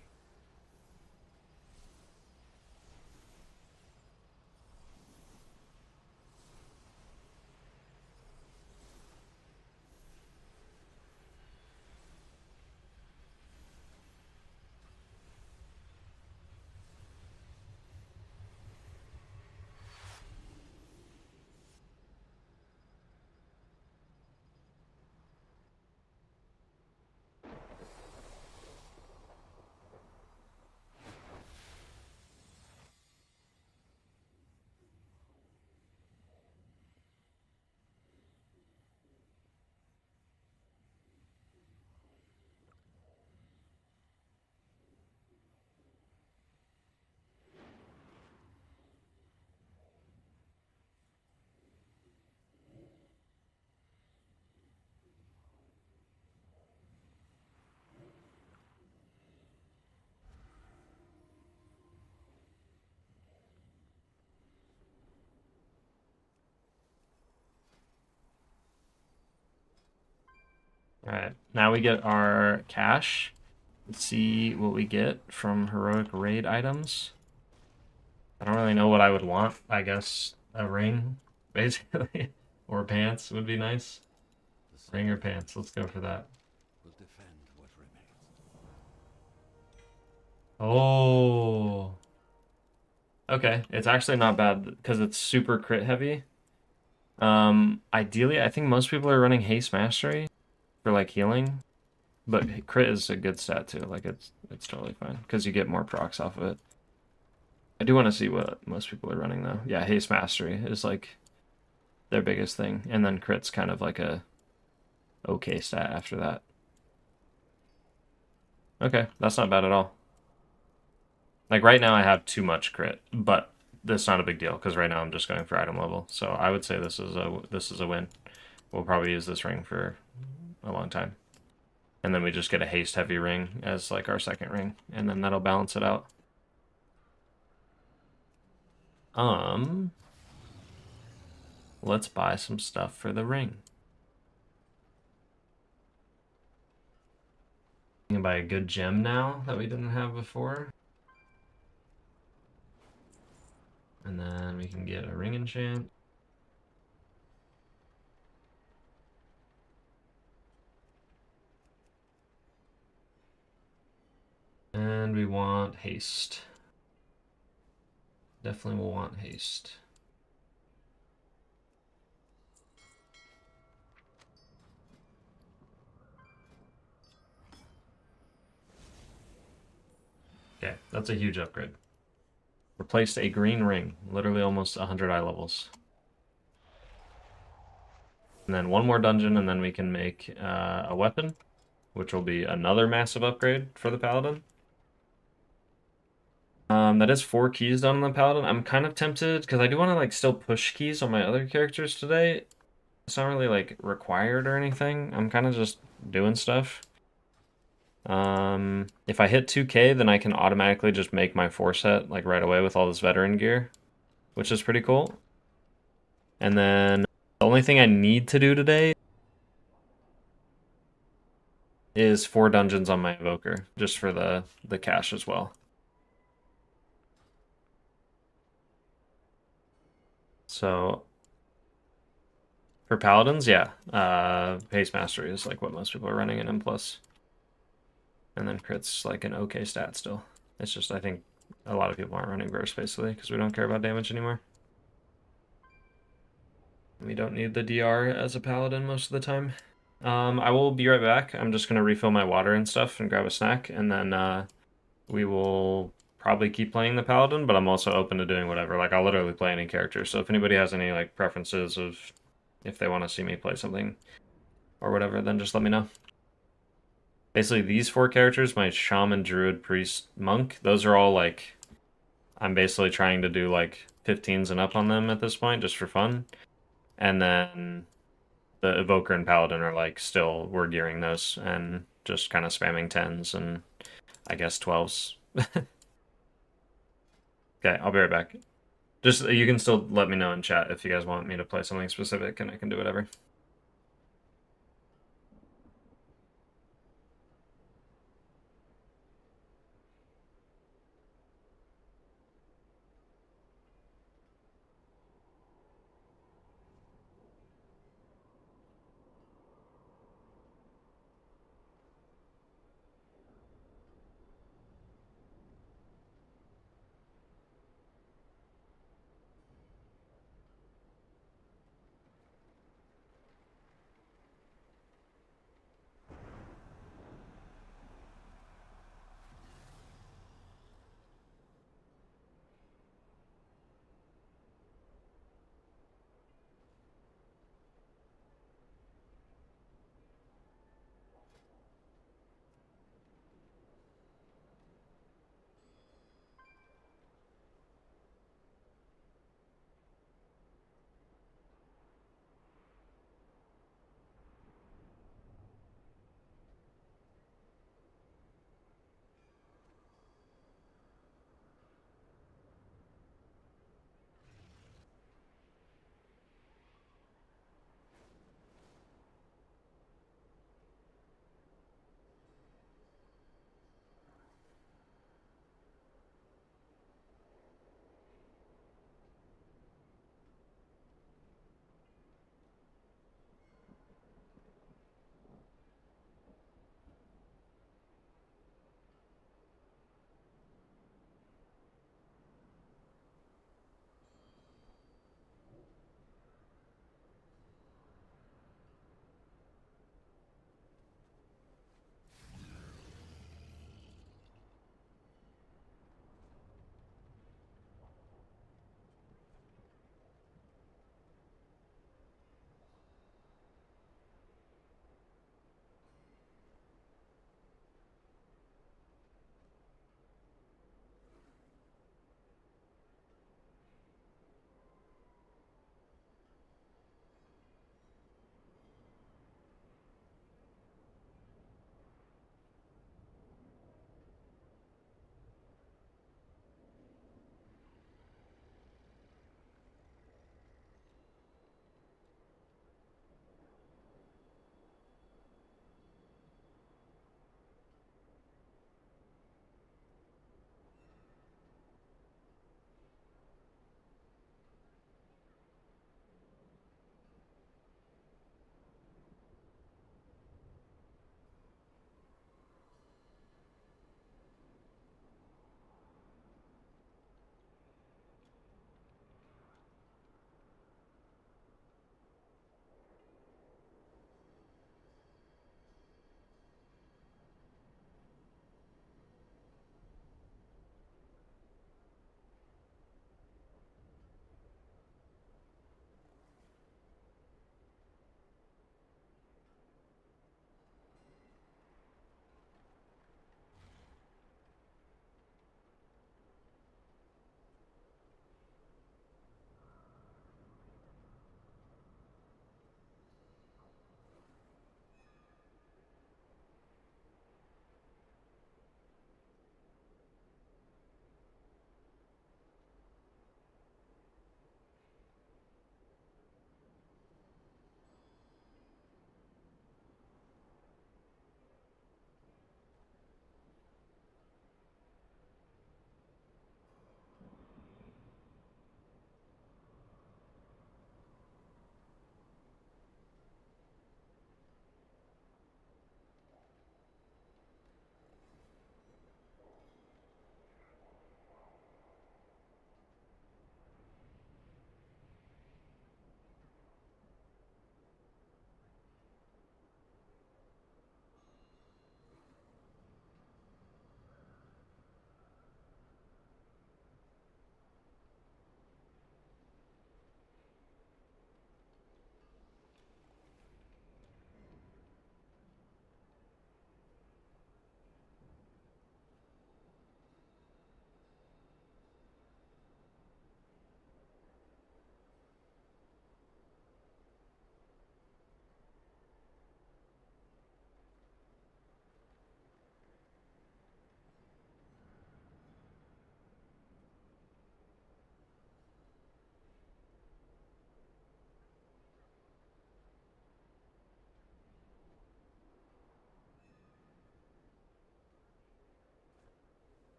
Alright, now we get our cash. Let's see what we get from heroic raid items. I don't really know what I would want. I guess a ring, basically. Or pants would be nice. Ring or pants, let's go for that. Will defend what remains. Oh. Okay, it's actually not bad because it's super crit heavy. Ideally, I think most people are running Haste Mastery for like healing, but crit is a good stat too. Like it's totally fine because you get more procs off of it. I do want to see what most people are running though. Yeah, Haste Mastery is like their biggest thing, and then crit's kind of like a okay stat after that. Okay, that's not bad at all. Like right now I have too much crit, but that's not a big deal because right now I'm just going for item level. So I would say this is a win. We'll probably use this ring for a long time. And then we just get a haste heavy ring as like our second ring, and then that'll balance it out. Let's buy some stuff for the ring. We can buy a good gem now that we didn't have before. And then we can get a ring enchant. And we want haste. Definitely will want haste. Okay, that's a huge upgrade. Replaced a green ring, literally almost 100 eye levels. And then one more dungeon, and then we can make a weapon, which will be another massive upgrade for the Paladin. That is 4 keys done on the Paladin. I'm kind of tempted, because I do want to like still push keys on my other characters today. It's not really like required or anything. I'm kind of just doing stuff. If I hit 2k, then I can automatically just make my 4 set like right away with all this veteran gear, which is pretty cool. And then the only thing I need to do today is 4 dungeons on my evoker, just for the cash as well. So for Paladins, yeah, Haste Mastery is like what most people are running in M+. And then crit's like an okay stat still. It's just I think a lot of people aren't running burst basically because we don't care about damage anymore. We don't need the DR as a Paladin most of the time. I will be right back. I'm just going to refill my water and stuff and grab a snack, and then we will probably keep playing the Paladin, but I'm also open to doing whatever. Like, I'll literally play any character, so if anybody has any like preferences of if they want to see me play something or whatever, then just let me know. Basically, these 4 characters, my Shaman, Druid, Priest, Monk, those are all like, I'm basically trying to do like 15s and up on them at this point, just for fun. And then the Evoker and Paladin are like still, we're gearing those and just kind of spamming 10s and I guess 12s. Okay, I'll be right back. Just, you can still let me know in chat if you guys want me to play something specific and I can do whatever.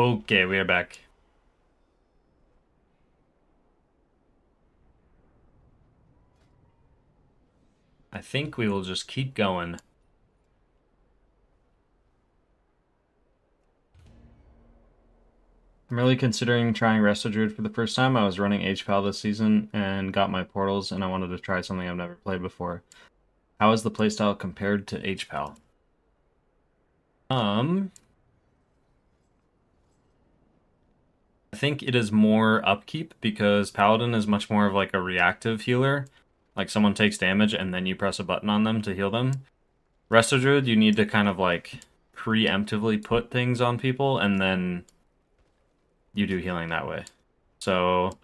Okay, we are back. I think we will just keep going. I'm really considering trying Resto Druid for the first time. I was running HPAL this season and got my portals, and I wanted to try something I've never played before. How is the playstyle compared to HPAL? I think it is more upkeep because Paladin is much more of like a reactive healer. Like someone takes damage and then you press a button on them to heal them. Resto Druid, you need to kind of like preemptively put things on people and then you do healing that way. So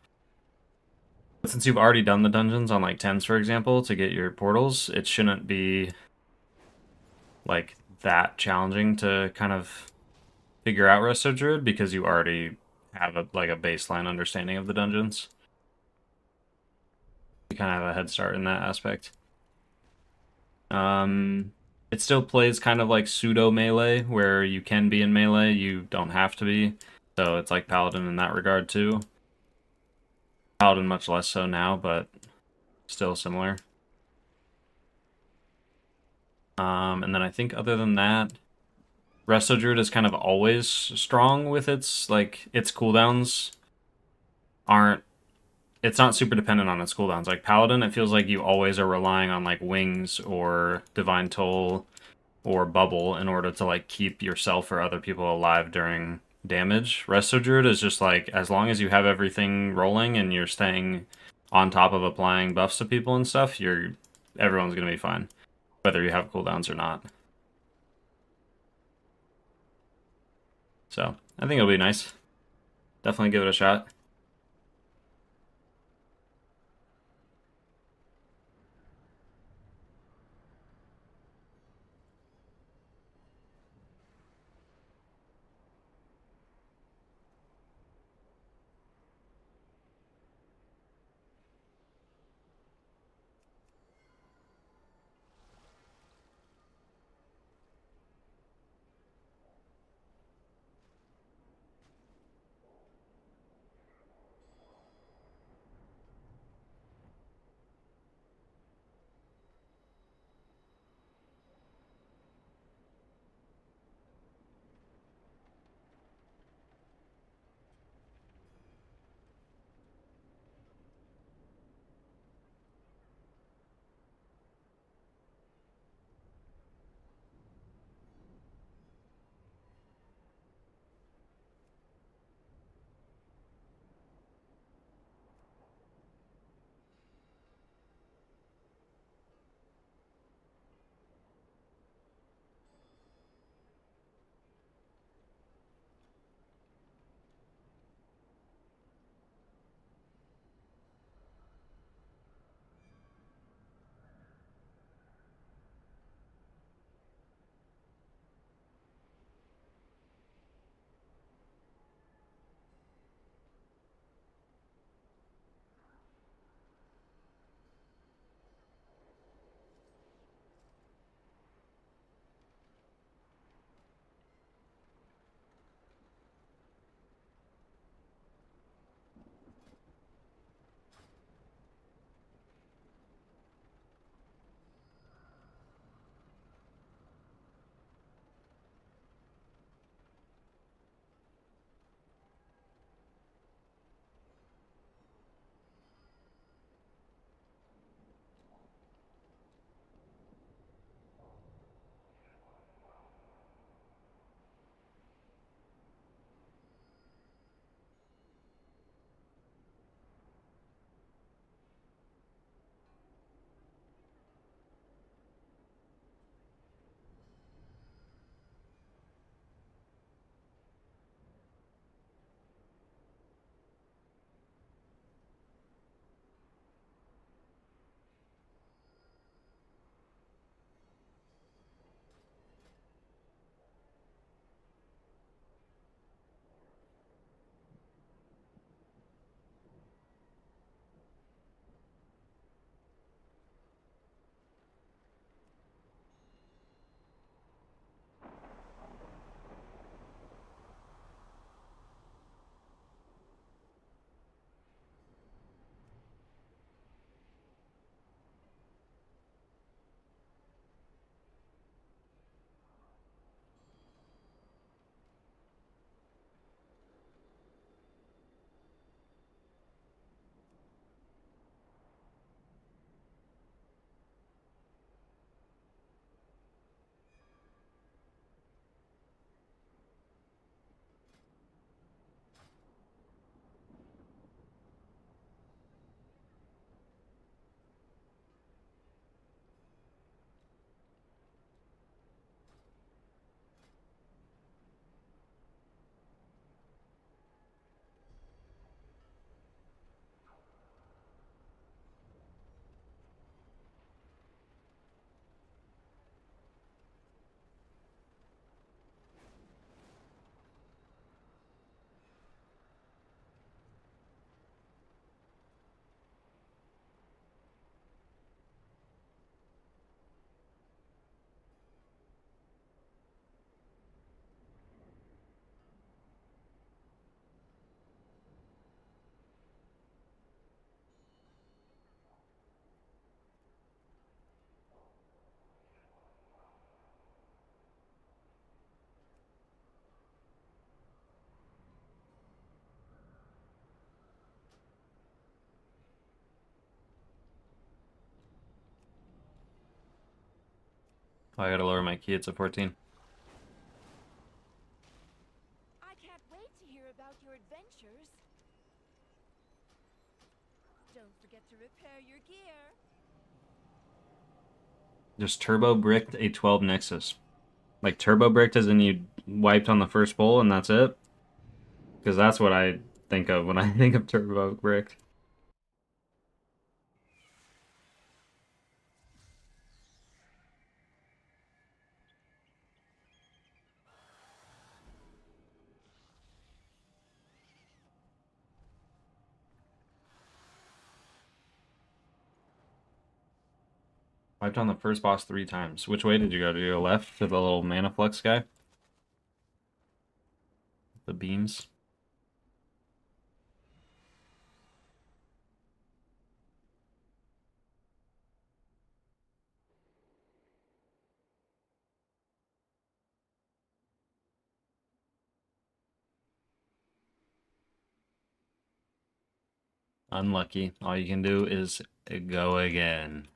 since you've already done the dungeons on like 10s, for example, to get your portals, it shouldn't be like that challenging to kind of figure out Resto Druid because you already have a baseline understanding of the dungeons. You kind of have a head start in that aspect. It still plays kind of like pseudo melee, where you can be in melee, you don't have to be. So it's like Paladin in that regard too. Paladin much less so now, but still similar. And then I think other than that, Resto Druid is kind of always strong with its cooldowns aren't, it's not super dependent on its cooldowns. Like Paladin, it feels like you always are relying on like Wings or Divine Toll or Bubble in order to like keep yourself or other people alive during damage. Resto Druid is just like, as long as you have everything rolling and you're staying on top of applying buffs to people and stuff, everyone's gonna be fine, whether you have cooldowns or not. So I think it'll be nice. Definitely give it a shot. Oh, I gotta lower my key. It's a 14. I can't wait to hear about your adventures. Don't forget to repair your gear. Just turbo bricked a 12 Nexus. Like turbo bricked as in you wiped on the first bowl and that's it? Because that's what I think of when I think of turbo bricked. Wiped on the first boss 3 times. Which way did you go? Did you go left to the little mana flux guy? The beams? Unlucky. All you can do is go again.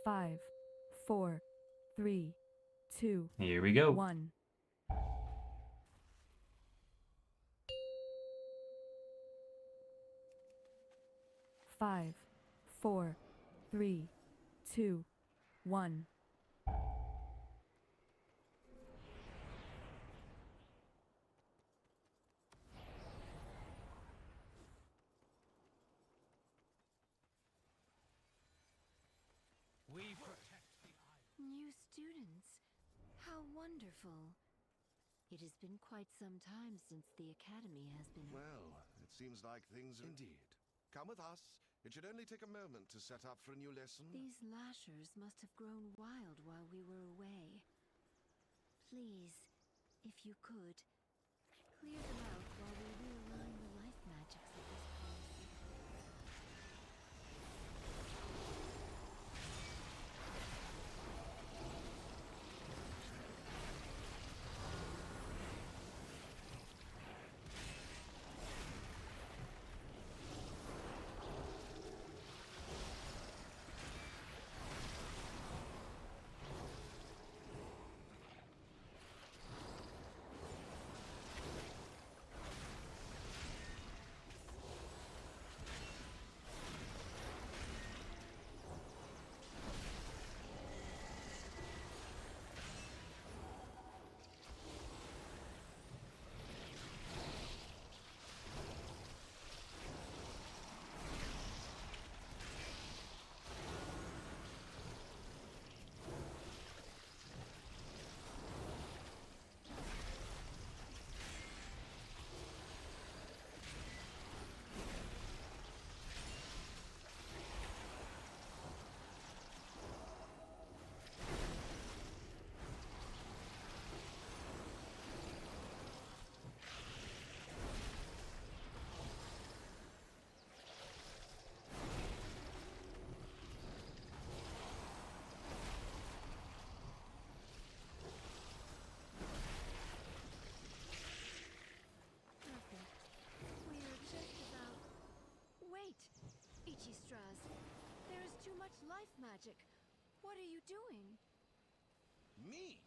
Five, four, three, two, Here we go. 1. Five, four, three, two, 1. We protect the island. New How wonderful. It has been quite some time since the Academy has been... Well, it seems like things... Indeed. Come with us. It should only take a moment to set up for a new lesson. These lashers must have grown wild while we were away. Please, if you could, clear them out while we realign the life magics of this policy. There is too much life magic. What are you doing? Me?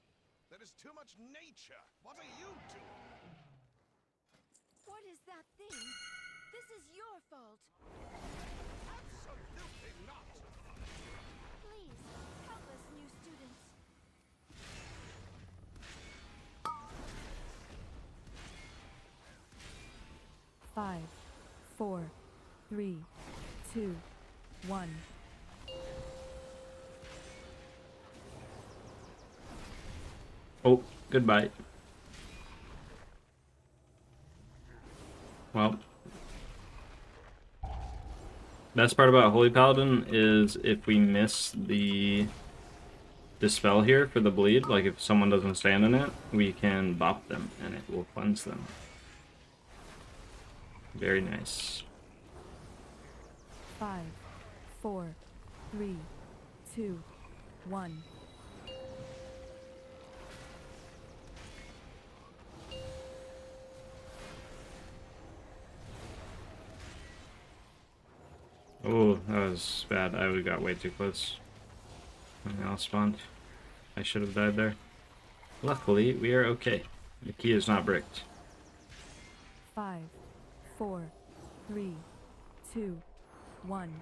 There is too much nature. What are you doing? What is that thing? This is your fault. Absolutely not. Please, help us, new students. Five, 4, 3, 2, 1. Oh, goodbye. Well, best part about Holy Paladin is if we miss the dispel here for the bleed, like if someone doesn't stand in it, we can bop them and it will cleanse them. Very nice. 5, 4, 3, 2, 1. Oh, that was bad. I got way too close. And now spawned. I should have died there. Luckily, we are okay. The key is not bricked. 5, 4, 3, 2, 1.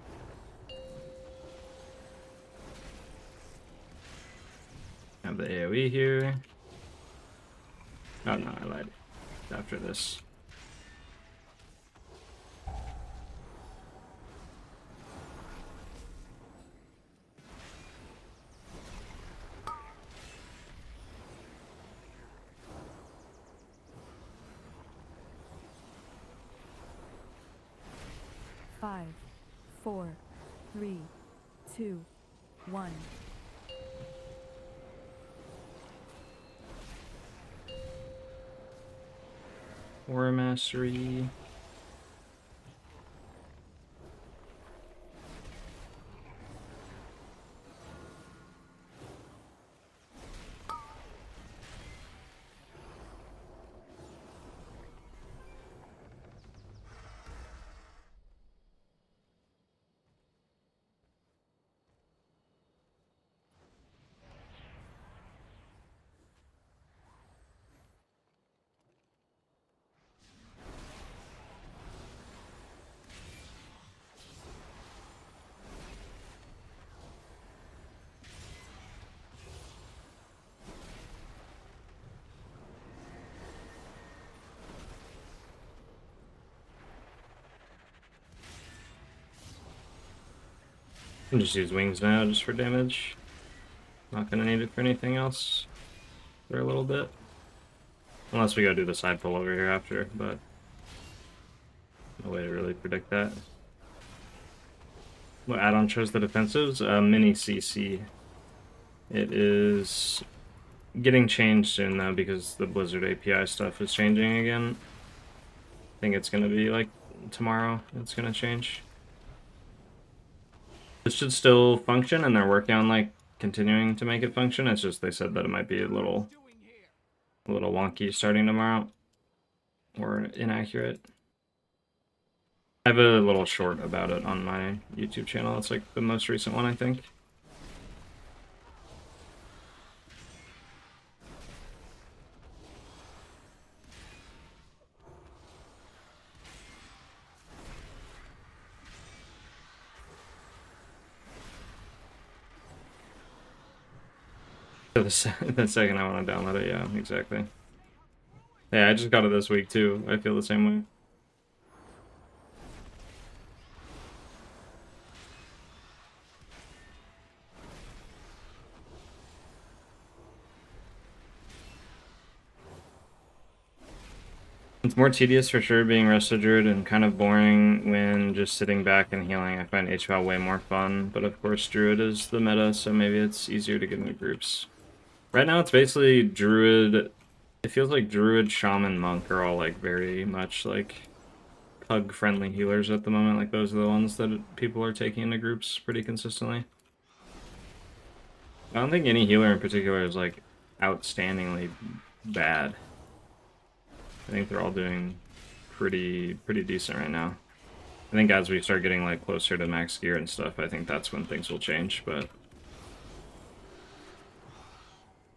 Have the AoE here. Oh no, I lied. After this. Five, 4, 3, 2, 1. War Mastery. I'll just use wings now, just for damage. Not gonna need it for anything else. for a little bit. Unless we go do the side pull over here after, but no way to really predict that. What add-on shows the defensives? Mini CC. It is getting changed soon though because the Blizzard API stuff is changing again. I think it's gonna be like tomorrow it's gonna change. It should still function and they're working on like continuing to make it function. It's just they said that it might be a little wonky starting tomorrow or inaccurate. I have a little short about it on my YouTube channel. It's like the most recent one, I think. The second I want to download it, yeah, exactly. Yeah, I just got it this week too. I feel the same way. It's more tedious for sure being Resto Druid and kind of boring when just sitting back and healing. I find HVAL way more fun, but of course Druid is the meta, so maybe it's easier to get into groups. Right now it's basically Druid. It feels like Druid, Shaman, Monk are all like very much like pug-friendly healers at the moment. Like those are the ones that people are taking into groups pretty consistently. I don't think any healer in particular is like outstandingly bad. I think they're all doing pretty decent right now. I think as we start getting like closer to max gear and stuff, I think that's when things will change, but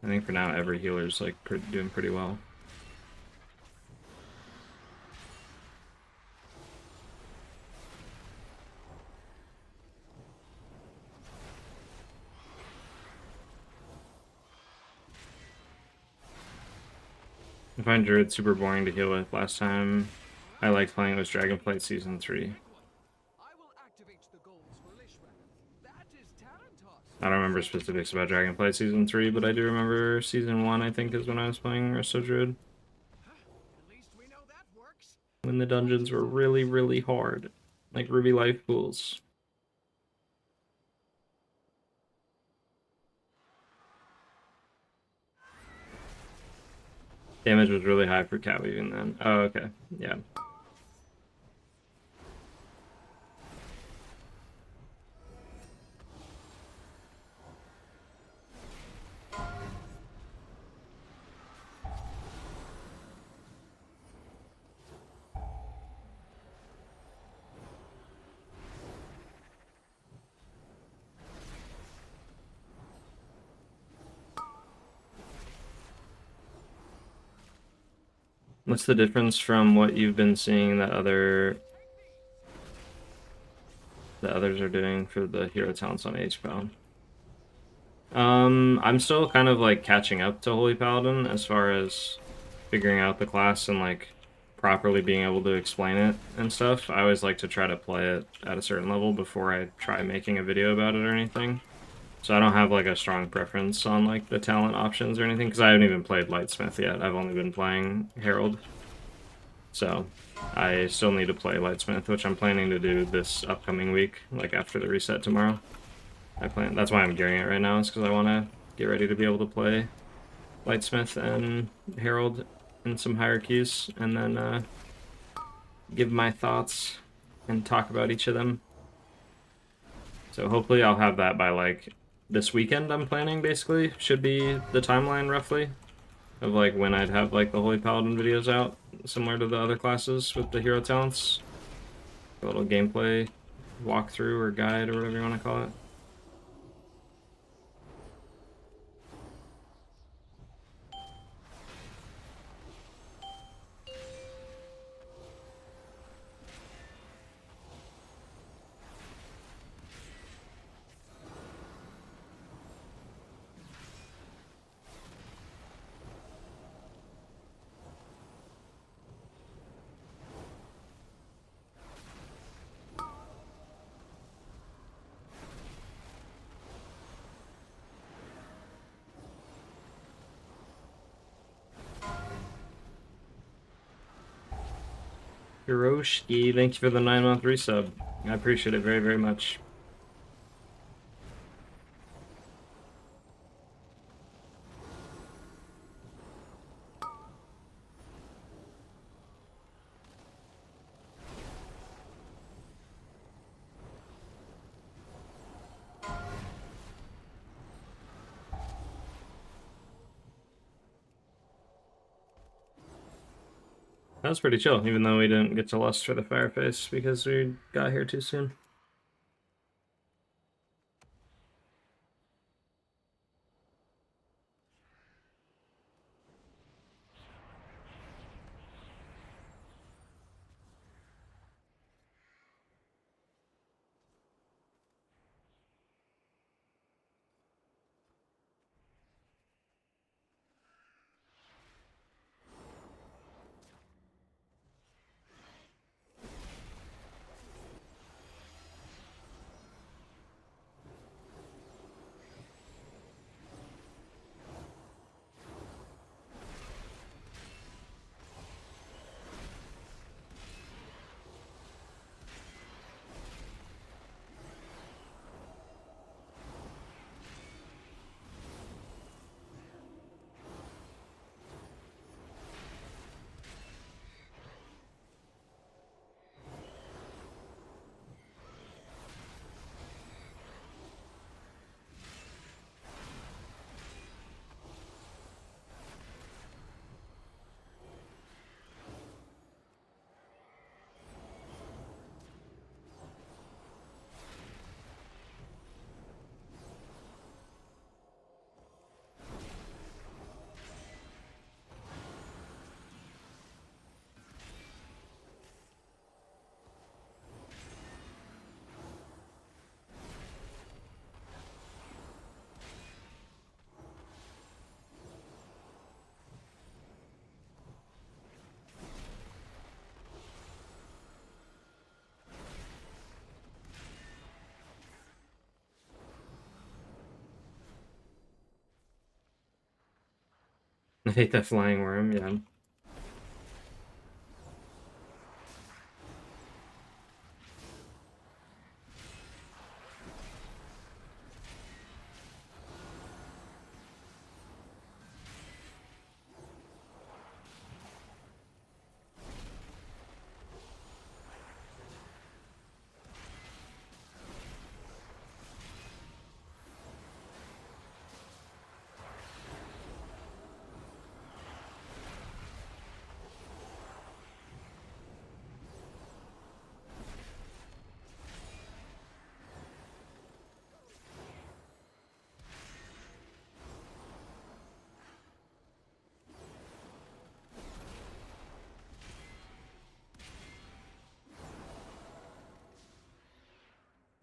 I think for now every healer's like doing pretty well. I find Druid super boring to heal with. Last time I liked playing it was Dragonflight Season 3. I don't remember specifics about Dragonflight Season 3, but I do remember Season 1, I think, is when I was playing Resto Druid. When the dungeons were really hard. Like Ruby Life Pools. Damage was really high for cat weaving then. Oh, okay. Yeah. What's the difference from what you've been seeing that others are doing for the hero talents on HPAL? I'm still kind of like catching up to Holy Paladin as far as figuring out the class and like properly being able to explain it and stuff. I always like to try to play it at a certain level before I try making a video about it or anything. So I don't have like a strong preference on like the talent options or anything because I haven't even played Lightsmith yet. I've only been playing Herald. So I still need to play Lightsmith, which I'm planning to do this upcoming week, like after the reset tomorrow. That's why I'm gearing it right now, is because I want to get ready to be able to play Lightsmith and Herald in some hierarchies, and then give my thoughts and talk about each of them. So hopefully I'll have that by like this weekend. I'm planning basically should be the timeline roughly of like when I'd have like the Holy Paladin videos out, similar to the other classes with the hero talents. A little gameplay walkthrough or guide or whatever you want to call it. Hiroshki, thank you for the 9-month resub. I appreciate it very, very much. That was pretty chill, even though we didn't get to lust for the Fireface because we got here too soon. I hate that flying worm, yeah.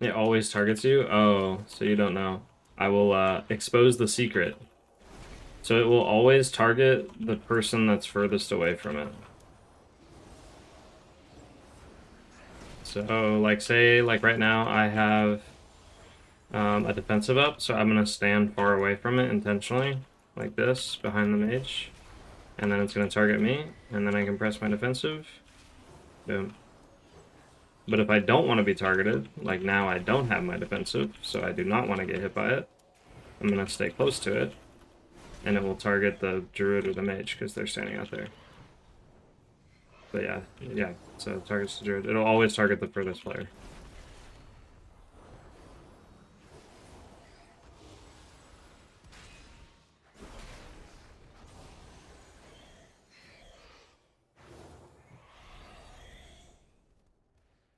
It always targets you? Oh, so you don't know. I will expose the secret. So it will always target the person that's furthest away from it. So, like, say, like right now, I have a defensive up, so I'm going to stand far away from it intentionally, like this, behind the mage. And then it's going to target me, and then I can press my defensive. Boom. But if I don't want to be targeted, like now I don't have my defensive, so I do not want to get hit by it, I'm going to stay close to it, and it will target the Druid or the Mage because they're standing out there. But yeah, so it targets the Druid. It'll always target the furthest player.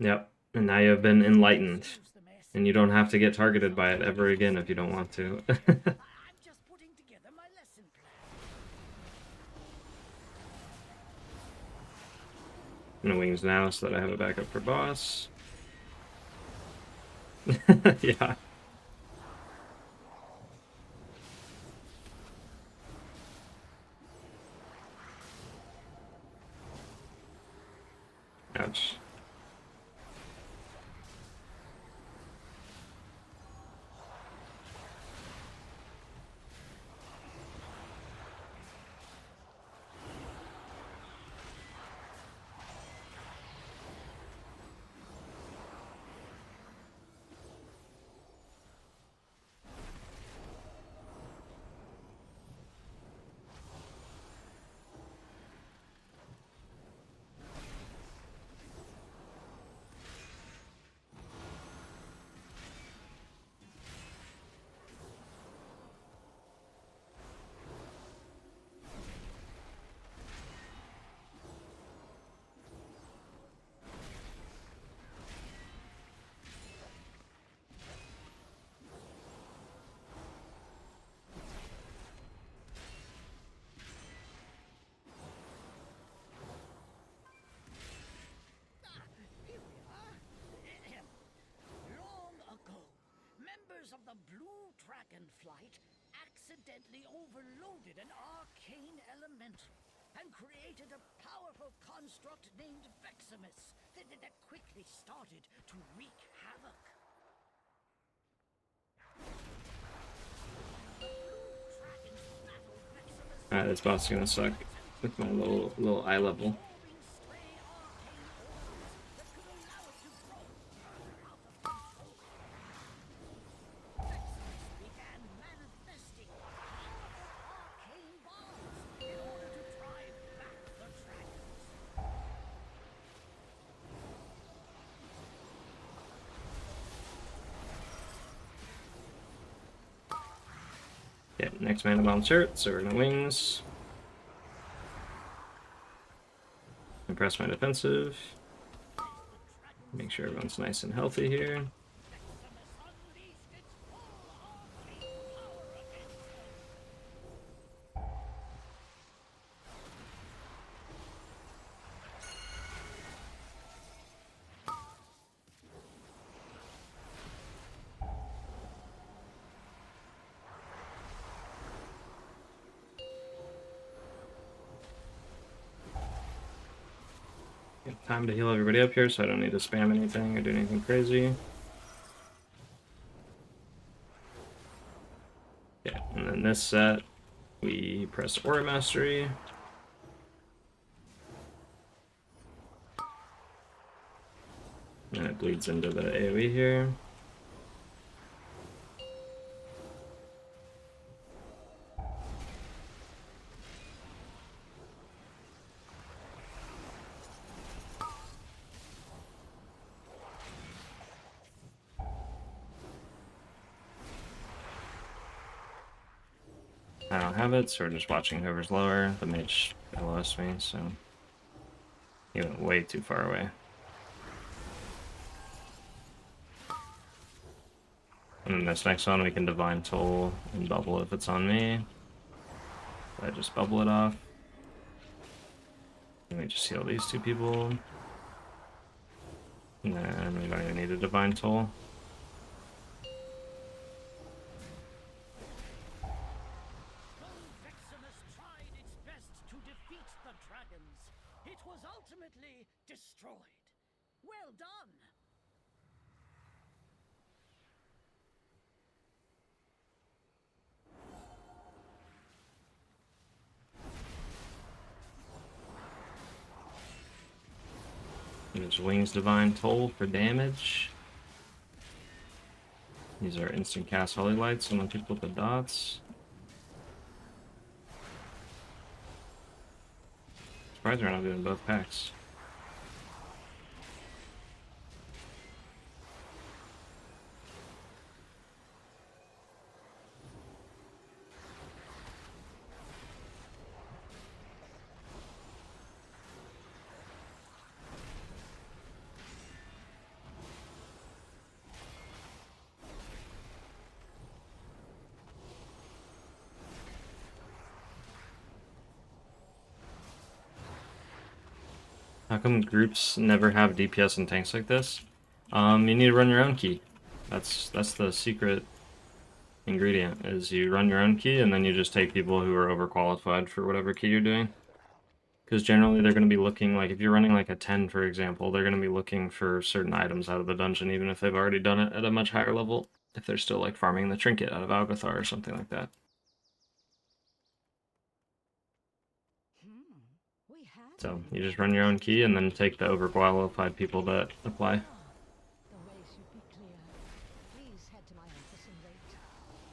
Yep, and now you have been enlightened, and you don't have to get targeted by it ever again if you don't want to. I'm gonna wings now so that I have a backup for boss. Yeah. Ouch. dragonflight accidentally overloaded an arcane elemental and created a powerful construct named Veximus that quickly started to wreak havoc. Alright, this boss is gonna suck with my little eye level. Yeah, next mana bomb shirt, so we're gonna wings. Impress my defensive. Make sure everyone's nice and healthy here. Time to heal everybody up here, so I don't need to spam anything or do anything crazy. Yeah, and then this set, we press Aura Mastery. And it bleeds into the AoE here. I don't have it, so we're just watching whoever's lower. The mage LOS me, so he went way too far away. And then this next one we can Divine Toll and bubble if it's on me. So I just bubble it off. And we just heal these two people. And then we don't even need a Divine Toll. Destroyed. Well done. There's Wings Divine Toll for damage. These are instant cast Holy Lights, and when people with the dots. Surprised we're not doing both packs. How come groups never have DPS and tanks like this? You need to run your own key. That's the secret ingredient, is you run your own key and then you just take people who are overqualified for whatever key you're doing. Because generally they're going to be looking, like if you're running like a 10 for example, they're going to be looking for certain items out of the dungeon even if they've already done it at a much higher level, if they're still like farming the trinket out of Algathar or something like that. So you just run your own key and then take the overqualified people that apply.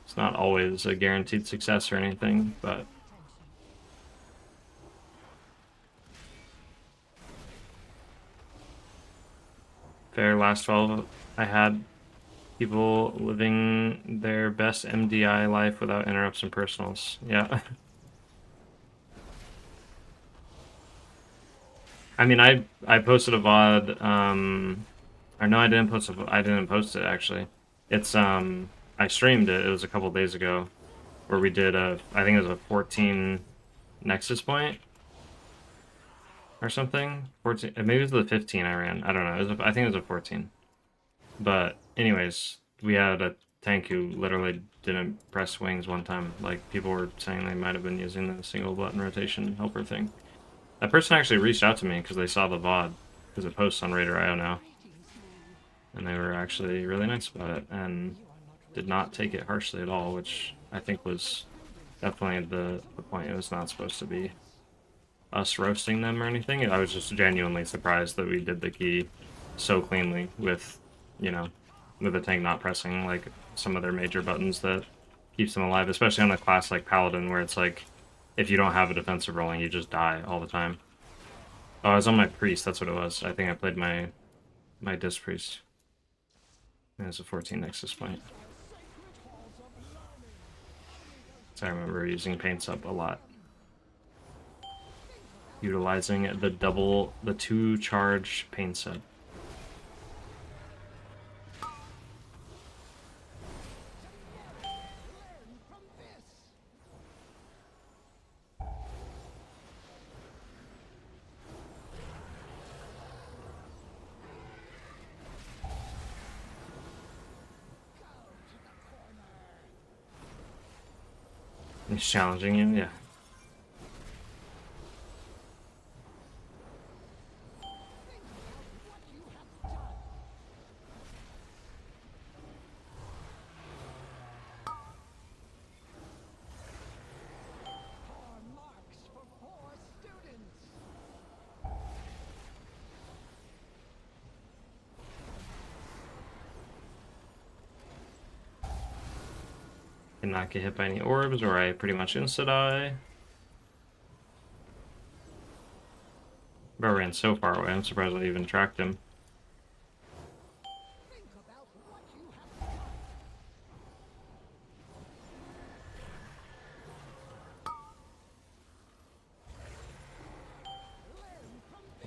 It's not always a guaranteed success or anything, but fair. Last 12 I had people living their best MDI life without interrupts and personals. Yeah. I mean, I posted a VOD, or no, I didn't post it actually. It's, I streamed it, it was a couple days ago, where we did I think it was a 14 Nexus point, or something, 14, maybe it was the 15 I ran, I don't know, I think it was a 14. But anyways, we had a tank who literally didn't press wings one time. Like, people were saying they might have been using the single button rotation helper thing. That person actually reached out to me because they saw the VOD, because it posts on Raider.io now. And they were actually really nice about it, and did not take it harshly at all, which I think was definitely the point. It was not supposed to be us roasting them or anything. I was just genuinely surprised that we did the key so cleanly with, you know, with the tank not pressing like some of their major buttons that keeps them alive, especially on a class like Paladin, where it's like, if you don't have a defensive rolling, you just die all the time. Oh, I was on my priest, that's what it was. I think I played my disc priest. There's a 14 Nexus point. So I remember using paints up a lot. Utilizing the 2 charge pain set. He's challenging you, yeah. Did not get hit by any orbs, or I pretty much insta-die. Bro ran so far away, I'm surprised I even tracked him.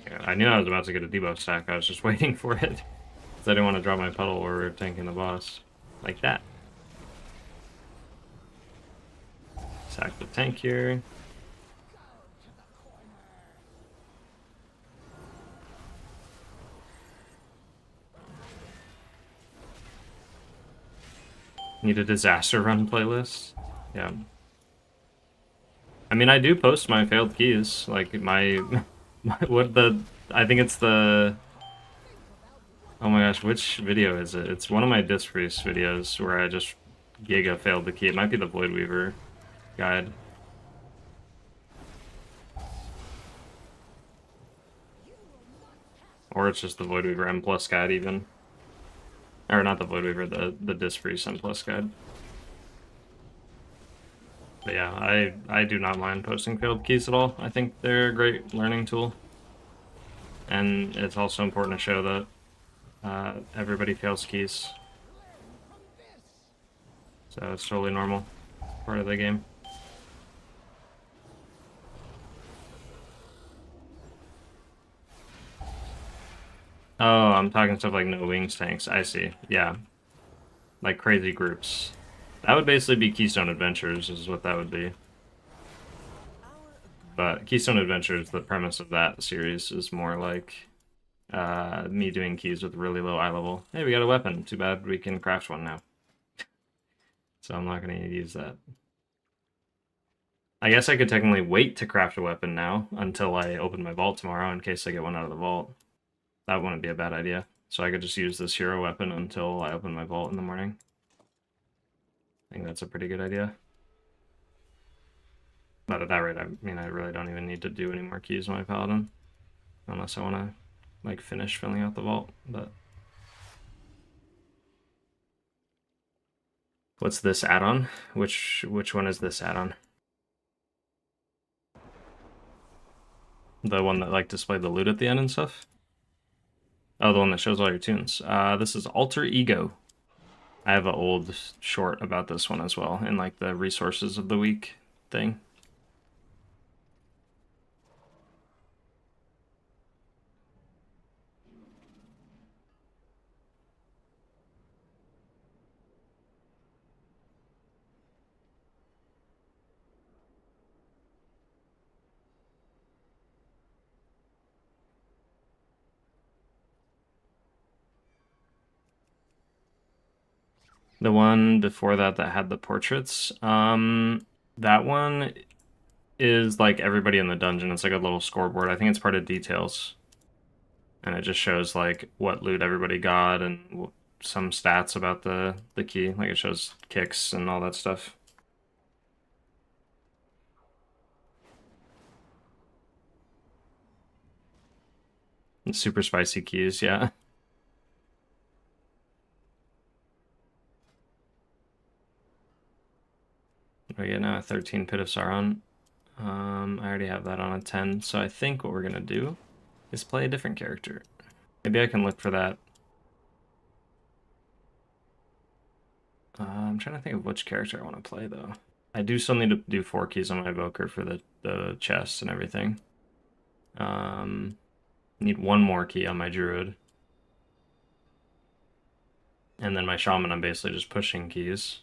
Yeah, I knew I was about to get a debuff stack, I was just waiting for it. Because I didn't want to drop my puddle while we were tanking the boss. Like that. Sack the tank here. Need a disaster run playlist? Yeah. I mean, I do post my failed keys. Like, I think it's the... Oh my gosh, which video is it? It's one of my disc priest videos where I just giga failed the key. It might be the Void Weaver guide. Or it's just the Void Weaver M+ guide even. Or not the Void Weaver, the disc priest M+ guide. But yeah, I do not mind posting failed keys at all. I think they're a great learning tool. And it's also important to show that everybody fails keys. So it's totally normal. Part of the game. Oh, I'm talking stuff like no wings tanks. I see. Yeah. Like crazy groups. That would basically be Keystone Adventures, is what that would be. But Keystone Adventures, the premise of that series is more like me doing keys with really low eye level. Hey, we got a weapon. Too bad we can craft one now. So I'm not going to use that. I guess I could technically wait to craft a weapon now until I open my vault tomorrow in case I get one out of the vault. That wouldn't be a bad idea. So I could just use this hero weapon until I open my vault in the morning. I think that's a pretty good idea. But at that rate, I mean, I really don't even need to do any more keys on my Paladin. Unless I want to, like, finish filling out the vault, but... What's this add-on? Which one is this add-on? The one that, like, displayed the loot at the end and stuff? Oh, the one that shows all your tunes. This is Alter Ego. I have an old short about this one as well, in like the resources of the week thing. The one before that that had the portraits. That one is like everybody in the dungeon. It's like a little scoreboard. I think it's part of details. And it just shows like what loot everybody got and some stats about the key. Like it shows kicks and all that stuff. And super spicy keys, yeah. We get now a 13 Pit of Sauron. I already have that on a 10, so I think what we're gonna do is play a different character. Maybe I can look for that. I'm trying to think of which character I want to play, though. I do still need to do 4 keys on my Evoker for the chest and everything. Need 1 more key on my Druid. And then my Shaman, I'm basically just pushing keys.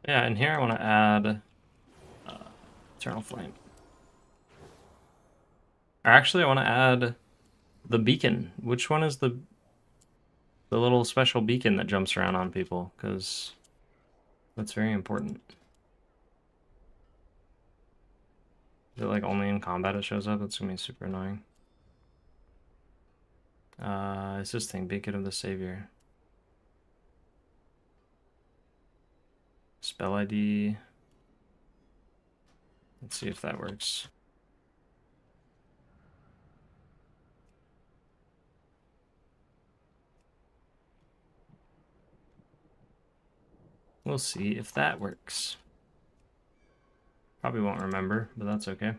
Yeah, and here I want to add Eternal Flame. Or actually, I want to add the beacon. Which one is the little special beacon that jumps around on people? Because that's very important. Is it like only in combat it shows up? That's gonna be super annoying. It's this thing, Beacon of the Savior. Spell ID. Let's see if that works. We'll see if that works. Probably won't remember, but that's okay.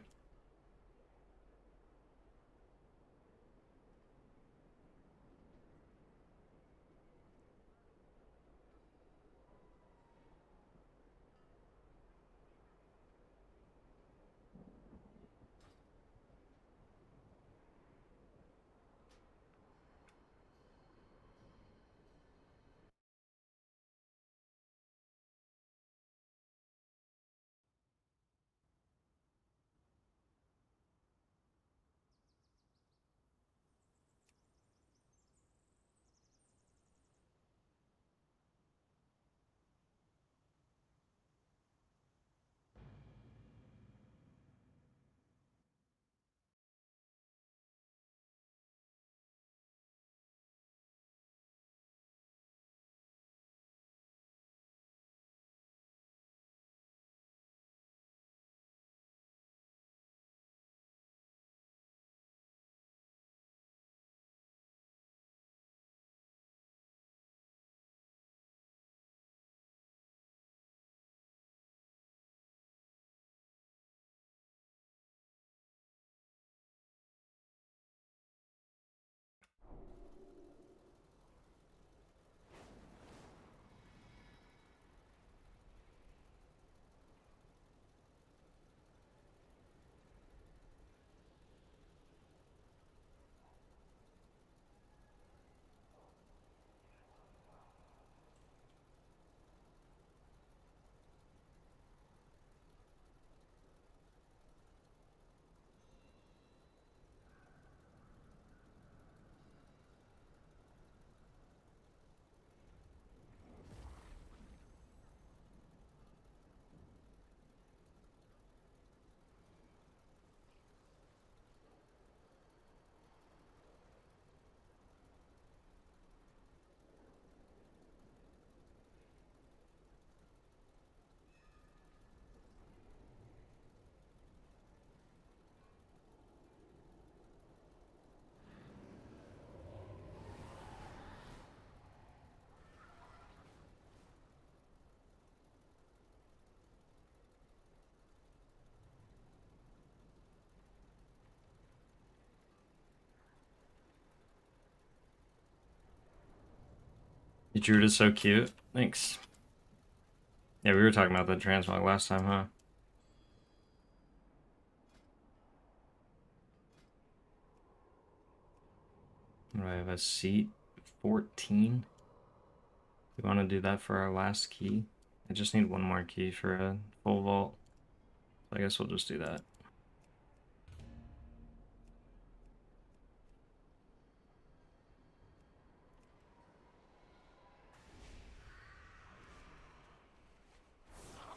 The Druid is so cute. Thanks. Yeah, we were talking about the transmog last time, huh? Do I have a seat? 14? We want to do that for our last key. I just need one more key for a full vault. So I guess we'll just do that.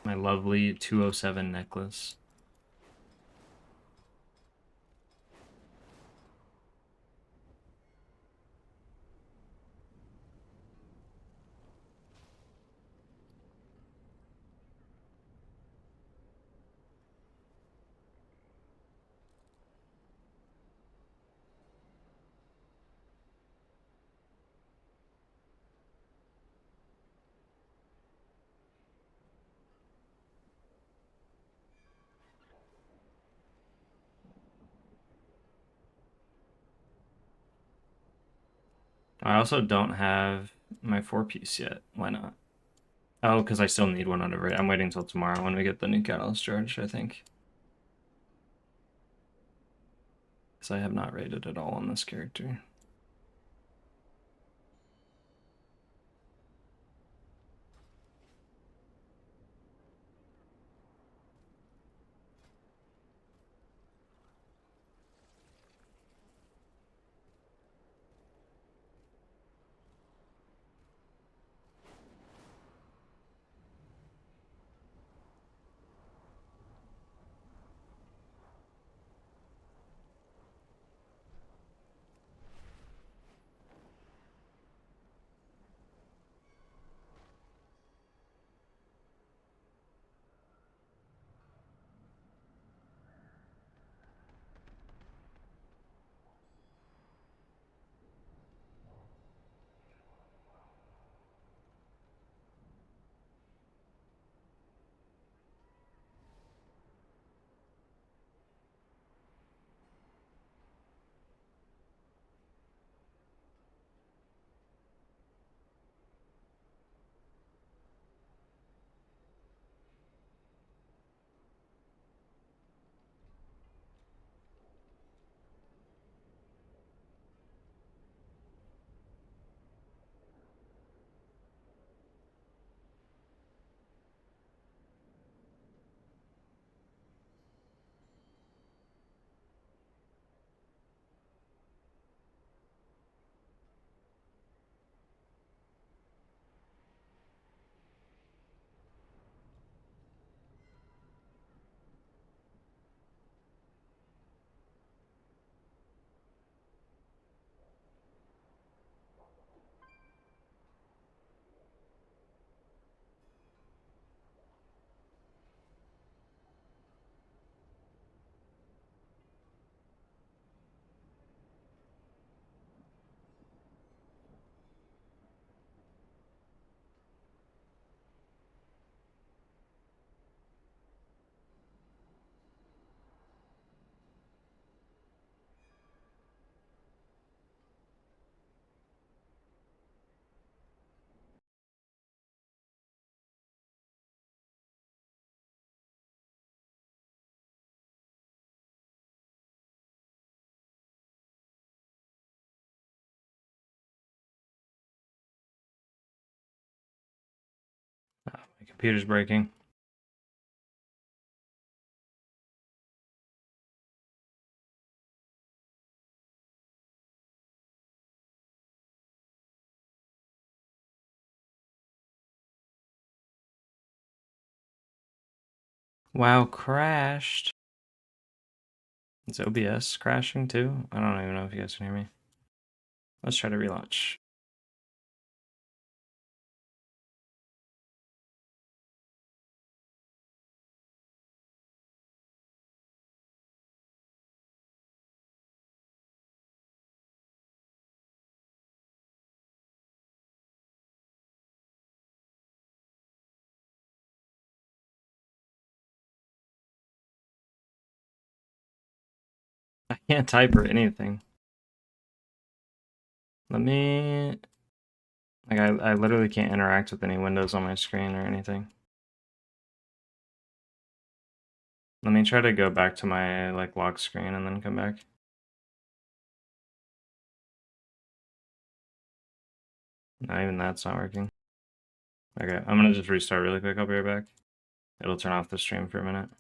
My lovely 207 necklace. I also don't have my 4-piece yet. Why not? Oh, because I still need one out of it. I'm waiting until tomorrow when we get the new catalyst charge, I think. Because I have not rated at all on this character. Oh, my computer's breaking. WoW crashed. Is OBS crashing too? I don't even know if you guys can hear me. Let's try to relaunch. I can't type or anything. Let me Like I literally can't interact with any windows on my screen or anything. Let me try to go back to my like lock screen and then come back. No, even that's not working. Okay, I'm gonna just restart really quick. I'll be right back. It'll turn off the stream for a minute.